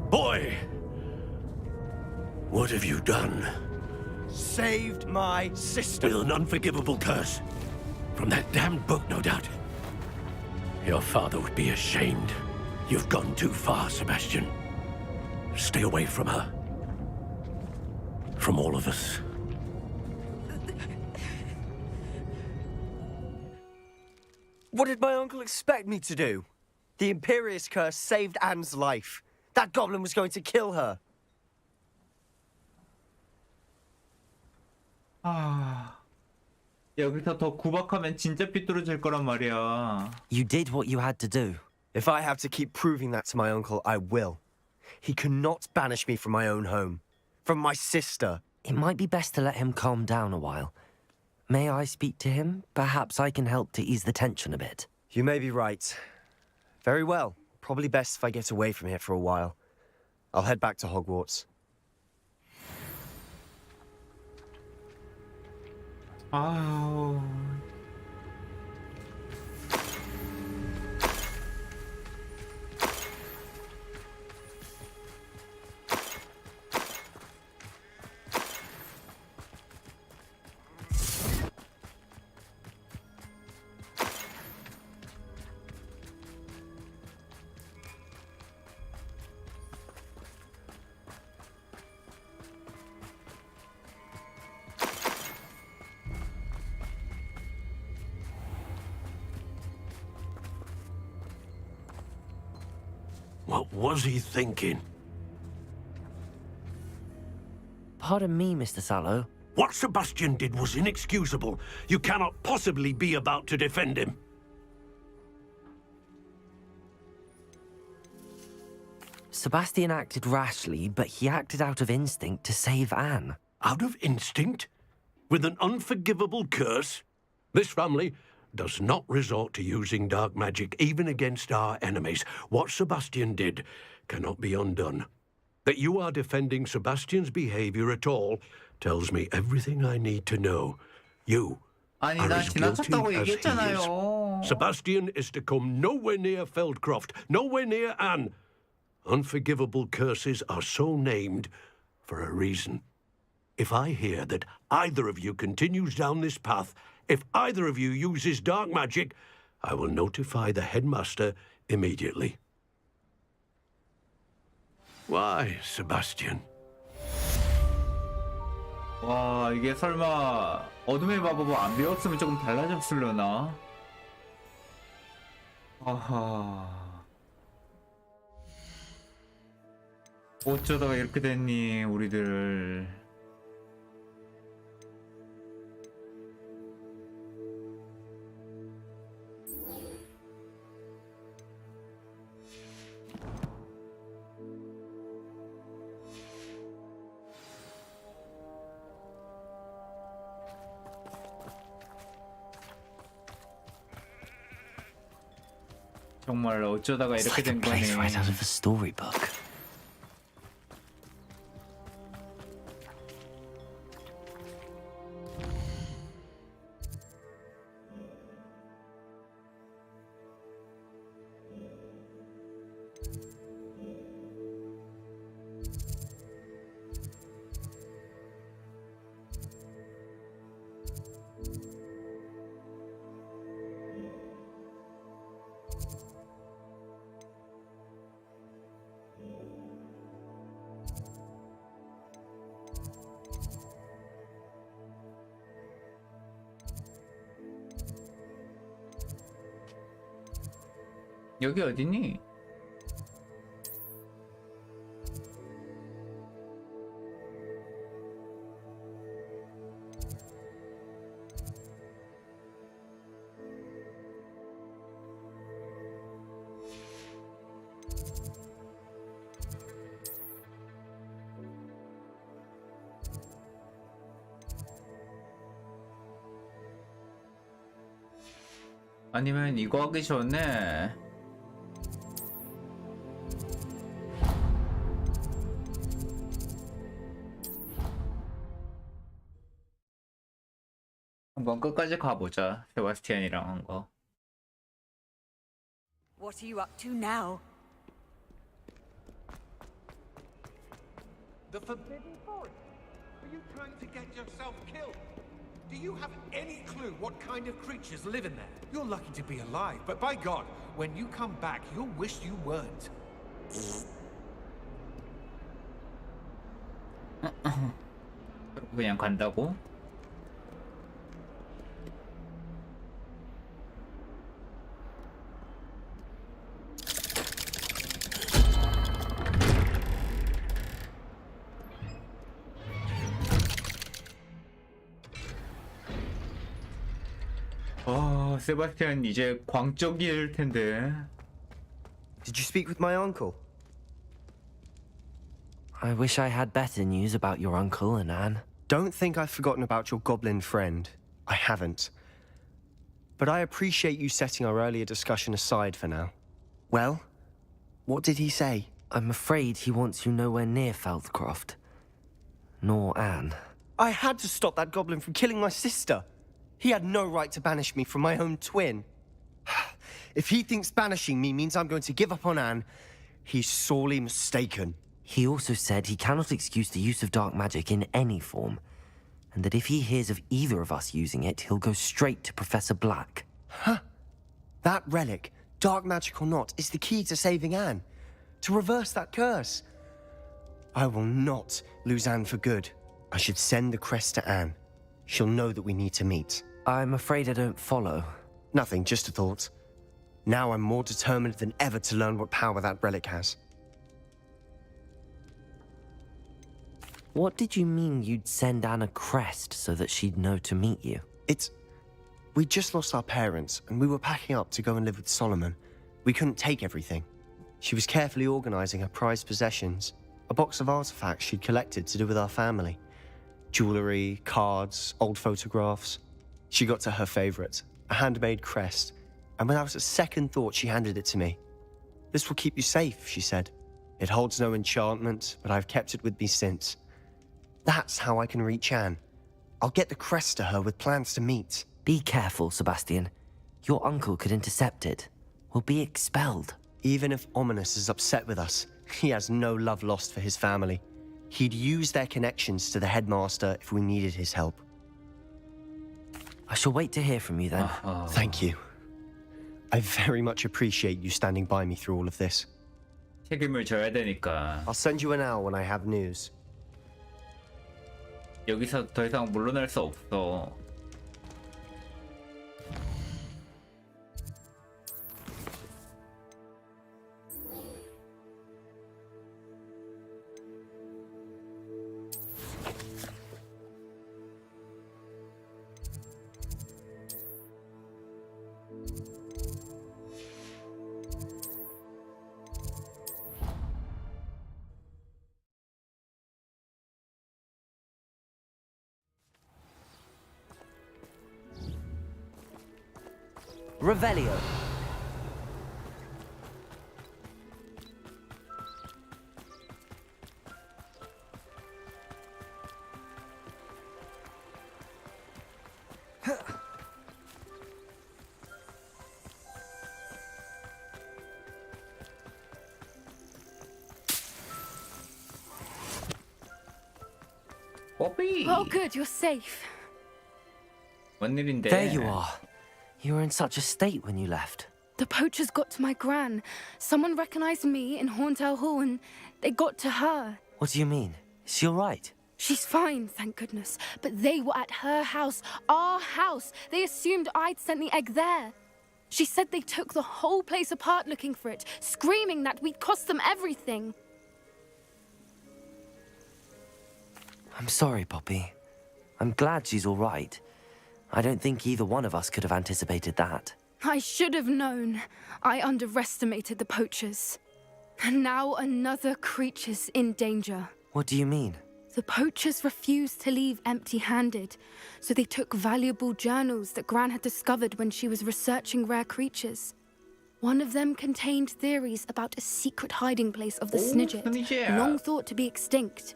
Boy! What have you done? Saved my sister. With an unforgivable curse. From that damned book, no doubt. Your father would be ashamed. You've gone too far, Sebastian. Stay away from her. From all of us. What did my uncle expect me to do? The Imperious curse saved Anne's life. That goblin was going to kill her. 아, 여기서 더 구박하면 진짜 삐뚤어질 거란 말이야. You did what you had to do. If I have to keep proving that to my uncle, I will. He cannot banish me from my own home. From my sister. It might be best to let him calm down a while. May I speak to him? Perhaps I can help to ease the tension a bit. You may be right. Very well. Probably best if I get away from here for a while. I'll head back to Hogwarts. 아우. What was he thinking? Pardon me, Mr. Sallow. What Sebastian did was inexcusable. You cannot possibly be about to defend him. Sebastian acted rashly, but he acted out of instinct to save Anne. Out of instinct? With an unforgivable curse? This family does not resort to using dark magic even against our enemies. What Sebastian did cannot be undone. That you are defending Sebastian's behavior at all tells me everything I need to know. You 아니, are 난 as guilty 지나쳤다고 as he 얘기했잖아요. is. Sebastian is to come nowhere near Feldcroft, nowhere near Anne. Unforgivable curses are so named for a reason. If I hear that either of you continues down this path, if either of you uses dark magic, I will notify the headmaster immediately. Why, Sebastian? 와, 이게 설마 어둠의 마법을 안 배웠으면 조금 달라졌으려나? 아하. 어쩌다가 이렇게 됐니, 우리들. 정말 어쩌다가 It's 이렇게 like a 된 place 거네. right out of a storybook. 여기 어디니? 아니면 이거 하기 전에 한번 끝까지 가보자. 세바스티안이랑 한 거. What are you up to now? The Forbidden Forest? Are you trying to get yourself killed? Do you have any clue what kind of creatures live in there? You're lucky to be alive, but by God, when you come back, you'll wish you weren't. 그냥 간다고? 세바스티안 이제 광적일 텐데. Did you speak with my uncle? I wish I had better news about your uncle and Anne. Don't think I've forgotten about your goblin friend. I haven't. But I appreciate you setting our earlier discussion aside for now. Well, what did he say? I'm afraid he wants you nowhere near Feldcroft. Nor Anne. I had to stop that goblin from killing my sister. He had no right to banish me from my own twin. If he thinks banishing me means I'm going to give up on Anne, he's sorely mistaken. He also said he cannot excuse the use of dark magic in any form, and that if he hears of either of us using it, he'll go straight to Professor Black. Huh? That relic, dark magic or not, is the key to saving Anne. To reverse that curse. I will not lose Anne for good. I should send the crest to Anne. She'll know that we need to meet. I'm afraid I don't follow. Nothing, just a thought. Now I'm more determined than ever to learn what power that relic has. What did you mean you'd send Anne a crest so that she'd know to meet you? We just lost our parents, and we were packing up to go and live with Solomon. We couldn't take everything. She was carefully organizing her prized possessions, a box of artifacts she'd collected to do with our family. Jewelry, cards, old photographs. She got to her favorite, a handmade crest, and without a second thought, she handed it to me. This will keep you safe, she said. It holds no enchantment, but I've kept it with me since. That's how I can reach Anne. I'll get the crest to her with plans to meet. Be careful, Sebastian. Your uncle could intercept it. We'll be expelled. Even if Ominous is upset with us, he has no love lost for his family. He'd use their connections to the headmaster if we needed his help. I shall wait to hear from you then. Thank you. I very much appreciate you standing by me through all of this. 책임을 져야 되니까. I'll send you an hour when I have news. 여기서 더 이상 물러날 수 없어. Revelio. Poppy. Oh, good, you're safe. 뭔 일인데? There you are. You were in such a state when you left. The poachers got to my gran. Someone recognized me in Horntail Hall and they got to her. What do you mean? Is she all right? She's fine, thank goodness. But they were at her house, our house. They assumed I'd sent the egg there. She said they took the whole place apart looking for it, screaming that we'd cost them everything. I'm sorry, Poppy. I'm glad she's all right. I don't think either one of us could have anticipated that. I should have known. I underestimated the poachers. And now another creature's in danger. What do you mean? The poachers refused to leave empty-handed, so they took valuable journals that Gran had discovered when she was researching rare creatures. One of them contained theories about a secret hiding place of the Snidget, long thought to be extinct.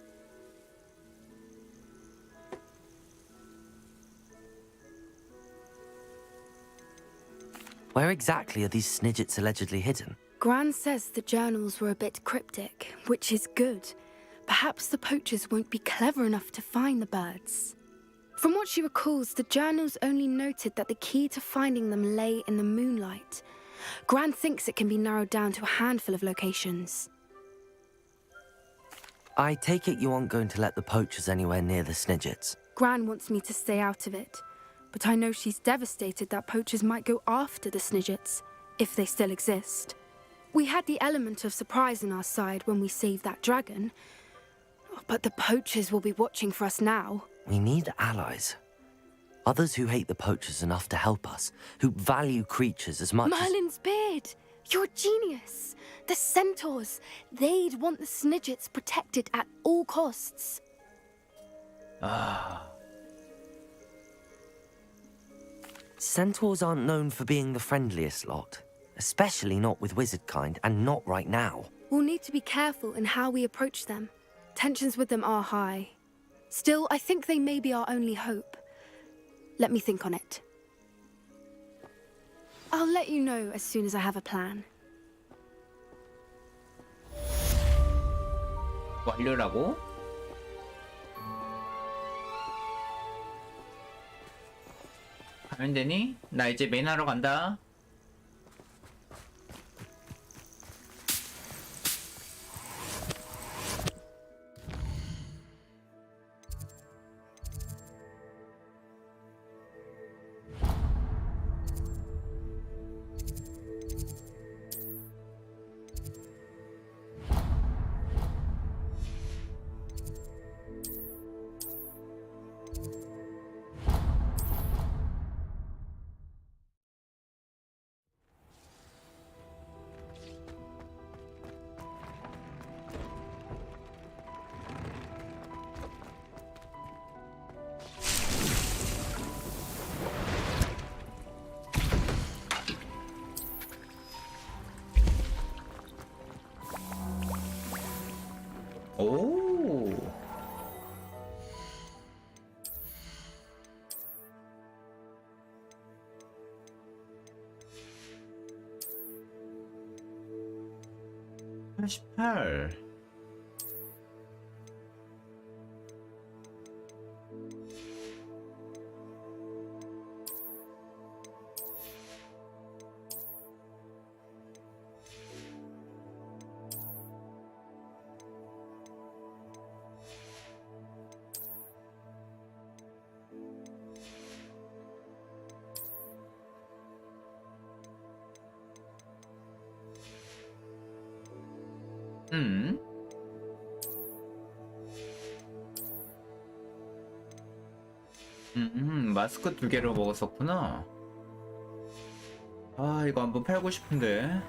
Where exactly are these Snidgets allegedly hidden? Gran says the journals were a bit cryptic, which is good. Perhaps the poachers won't be clever enough to find the birds. From what she recalls, the journals only noted that the key to finding them lay in the moonlight. Gran thinks it can be narrowed down to a handful of locations. I take it you aren't going to let the poachers anywhere near the Snidgets. Gran wants me to stay out of it, but I know she's devastated that poachers might go after the Snidgets, if they still exist. We had the element of surprise on our side when we saved that dragon, but the poachers will be watching for us now. We need allies. Others who hate the poachers enough to help us, who value creatures as much Merlin's beard! You're a genius! The centaurs! They'd want the Snidgets protected at all costs. Centaurs aren't known for being the friendliest lot, especially not with wizard kind, and not right now. We'll need to be careful in how we approach them. Tensions with them are high. Still, I think they may be our only hope. Let me think on it. I'll let you know as soon as I have a plan. 완료라고? 가면 되니? 나 이제 맨하러 간다. 오. (88) 마스크 2개를 먹었었구나. 아, 이거 한번 팔고 싶은데.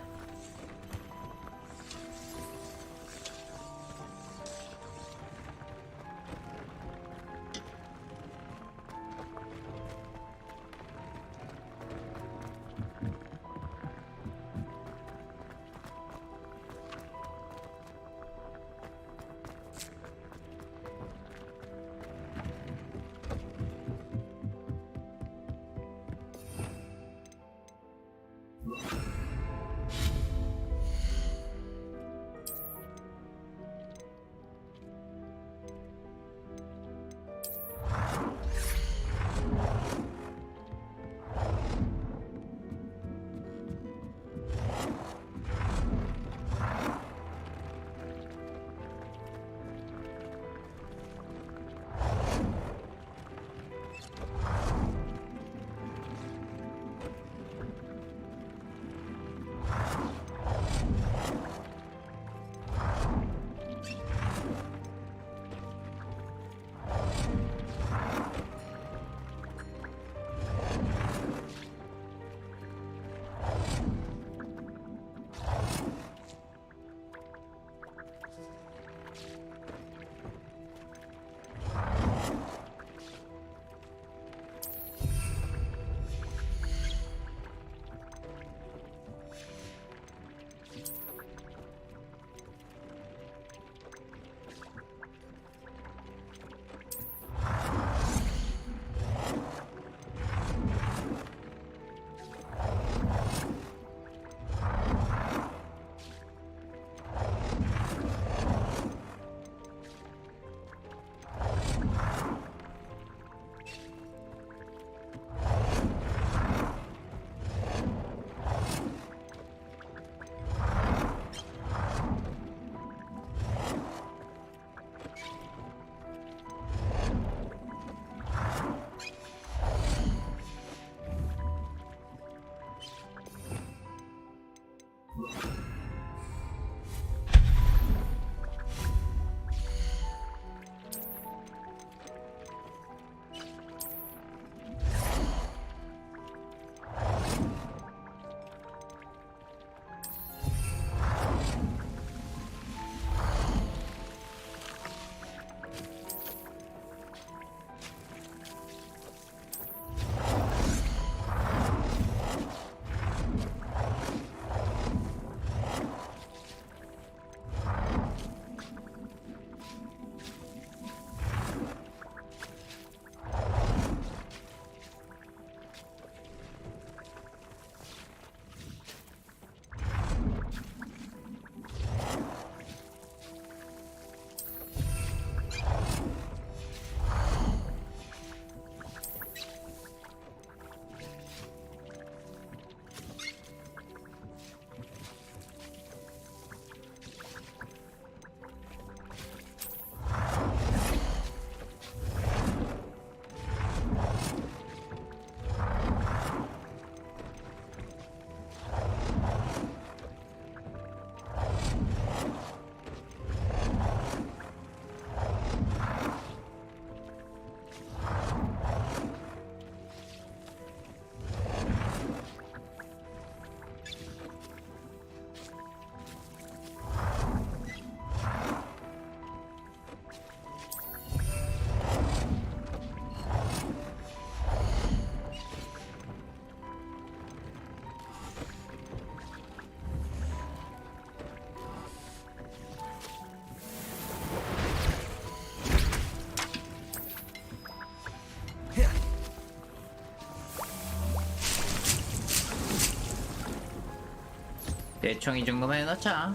대충 이 정도만 해놓자.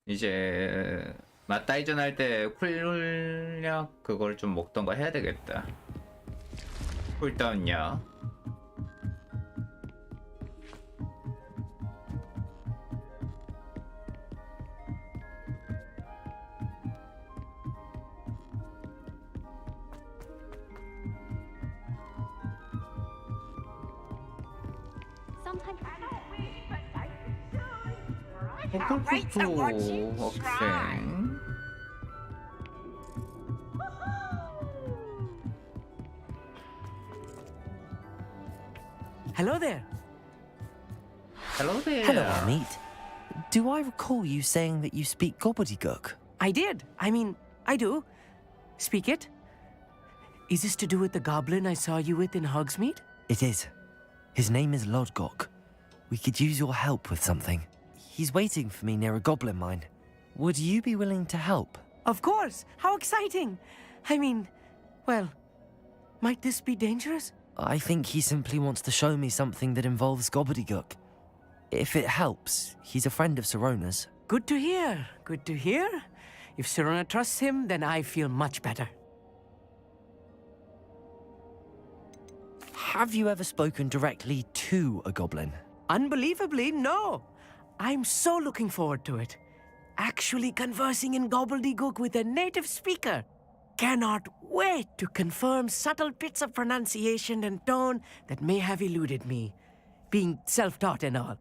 이제 맞다이전 할 때 쿨약 그걸 좀 먹던가 해야 되겠다. 쿨다운약. 학생. Hello there. Hello there. Hello, Amit. Do I recall you saying that you speak gobbledygook? I did. I mean, I do. Speak it. Is this to do with the goblin I saw you with in Hogsmeade? It is. His name is Lodgok. We could use your help with something. He's waiting for me near a goblin mine. Would you be willing to help? Of course. How exciting. I mean, well, might this be dangerous? I think he simply wants to show me something that involves gobbledygook. If it helps, he's a friend of Sirona's. Good to hear. Good to hear. If Sirona trusts him, then I feel much better. Have you ever spoken directly to a goblin? Unbelievably, no. I'm so looking forward to it. Actually conversing in gobbledygook with a native speaker. Cannot wait to confirm subtle bits of pronunciation and tone that may have eluded me, being self-taught and all.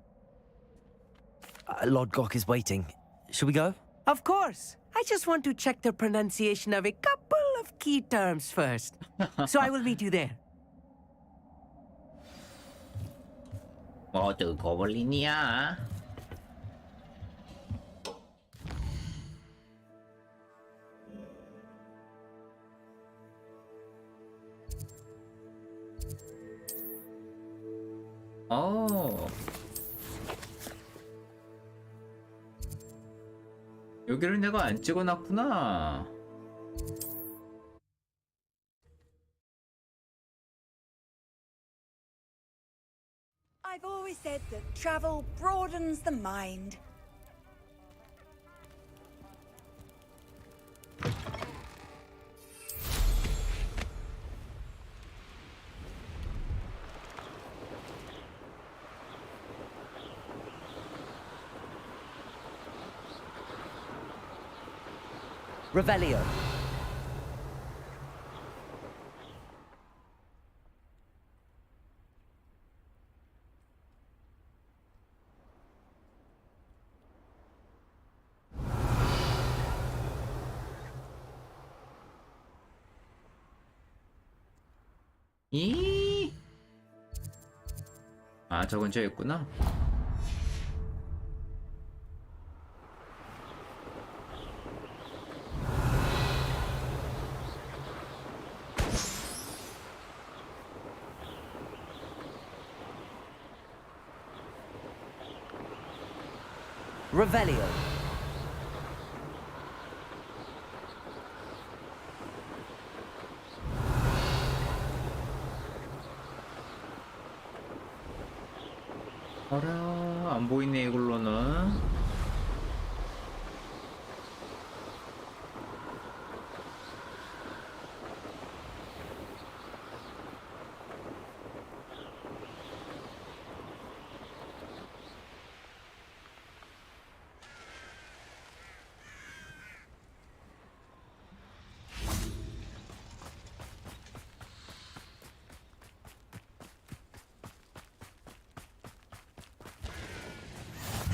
Lodgok is waiting. Shall we go? Of course. I just want to check the pronunciation of a couple of key terms first. So I will meet you there. 모두 고블린이야. 여기를 내가 안 찍어놨구나. I've always said that travel broadens the mind. Revelio. 이? 아, 저 근처에 있구나. Revelio. 어라, 안 보이네 이걸로는.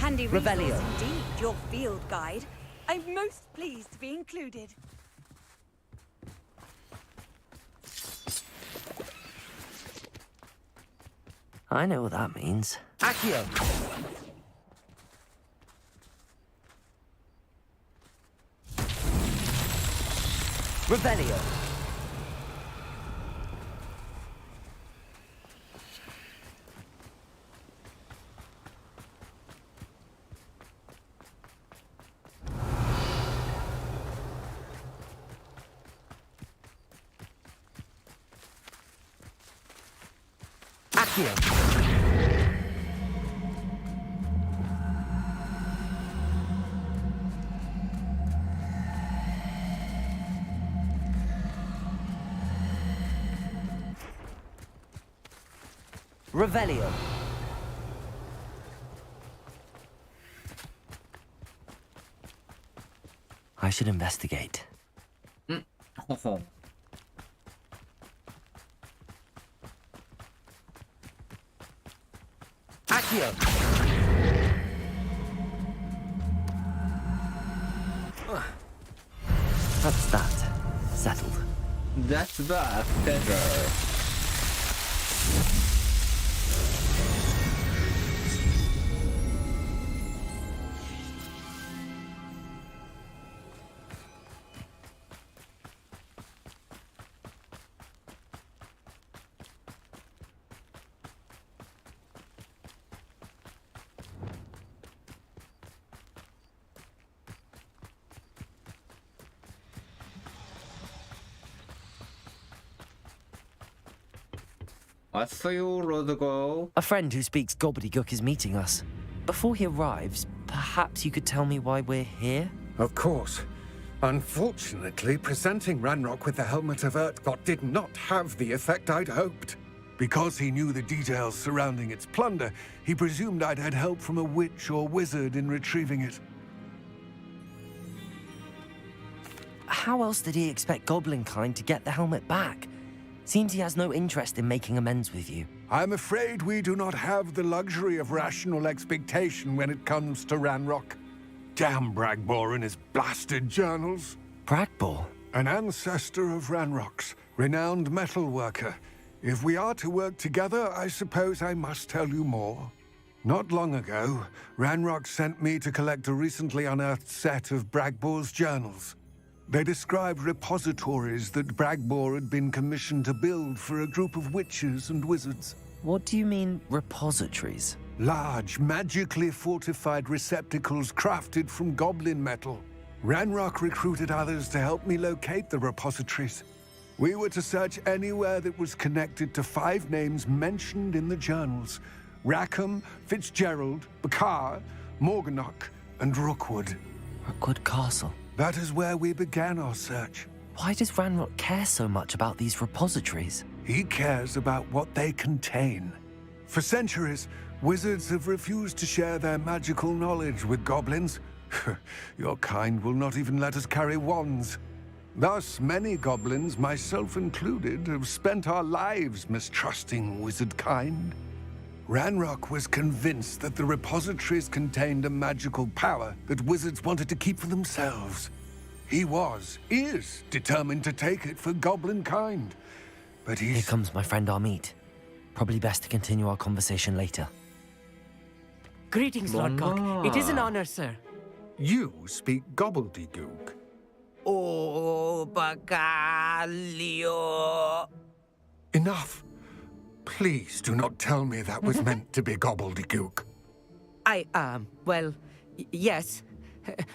Handy resource Revelio. indeed, your field guide. I'm most pleased to be included. I know what that means. Accio! Revelio. Accio. Revelio. I should investigate. 허허. Accio. That's that. Settled. That's that. Better. 왔어요, 로드고. A friend who speaks gobbledygook is meeting us. Before he arrives, perhaps you could tell me why we're here? Of course. Unfortunately, presenting Ranrock with the Helmet of Urtkot did not have the effect I'd hoped. Because he knew the details surrounding its plunder, he presumed I'd had help from a witch or wizard in retrieving it. How else did he expect Goblinkind to get the helmet back? Seems he has no interest in making amends with you. I'm afraid we do not have the luxury of rational expectation when it comes to Ranrock. Damn Bragbor and his blasted journals. Bragbor? An ancestor of Ranrock's, renowned metal worker. If we are to work together, I suppose I must tell you more. Not long ago, Ranrock sent me to collect a recently unearthed set of Bragbor's journals. They described repositories that Bragbor had been commissioned to build for a group of witches and wizards. What do you mean, repositories? Large, magically fortified receptacles crafted from goblin metal. Ranrock recruited others to help me locate the repositories. We were to search anywhere that was connected to 5 names mentioned in the journals: Rackham, Fitzgerald, Bakar, Morganach, and Rookwood. Rookwood Castle. That is where we began our search. Why does Ranrock care so much about these repositories? He cares about what they contain. For centuries, wizards have refused to share their magical knowledge with goblins. Your kind will not even let us carry wands. Thus, many goblins, myself included, have spent our lives mistrusting wizard kind. Ranrock was convinced that the repositories contained a magical power that wizards wanted to keep for themselves. He is determined to take it for goblin kind. But Here comes my friend Amit. Probably best to continue our conversation later. Greetings, Lord Gok. It is an honor, sir. You speak gobbledygook. Oh, Bagalio. Enough. Please do not tell me that was meant to be gobbledygook. Well, yes.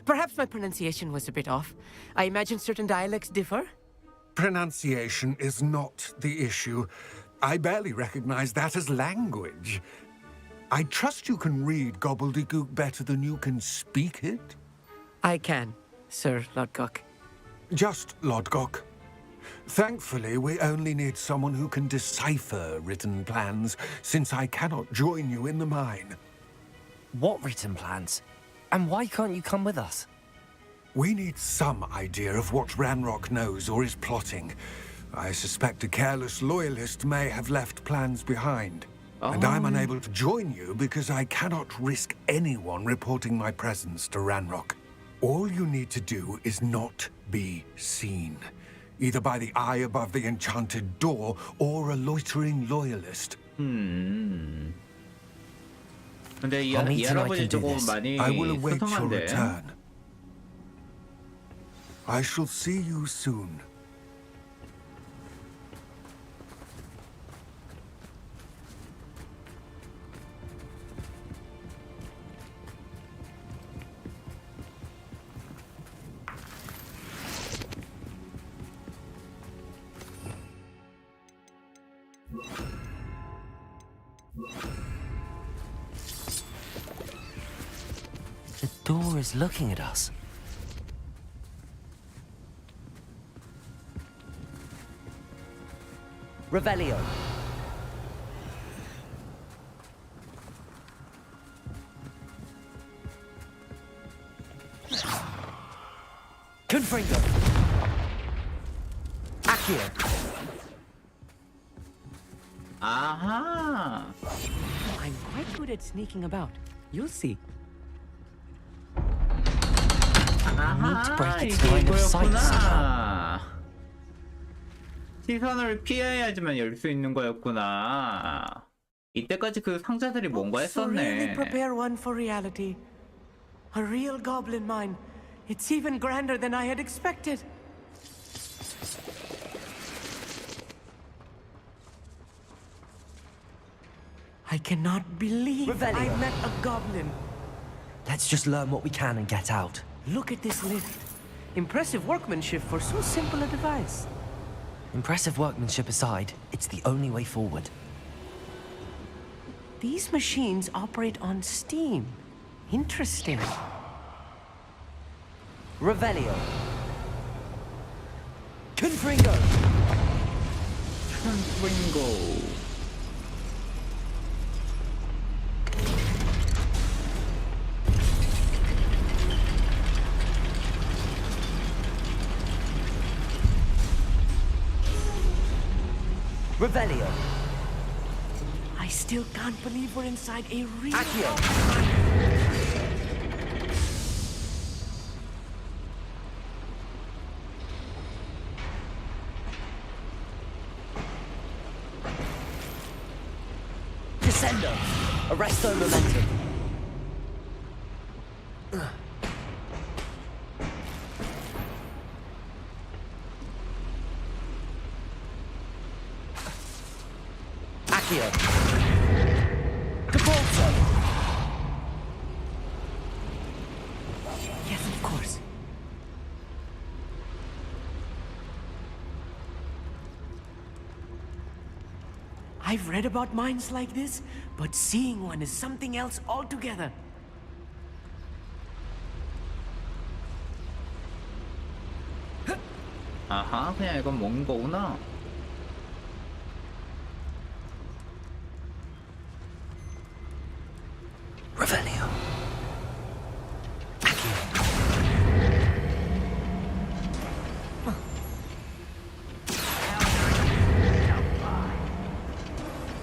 Perhaps my pronunciation was a bit off. I imagine certain dialects differ. Pronunciation is not the issue. I barely recognize that as language. I trust you can read gobbledygook better than you can speak it? I can, Sir Lodgok. Just Lodgok. Thankfully, we only need someone who can decipher written plans, since I cannot join you in the mine. What written plans? And why can't you come with us? We need some idea of what Ranrock knows or is plotting. I suspect a careless loyalist may have left plans behind. And I'm unable to join you because I cannot risk anyone reporting my presence to Ranrock. All you need to do is not be seen, either by the eye above the enchanted door or a loitering loyalist. 근데 이 I'll meet you, I 할아버지 can do 조금 this. 많이 I will await your 수상한데. return. I shall see you soon. The door is looking at us. Revelio. Confringo. Accio. 아하. I'm quite good at sneaking about. You'll see. Need to break its 이게 line of sight 이거였구나. 시선을 피해야지만 열 수 있는 거였구나. 이때까지 그 상자들이 뭔가 So really 했었네. prepare one for reality. A real goblin mine. It's even grander than I had expected. I cannot believe Revelio. I met a goblin. Let's just learn what we can and get out. Look at this lift. Impressive workmanship for so simple a device. Impressive workmanship aside, it's the only way forward. These machines operate on steam. Interesting. Revelio. Confringo. Confringo. Revelio. I still can't believe we're inside a real Accio. Descendo. Arresto momentum. Accio. Cabalzo. Yes, of course. I've read about mines like this, but seeing one is something else altogether. 아하, 그냥 이건 먹는 거구나. Revelio.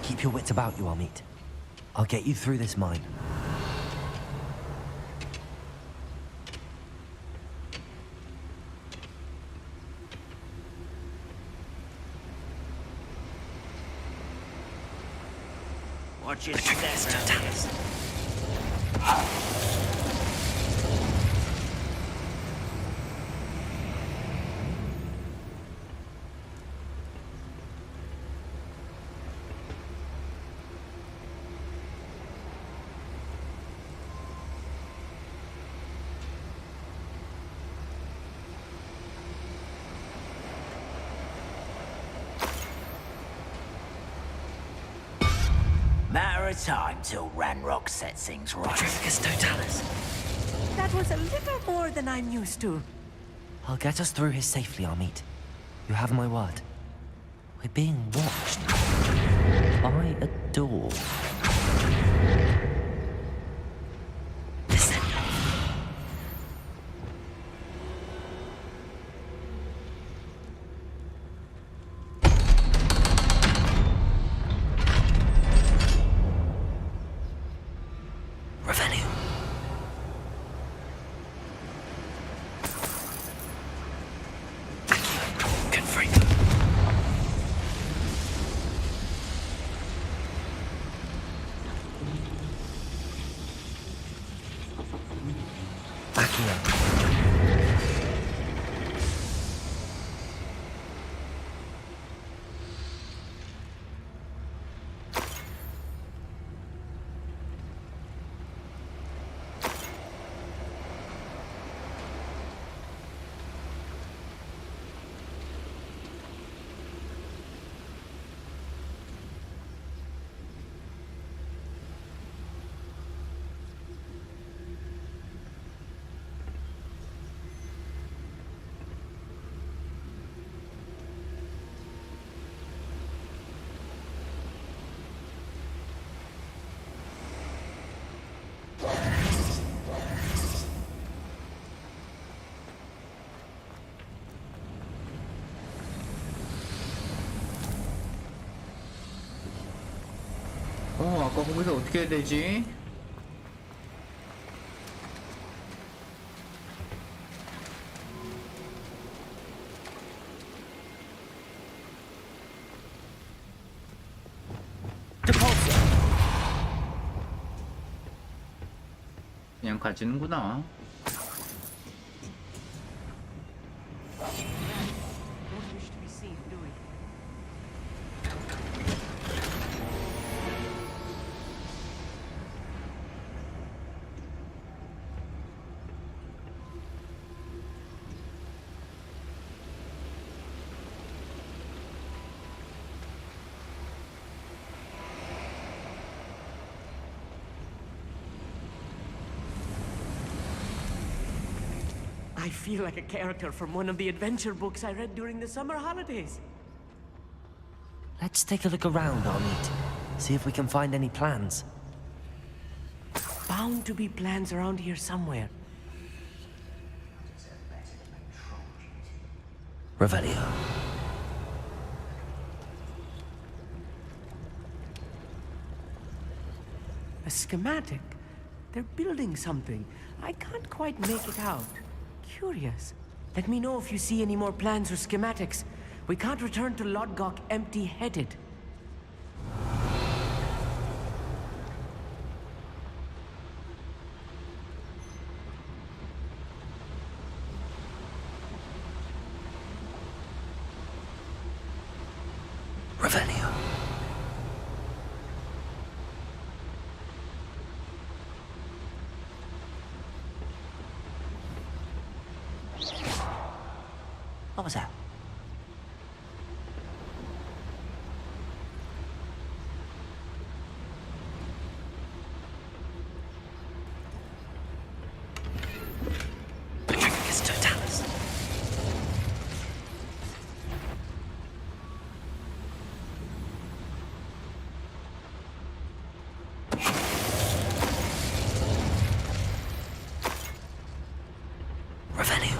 Keep your wits about you, Amit. I'll get you through this mine. Watch your step around here. Matter of time till Ranrock sets things right. Petrificus totalis. That was a little more than I'm used to. I'll get us through here safely, Amit. You have my word. We're being watched by a door. Listen. Revenue. Confront. 아까 거기서 어떻게 해야 되지? 그냥 가지는구나. Don't wish to be seen, do we? I feel like a character from one of the adventure books I read during the summer holidays. Let's take a look around, Amit. See if we can find any plans. Bound to be plans around here somewhere. Revelio. A schematic? They're building something. I can't quite make it out. Curious. Let me know if you see any more plans or schematics. We can't return to Lodgok empty-headed. Revelio. What was that? Petrificus totalis. Revenue.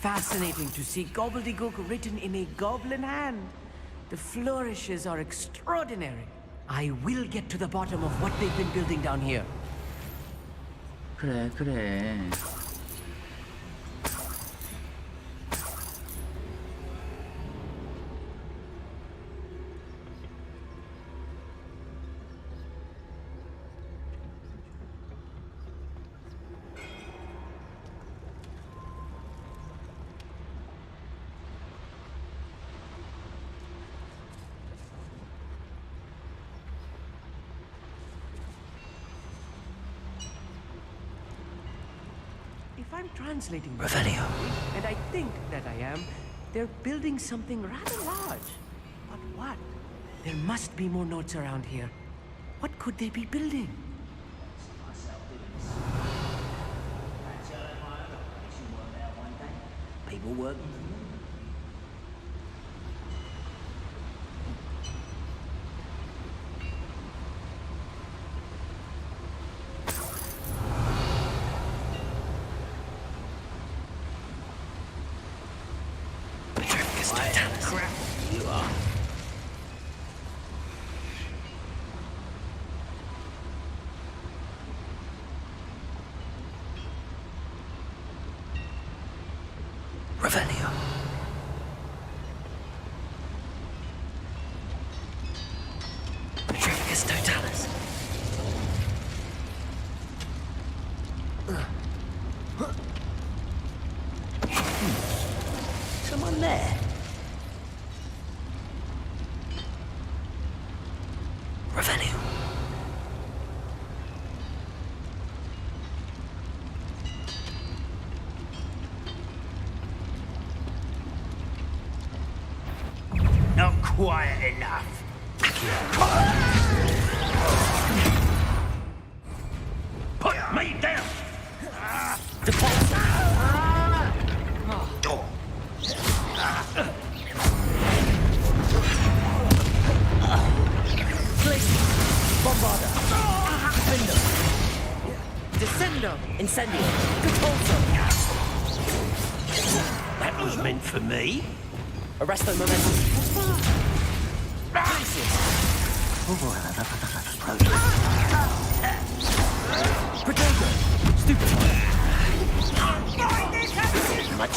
Fascinating to see gobbledygook written in a goblin hand. The flourishes are extraordinary. I will get to the bottom of what they've been building down here. 그래, 그래. I'm translating this Revelio. correctly, and I think that I am, they're building something rather large. But what? There must be more notes around here. What could they be building? People working for me. Crap, you are. Revelio. Petrificus totalis. Someone there. Revelio. Not quiet enough. Put me down. Bombarda. Defendo. Descendo. Incendio. Catapulto. That was meant for me. Arresto momentum. Protego. Stupid. Much.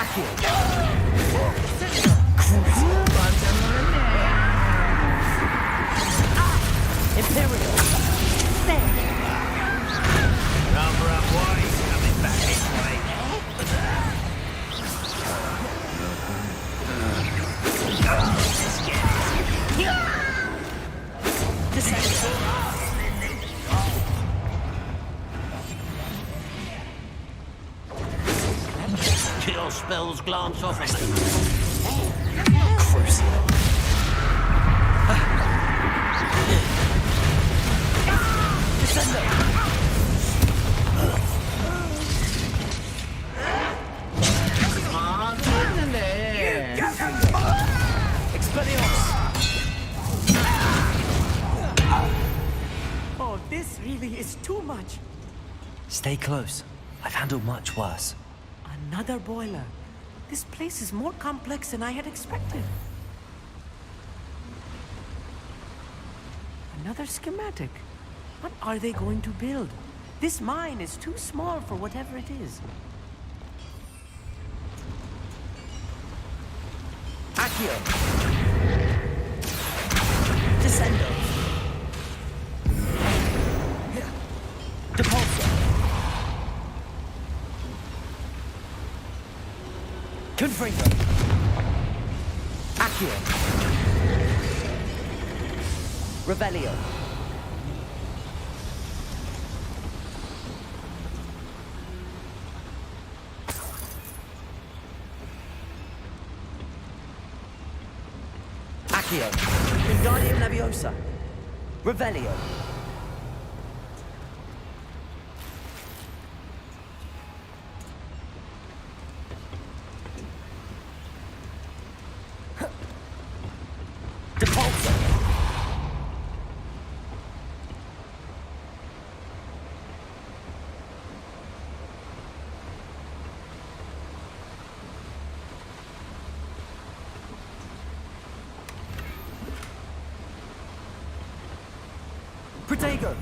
Accio. Imperial. Number up wide, coming back this way. Kill spells glance off of me. Crucial. Oh, this really is too much. Stay close. I've handled much worse. Another boiler. This place is more complex than I had expected. Another schematic. What are they going to build? This mine is too small for whatever it is. Accio. Descendo. Depulso. Confringo. Accio. Revelio. Accio. Wingardium Leviosa. Revelio. Depulso. Protego.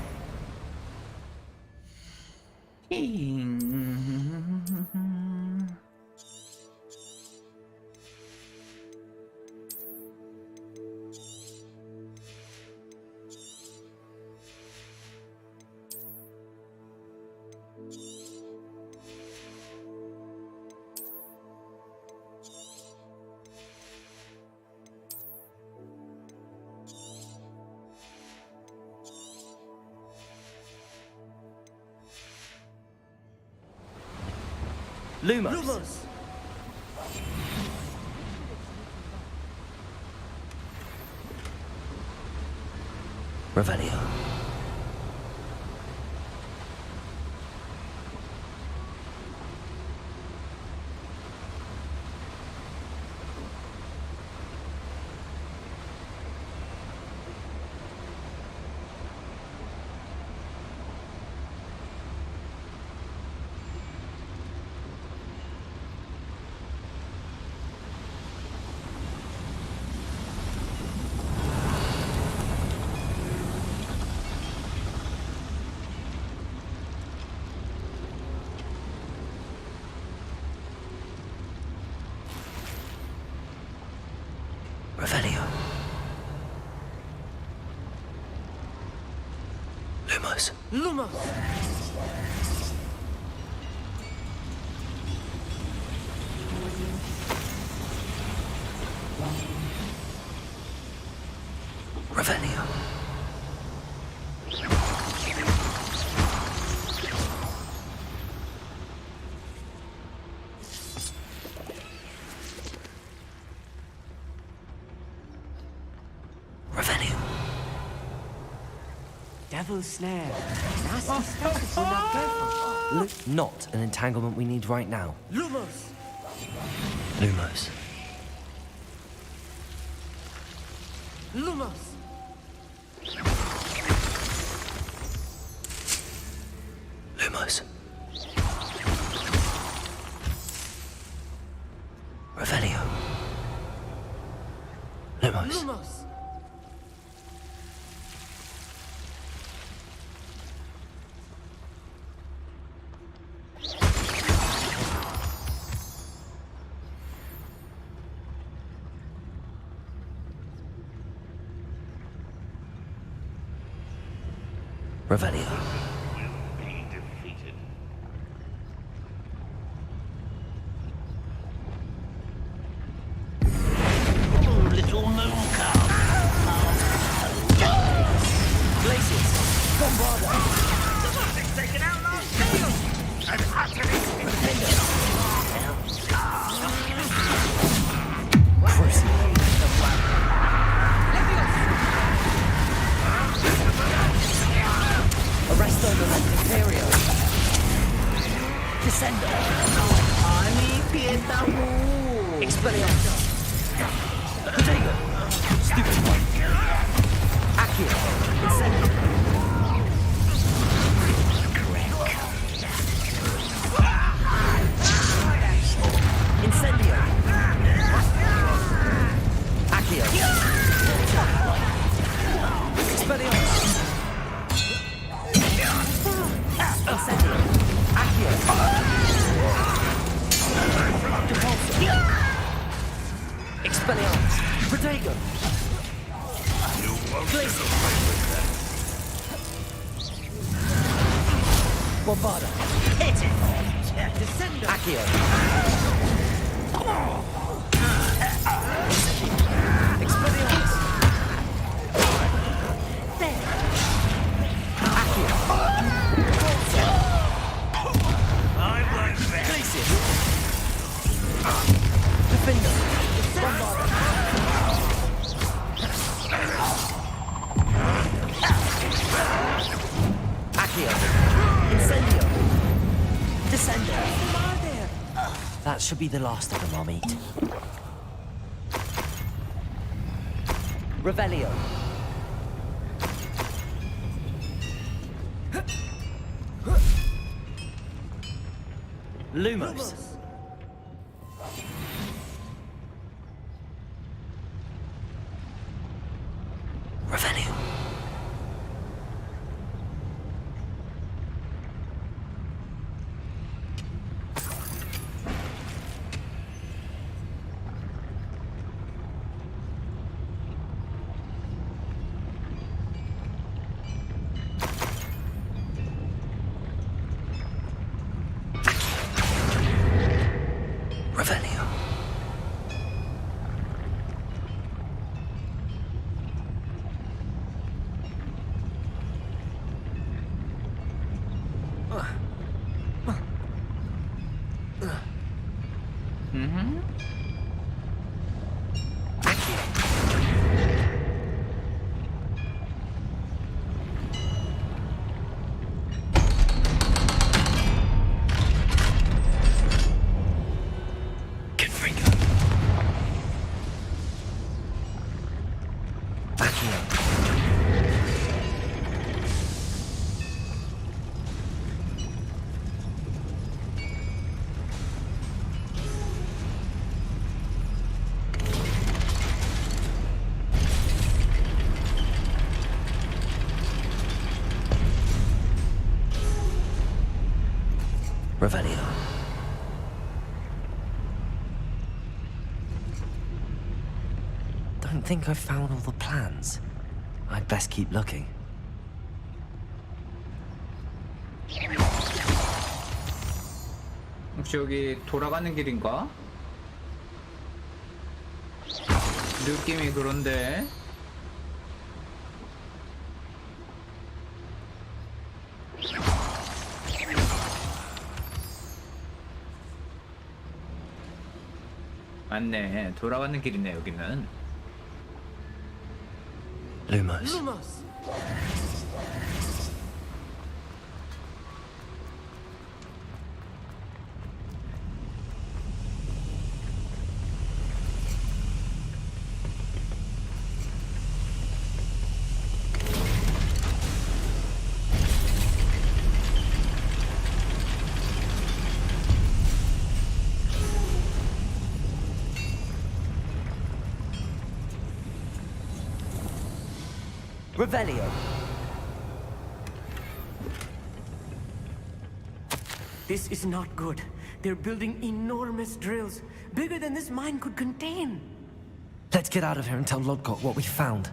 Lumos. Revelio. Revelio. Lumos. Lumos! Revelio. Revelio. Devil's snare. Nasty stuff if we're not careful. Not an entanglement we need right now. Lumos! Lumos. Lumos! Lumos. Revelio. Lumos. Lumos! Revelio. Be defeated. Little moon calf. Glacius. Bombarda. Something's taken out last field. And utterly Arresto Imperio. Descendo. Ani pietahu. Expelliarmus. Potato. Stupid one. Accio. Incendio. Incendio. Accio. Expelliarmus. Incendio. Accio. Repulsor. Expelliarmus. Protego. Glacier. Bombarda. Hit it. Descendo. Accio. Expelliarmus. There. Accio. I won't bet. Glacier. Defender. Bombarda. Accio. Incendio. Descendo. That should be the last of them I'll meet. Revelio. Lumos. Revelio. Revelio. Revelio. Don't think I've found all the plans. I'd best keep looking. 혹시 여기 돌아가는 길인가? 느낌이 그런데. 맞네, 돌아가는 길이네 여기는. Lumos. Revelio. This is not good. They're building enormous drills, bigger than this mine could contain. Let's get out of here and tell Lodgok what we found.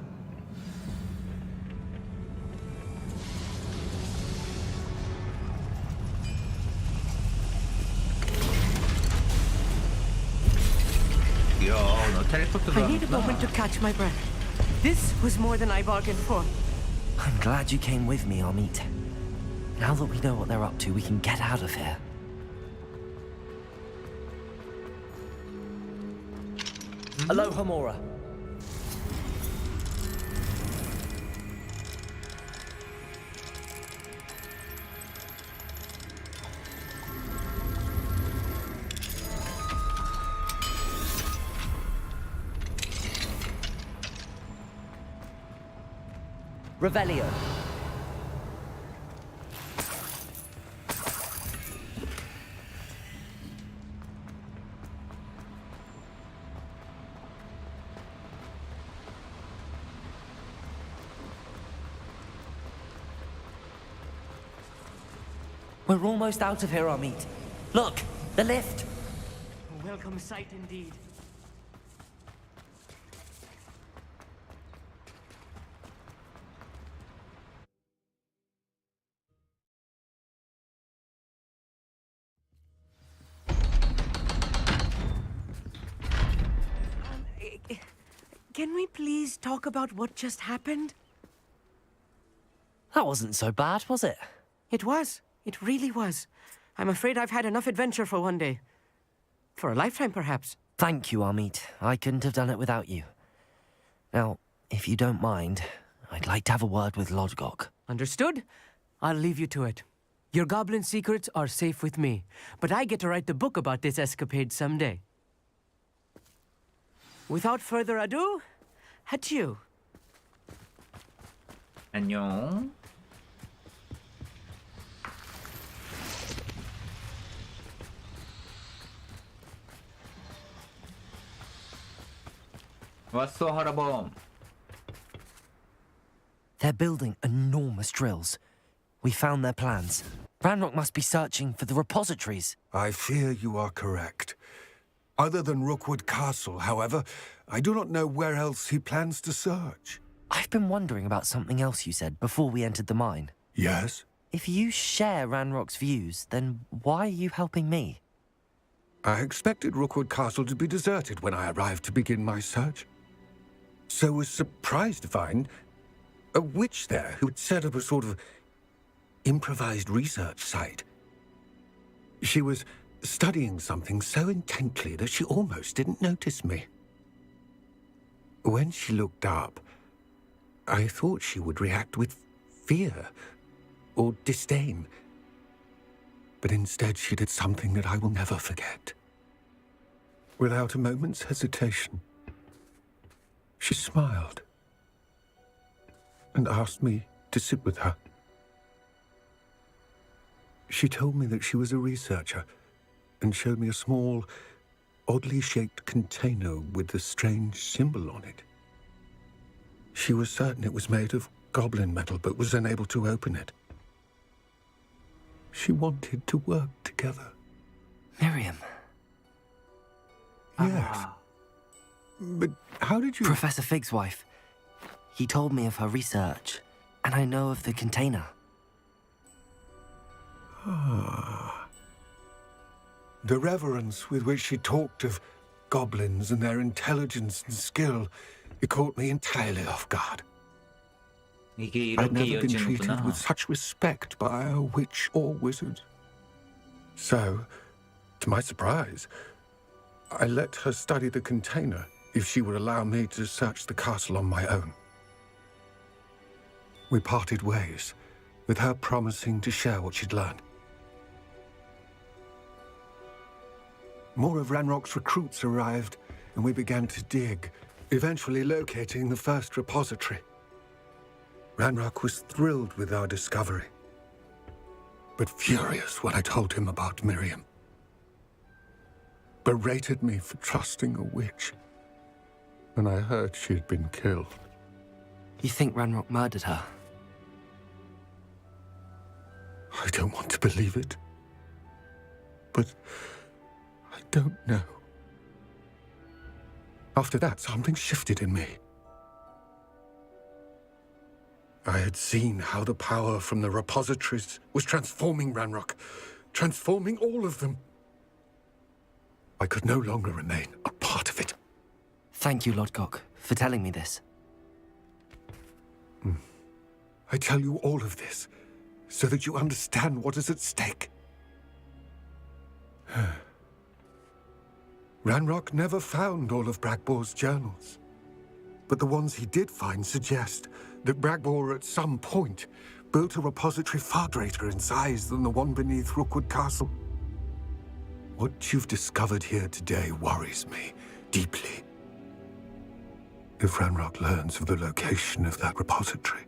야, 너 텔레포트도 I need a moment to catch my breath. This was more than I bargained for. I'm glad you came with me, Amit. Now that we know what they're up to, we can get out of here. Aloha Mora. Revelio. We're almost out of here, Amit. Look, the lift. A welcome sight indeed. Can we please talk about what just happened? That wasn't so bad, was it? It was. It really was. I'm afraid I've had enough adventure for one day. For a lifetime, perhaps. Thank you, Amit. I couldn't have done it without you. Now, if you don't mind, I'd like to have a word with Lodgok. Understood? I'll leave you to it. Your goblin secrets are safe with me, but I get to write the book about this escapade someday. Without further ado, adieu. 안녕. 왔어, 하라범. They're building enormous drills. We found their plans. Ranrock must be searching for the repositories. I fear you are correct. Other than Rookwood Castle, however, I do not know where else he plans to search. I've been wondering about something else you said before we entered the mine. Yes? If you share Ranrock's views, then why are you helping me? I expected Rookwood Castle to be deserted when I arrived to begin my search. So was surprised to find a witch there who had set up a sort of improvised research site. She was studying something so intently that she almost didn't notice me. When she looked up, I thought she would react with fear or disdain. But instead she did something that I will never forget. Without a moment's hesitation, she smiled and asked me to sit with her. She told me that she was a researcher and showed me a small, oddly shaped container with a strange symbol on it. She was certain it was made of goblin metal, but was unable to open it. She wanted to work together. Miriam. Yes. But how did you... Professor Fig's wife. He told me of her research, and I know of the container. Ah. The reverence with which she talked of goblins and their intelligence and skill, it caught me entirely off guard. 이게 I'd 이렇게 never been treated 이어지는구나. with such respect by a witch or wizard. So, to my surprise, I let her study the container if she would allow me to search the castle on my own. We parted ways, with her promising to share what she'd learned. More of Ranrock's recruits arrived, and we began to dig, eventually locating the first repository. Ranrock was thrilled with our discovery, but furious when I told him about Miriam. Berated me for trusting a witch when I heard she had been killed. You think Ranrock murdered her? I don't want to believe it, but I don't know. After that, something shifted in me. I had seen how the power from the repositories was transforming Ranrock, transforming all of them. I could no longer remain a part of it. Thank you, Lodgok, for telling me this. I tell you all of this so that you understand what is at stake. Ranrock never found all of Bragbor's journals, but the ones he did find suggest that Bragbor at some point built a repository far greater in size than the one beneath Rookwood Castle. What you've discovered here today worries me deeply. If Ranrock learns of the location of that repository,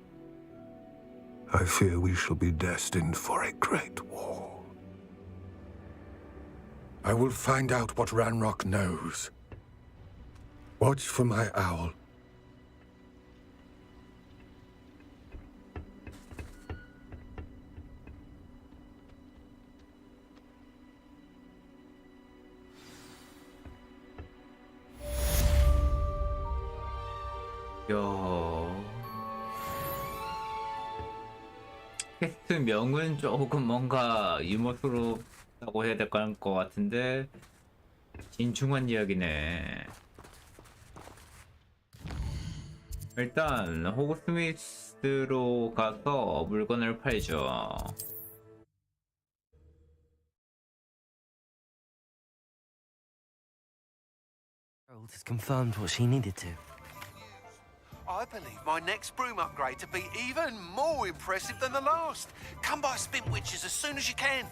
I fear we shall be destined for a great war. I will find out what Ranrock knows. Watch for my owl. 야, 퀘스트명은 조금 뭔가 유머스럽다고 해야 될 것 같은데 진중한 이야기네. 일단 호그스미스로 가서 물건을 팔죠. Harold has confirmed what she needed to. I believe my next broom upgrade to be even more impressive than the last. Come by Spin Witches as soon as you can.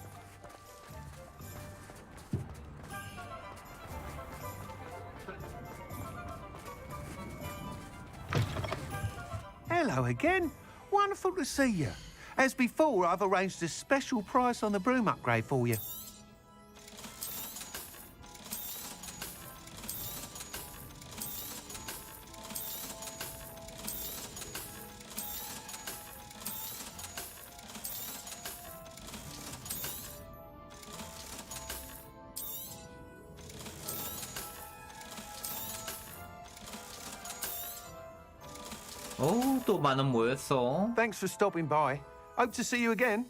Hello again. Wonderful to see you. As before, I've arranged a special price on the broom upgrade for you. 오, 또 만원 모였어. Thanks for stopping by. Hope to see you again.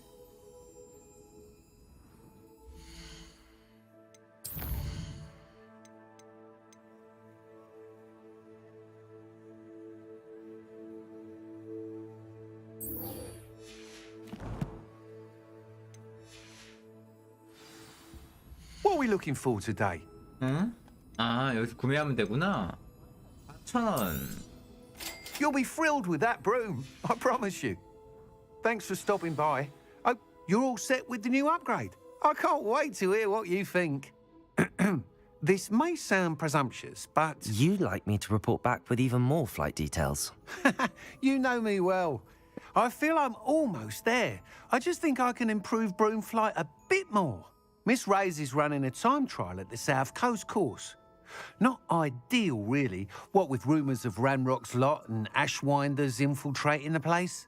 we looking for today? 응? 아, 여기서 구매하면 되구나. 4,000원. You'll be thrilled with that broom, I promise you. Thanks for stopping by. Oh, you're all set with the new upgrade. I can't wait to hear what you think. This may sound presumptuous, but... You'd like me to report back with even more flight details. You know me well. I feel I'm almost there. I just think I can improve broom flight a bit more. Miss Reyes is running a time trial at the South Coast course. Not ideal, really, what with rumours of Ranrock's lot and Ashwinders infiltrating the place.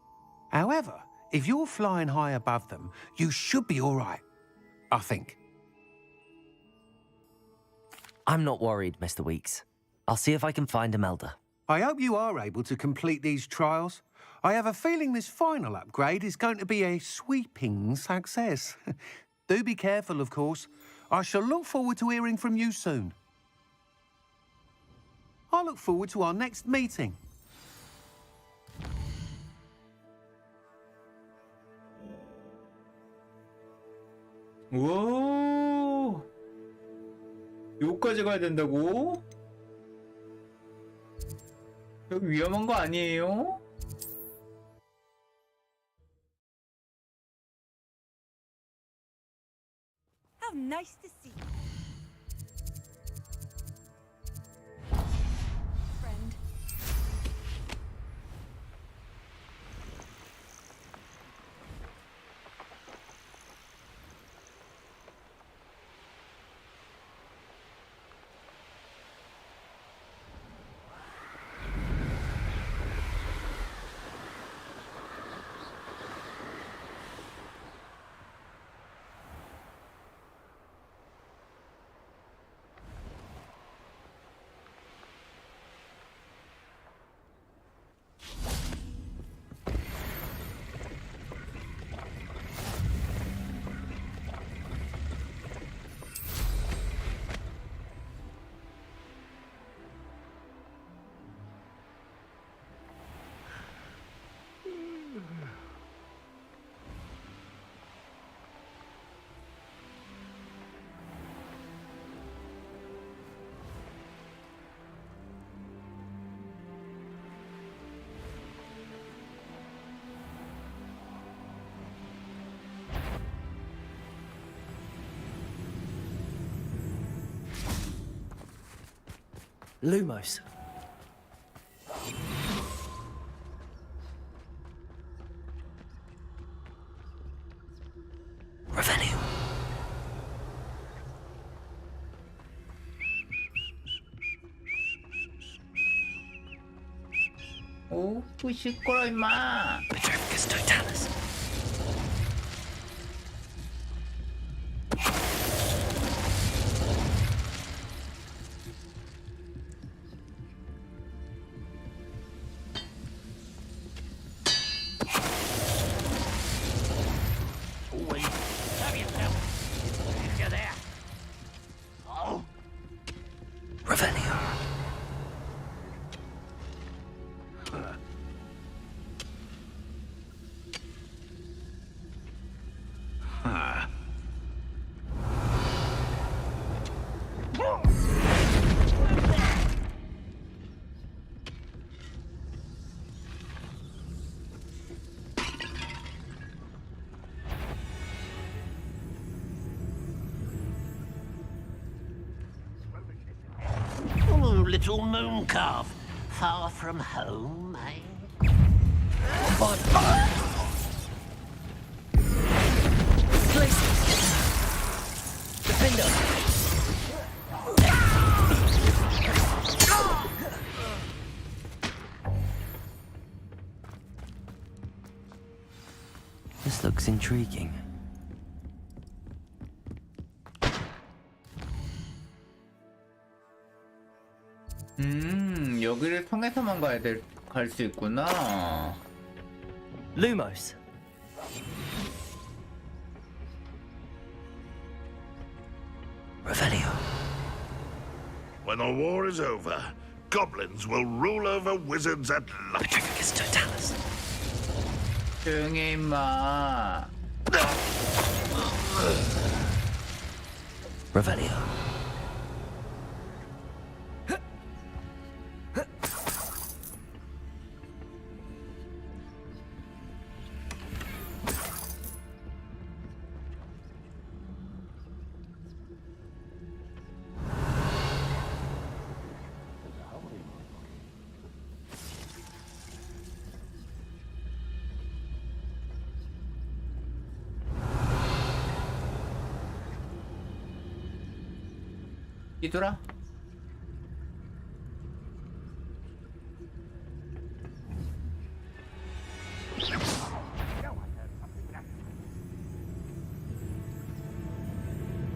However, if you're flying high above them, you should be all right, I think. I'm not worried, Mr. Weeks. I'll see if I can find Imelda. I hope you are able to complete these trials. I have a feeling this final upgrade is going to be a sweeping success. Do be careful, of course. I shall look forward to hearing from you soon. I look forward to our next meeting. 우와. 여기까지 가야 된다고? 여기 위험한 거 아니에요? How nice to see you. Friend. Lumos. Revenue. 오, 시끄러 임마. Petrificus totalis. Revenue. Ooh, little moon calf. Far from home, eh? This looks intriguing. 여기를 통해서만 갈 수 있구나. Lumos. Revelio. When the war is over, goblins will rule over wizards at large. Petrificus totalis. 조용히 해, 임마. Revelio. 뒤돌아.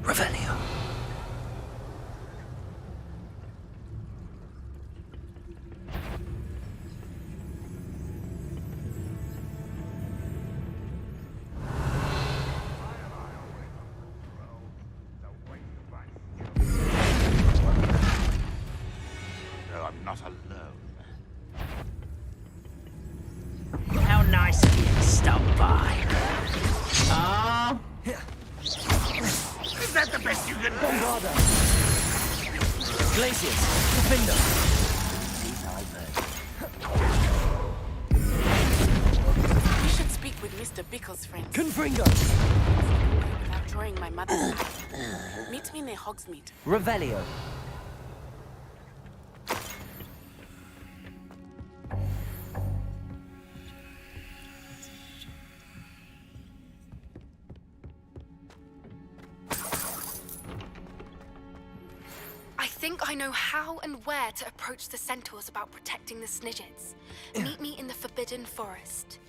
Revelio. No, I'm not alone. How nice of you to stop by. Ah. Is that the best you can do? Glaciers. Defender. You should speak with Mr. Bickle's friends. Confringo. Without drawing my mother's eye. Meet me near Hogsmeade. Revelio. I think I know how and where to approach the centaurs about protecting the Snidgets. Meet me in the Forbidden Forest.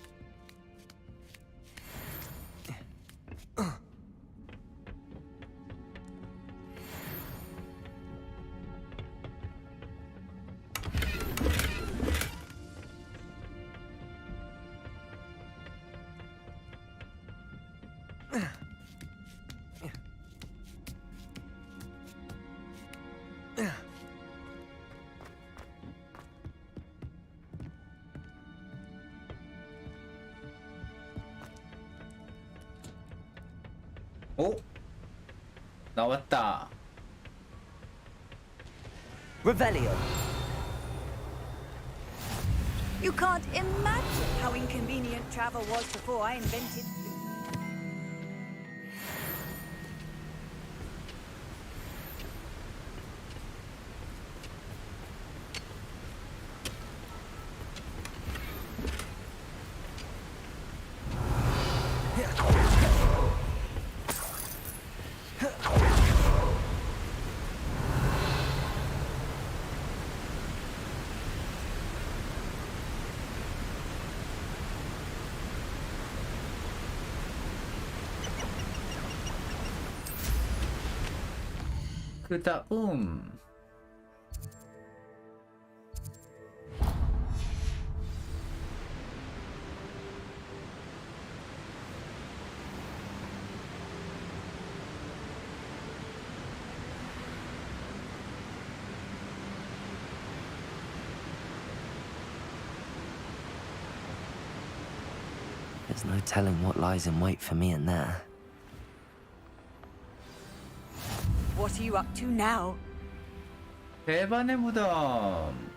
오? 나왔다. Revelio. You can't imagine how inconvenient travel was before I invented flu. 그 다음 There's no telling what lies in wait for me in there. What are you up to now? 대반의 무덤.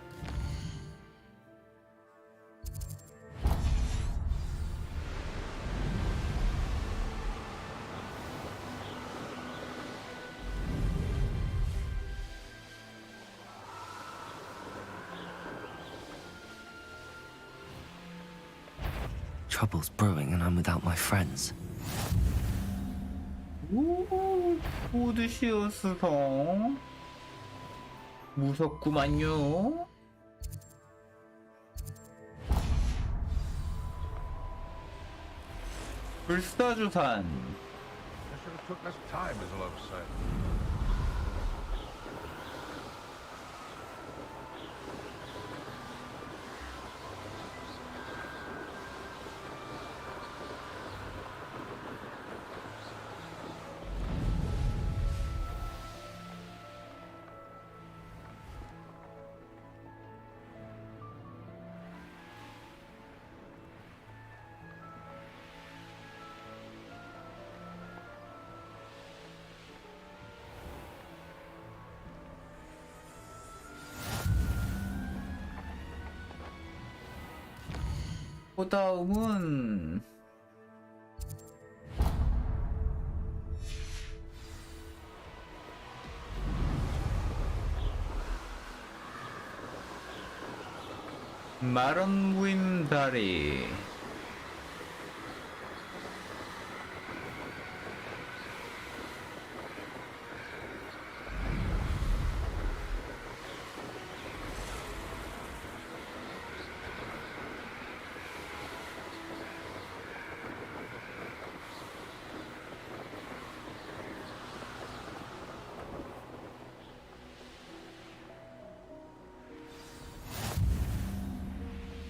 Trouble's brewing and I'm without my friends. 오, 보드시우스 성. 무섭구만요. 불사조산. I should have took less time, is all I'm saying. 그 다음은 마른 무임 다리.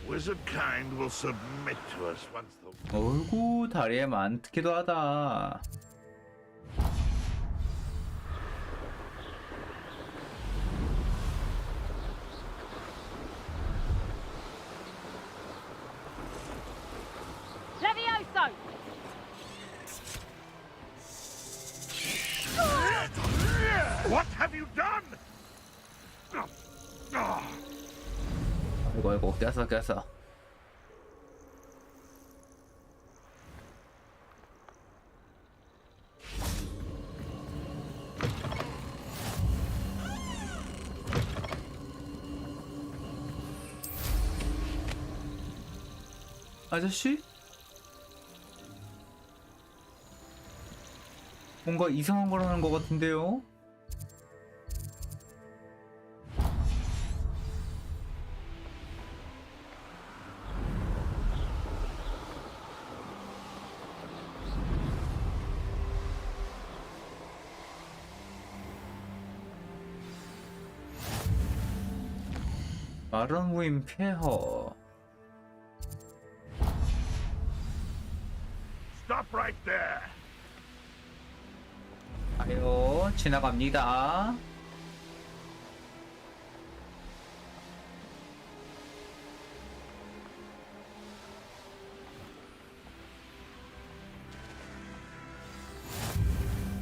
Wizard kind will submit to us once the... 어이구, 다리에 많기도 하다. Levioso! What have you done? 아이고, 깼어. 아저씨? 뭔가 이상한 걸 하는 것 같은데요? 마른 무임 폐허. Stop right there. 아유, 지나갑니다.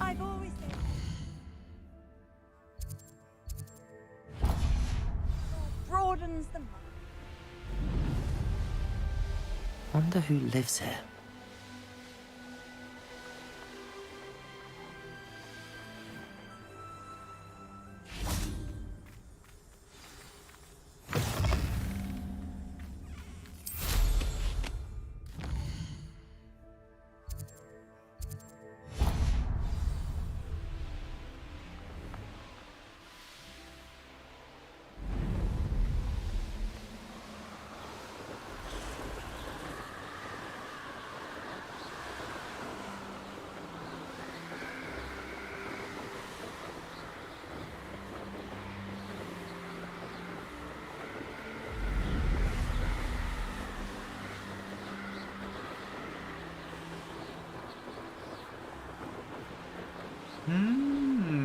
I've always said broadens the mind. Wonder who lives here.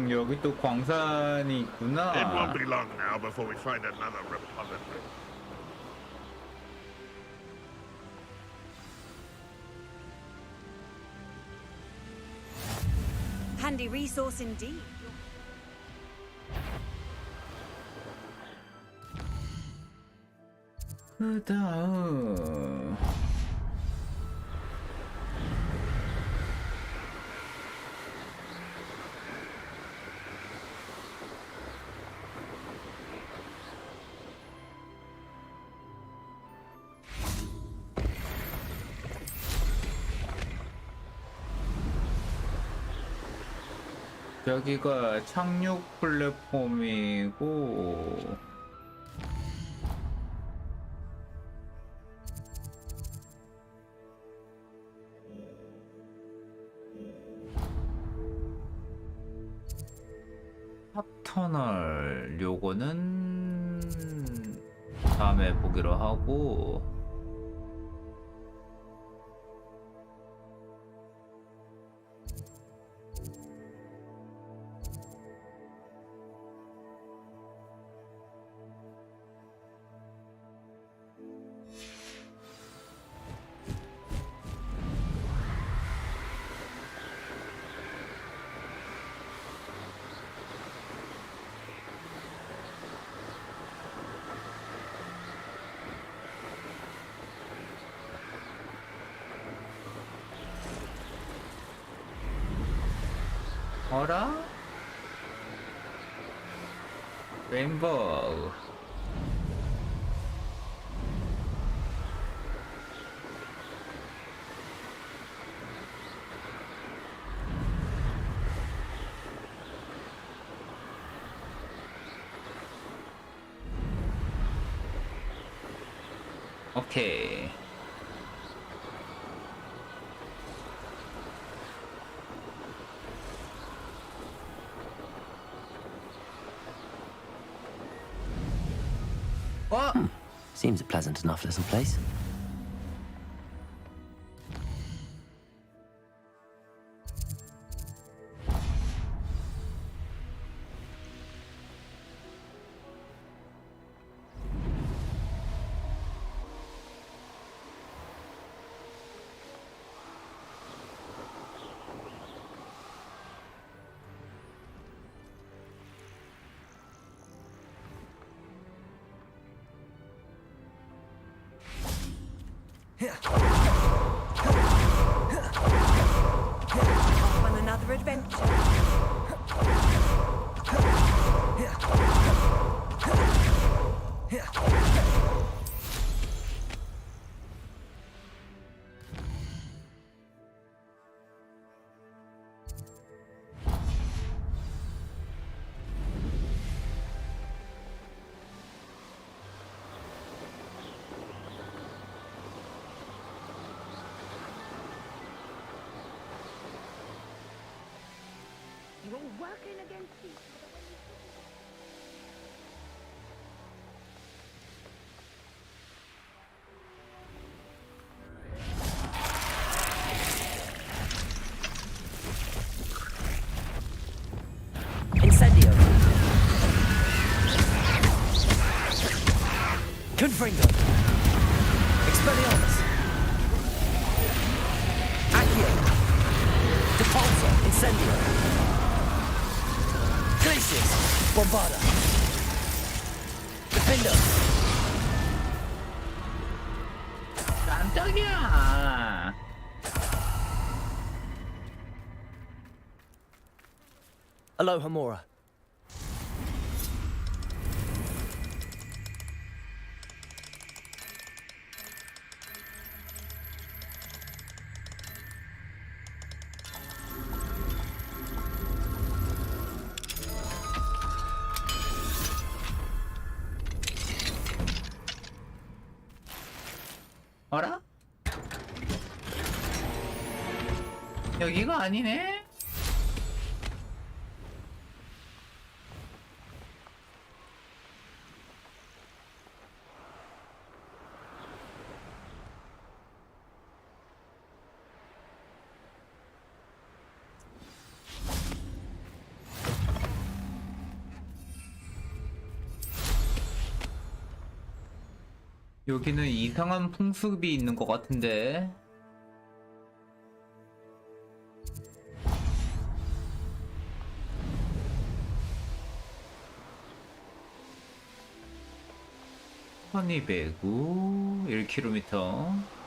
여기 또 광산이 있구나. It won't be long now before we find another repository. Handy resource indeed. 그 다음 여기가 착륙 플랫폼이고 탑터널 요거는 다음에 보기로 하고 어라? 레인보우. 오케이. Seems a pleasant enough little place. Off on another adventure. You're all working against each Incendio. Confringo. Expelliarmus. Accio. Depulso. Incendio. Glacius. Bombarda. Defender. 깜짝이야. Aloha Mora. 어라? 여기가 아니네? 여기는 이상한 풍습이 있는 것 같은데. 허니배구 1km.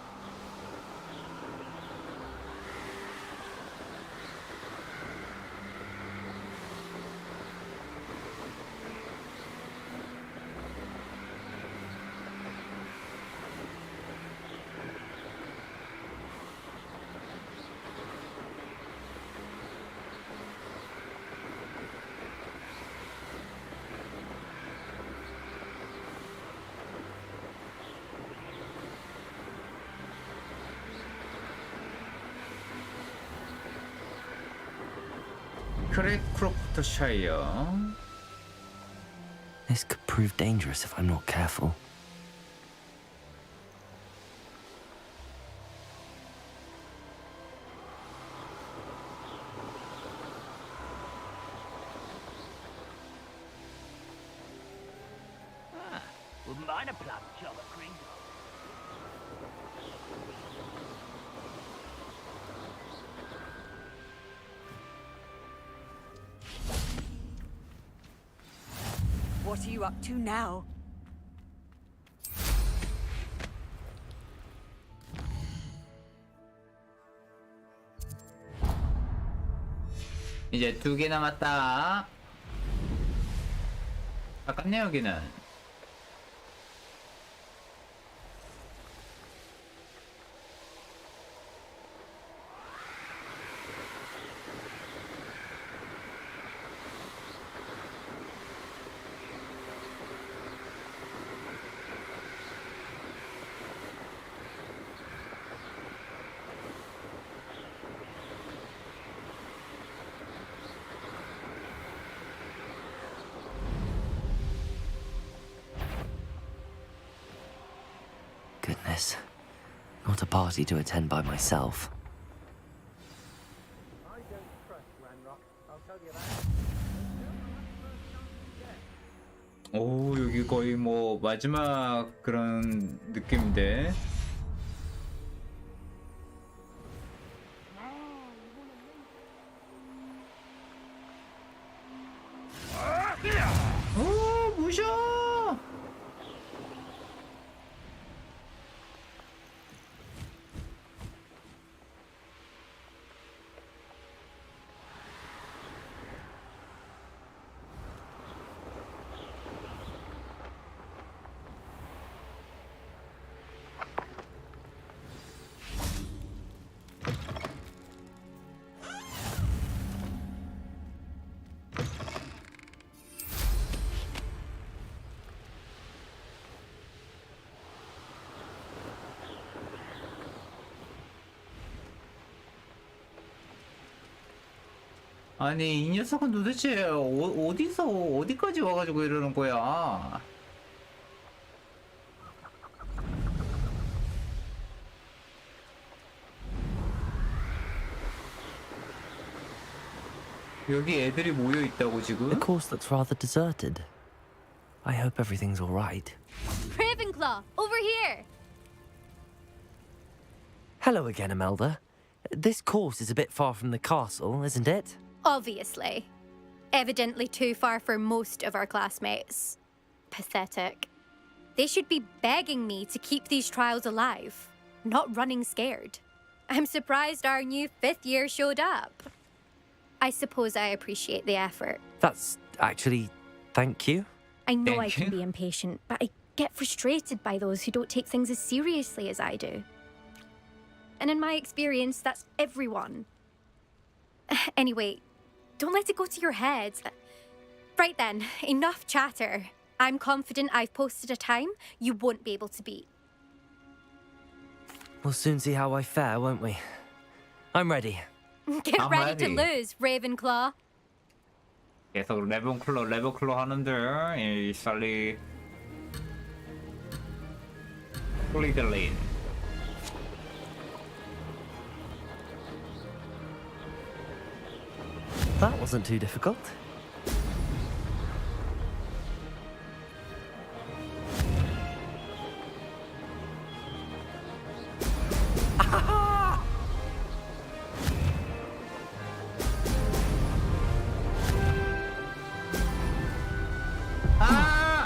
크로프트샤이어. This could prove dangerous if I'm not careful. Wouldn't mind a plum job at Green. What are you up to now? 이제 2개 남았다. 아깝네 여기는. Goodness. Not a party to attend by myself. 오, 여기 거의 뭐 마지막 그런 느낌인데. 오, 무셔. 아니 이 녀석은 도대체 어디서 어디까지 와가지고 이러는 거야? 여기 애들이 모여 있다고 지금? The course looks rather deserted. I hope everything's all right. Ravenclaw, over here! Hello again, Imelda. This course is a bit far from the castle, isn't it? Obviously. Evidently too far for most of our classmates. Pathetic. They should be begging me to keep these trials alive, not running scared. I'm surprised our new 5th year showed up. I suppose I appreciate the effort. That's actually... thank you. I know Thank I can you. be impatient, but I get frustrated by those who don't take things as seriously as I do. And in my experience, that's everyone. Anyway, don't let it go to your head. Right then, enough chatter. I'm confident I've posted a time you won't be able to beat. We'll soon see how I fare, won't we? I'm ready. Get I'm ready to ready. lose, Ravenclaw. 계속 레벨클로 하는데 이 살리 플리들린. That wasn't too difficult.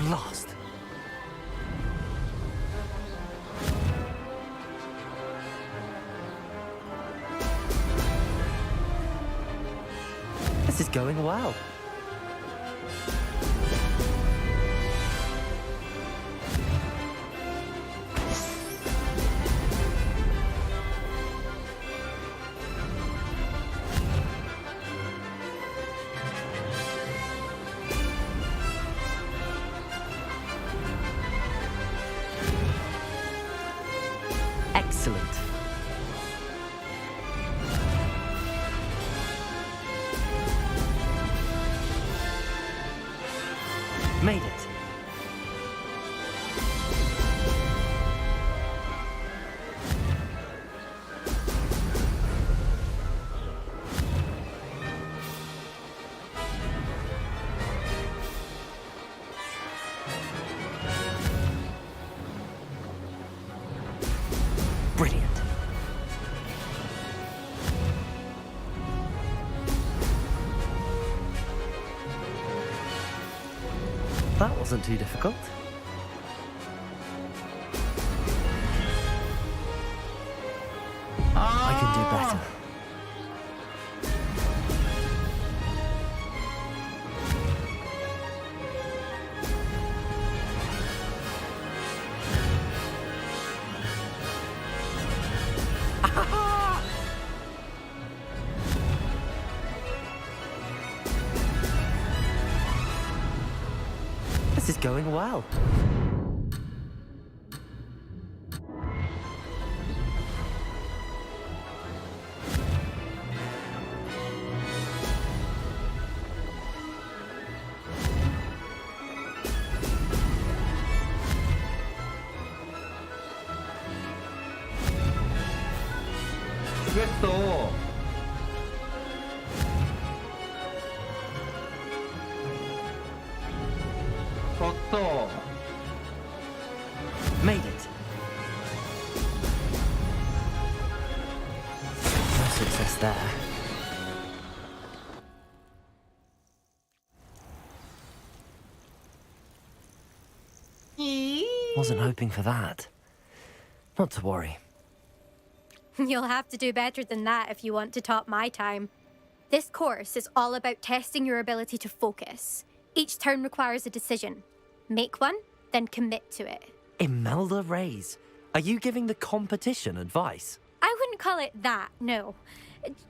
Blast! This is going well. Excellent. Made it. Brilliant. That wasn't too difficult. I can do better. going well. 죽였어. 졌어. Made it. No success there. Wasn't hoping for that. Not to worry. You'll have to do better than that if you want to top my time. This course is all about testing your ability to focus. Each turn requires a decision. Make one, then commit to it. Imelda Reyes, are you giving the competition advice? I wouldn't call it that, no.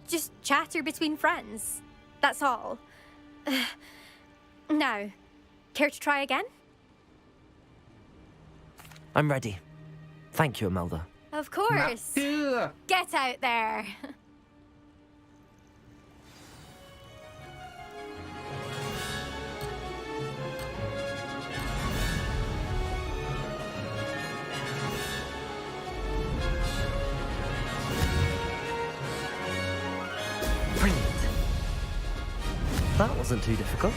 Just chatter between friends. That's all. Now, care to try again? I'm ready. Thank you, Imelda. Of course. Get out there. Brilliant. That wasn't too difficult.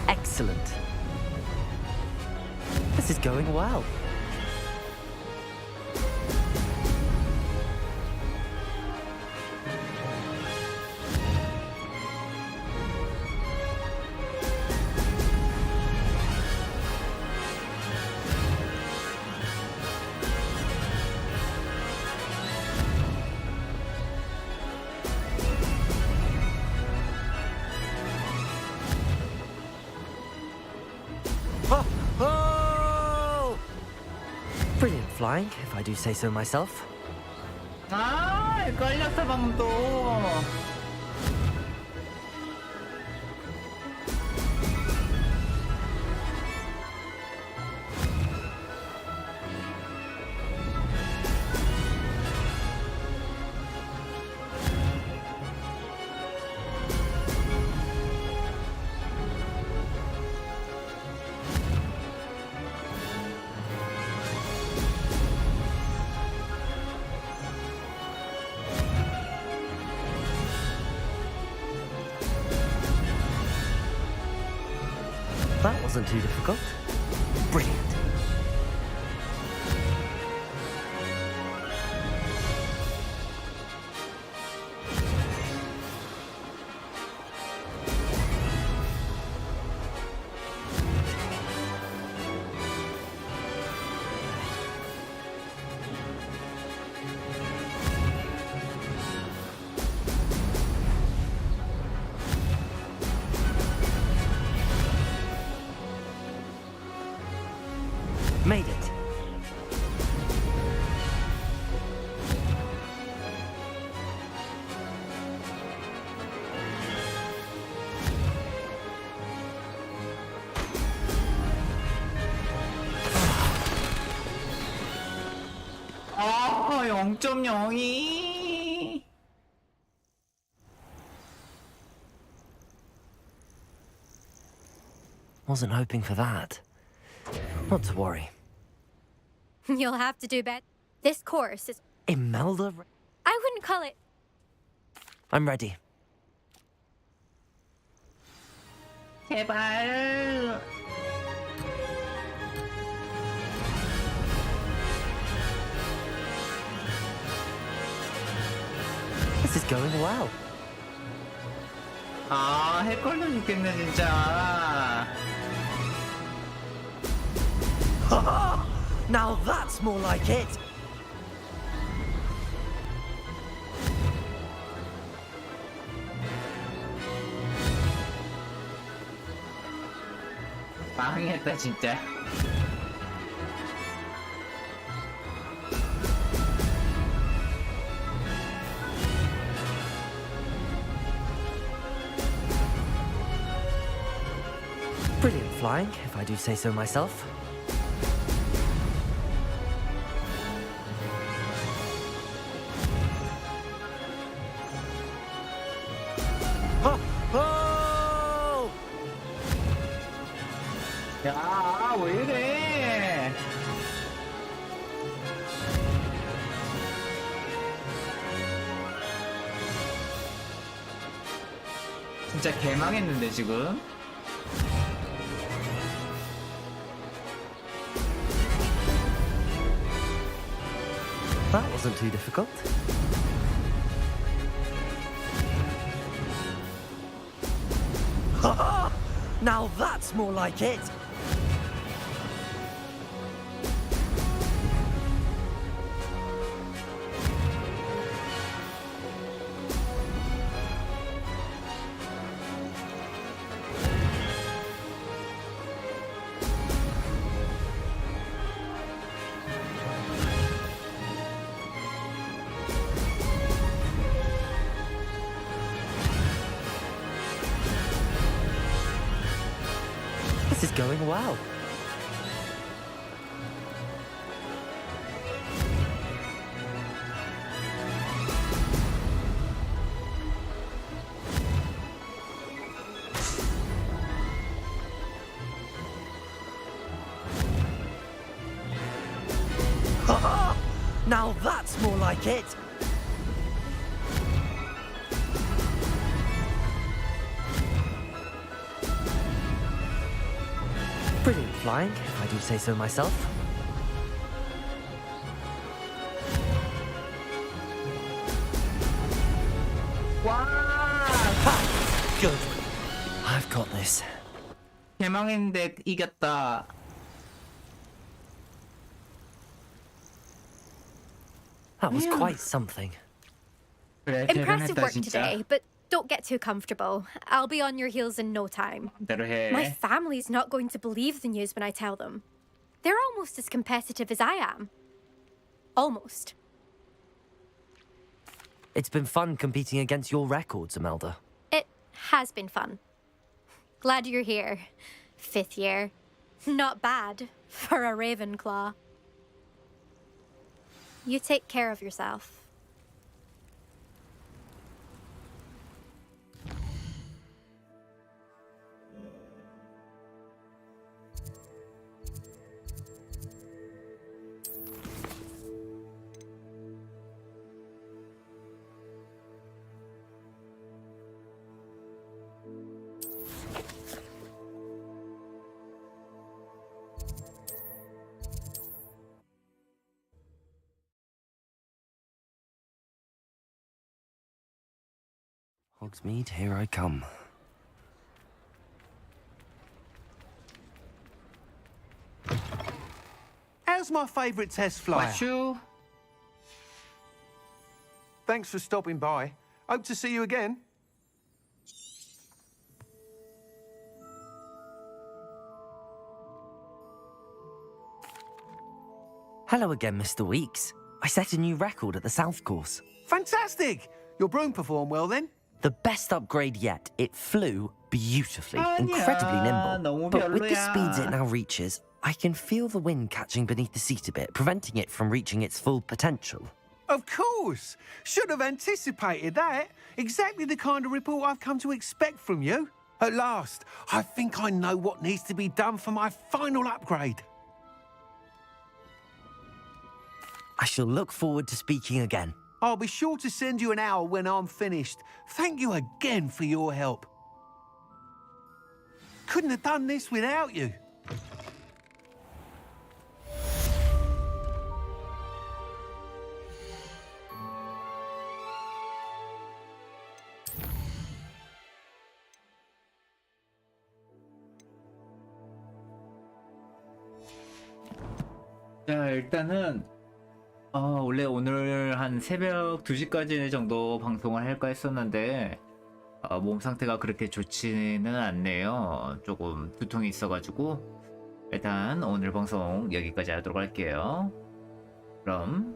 Excellent. This is going well. Brilliant flying, if I do say so myself. 아, 헷갈렸어 방금 또. That wasn't too difficult. Brilliant. Made it. 아, 0.02. Wasn't hoping for that. Not to worry. You'll have to do better. This course is... Imelda? I wouldn't call it... I'm ready. 제발. This is going well. 아, 헷갈려 죽겠네 진짜. Now that's more like it. 망했다 진짜. Brilliant flying, if I do say so myself. 야, 왜 이래? 진짜 개망했는데 지금. That wasn't too difficult. Now that's more like it. This is going well. Now that's more like it. Brilliant flying, if I do say so myself. 와! Good. I've got this. 개망했는데 이겼다. That was quite something. 그래, Impressive 대단했다 work 진짜. today, but don't get too comfortable. I'll be on your heels in no time. 대로 해. My family's not going to believe the news when I tell them. They're almost as competitive as I am. Almost. It's been fun competing against your records, Imelda. It has been fun. Glad you're here. 5th year. Not bad for a Ravenclaw. You take care of yourself. Hogsmeade, here I come. How's my favourite test flyer? 마슈. Thanks for stopping by. Hope to see you again. Hello again, Mr. Weeks. I set a new record at the South Course. Fantastic! Your broom performed well then? The best upgrade yet. It flew beautifully, 아니야, incredibly nimble. 너무 But with the 별로야. speeds it now reaches, I can feel the wind catching beneath the seat a bit, preventing it from reaching its full potential. Of course! Should have anticipated that. Exactly the kind of report I've come to expect from you. At last, I think I know what needs to be done for my final upgrade. I shall look forward to speaking again. I'll be sure to send you an hour when I'm finished. Thank you again for your help. Couldn't have done this without you. 자, 일단은 원래 오늘 한 새벽 2시까지 정도 방송을 할까 했었는데 몸 상태가 그렇게 좋지는 않네요. 조금 두통이 있어가지고 일단 오늘 방송 여기까지 하도록 할게요. 그럼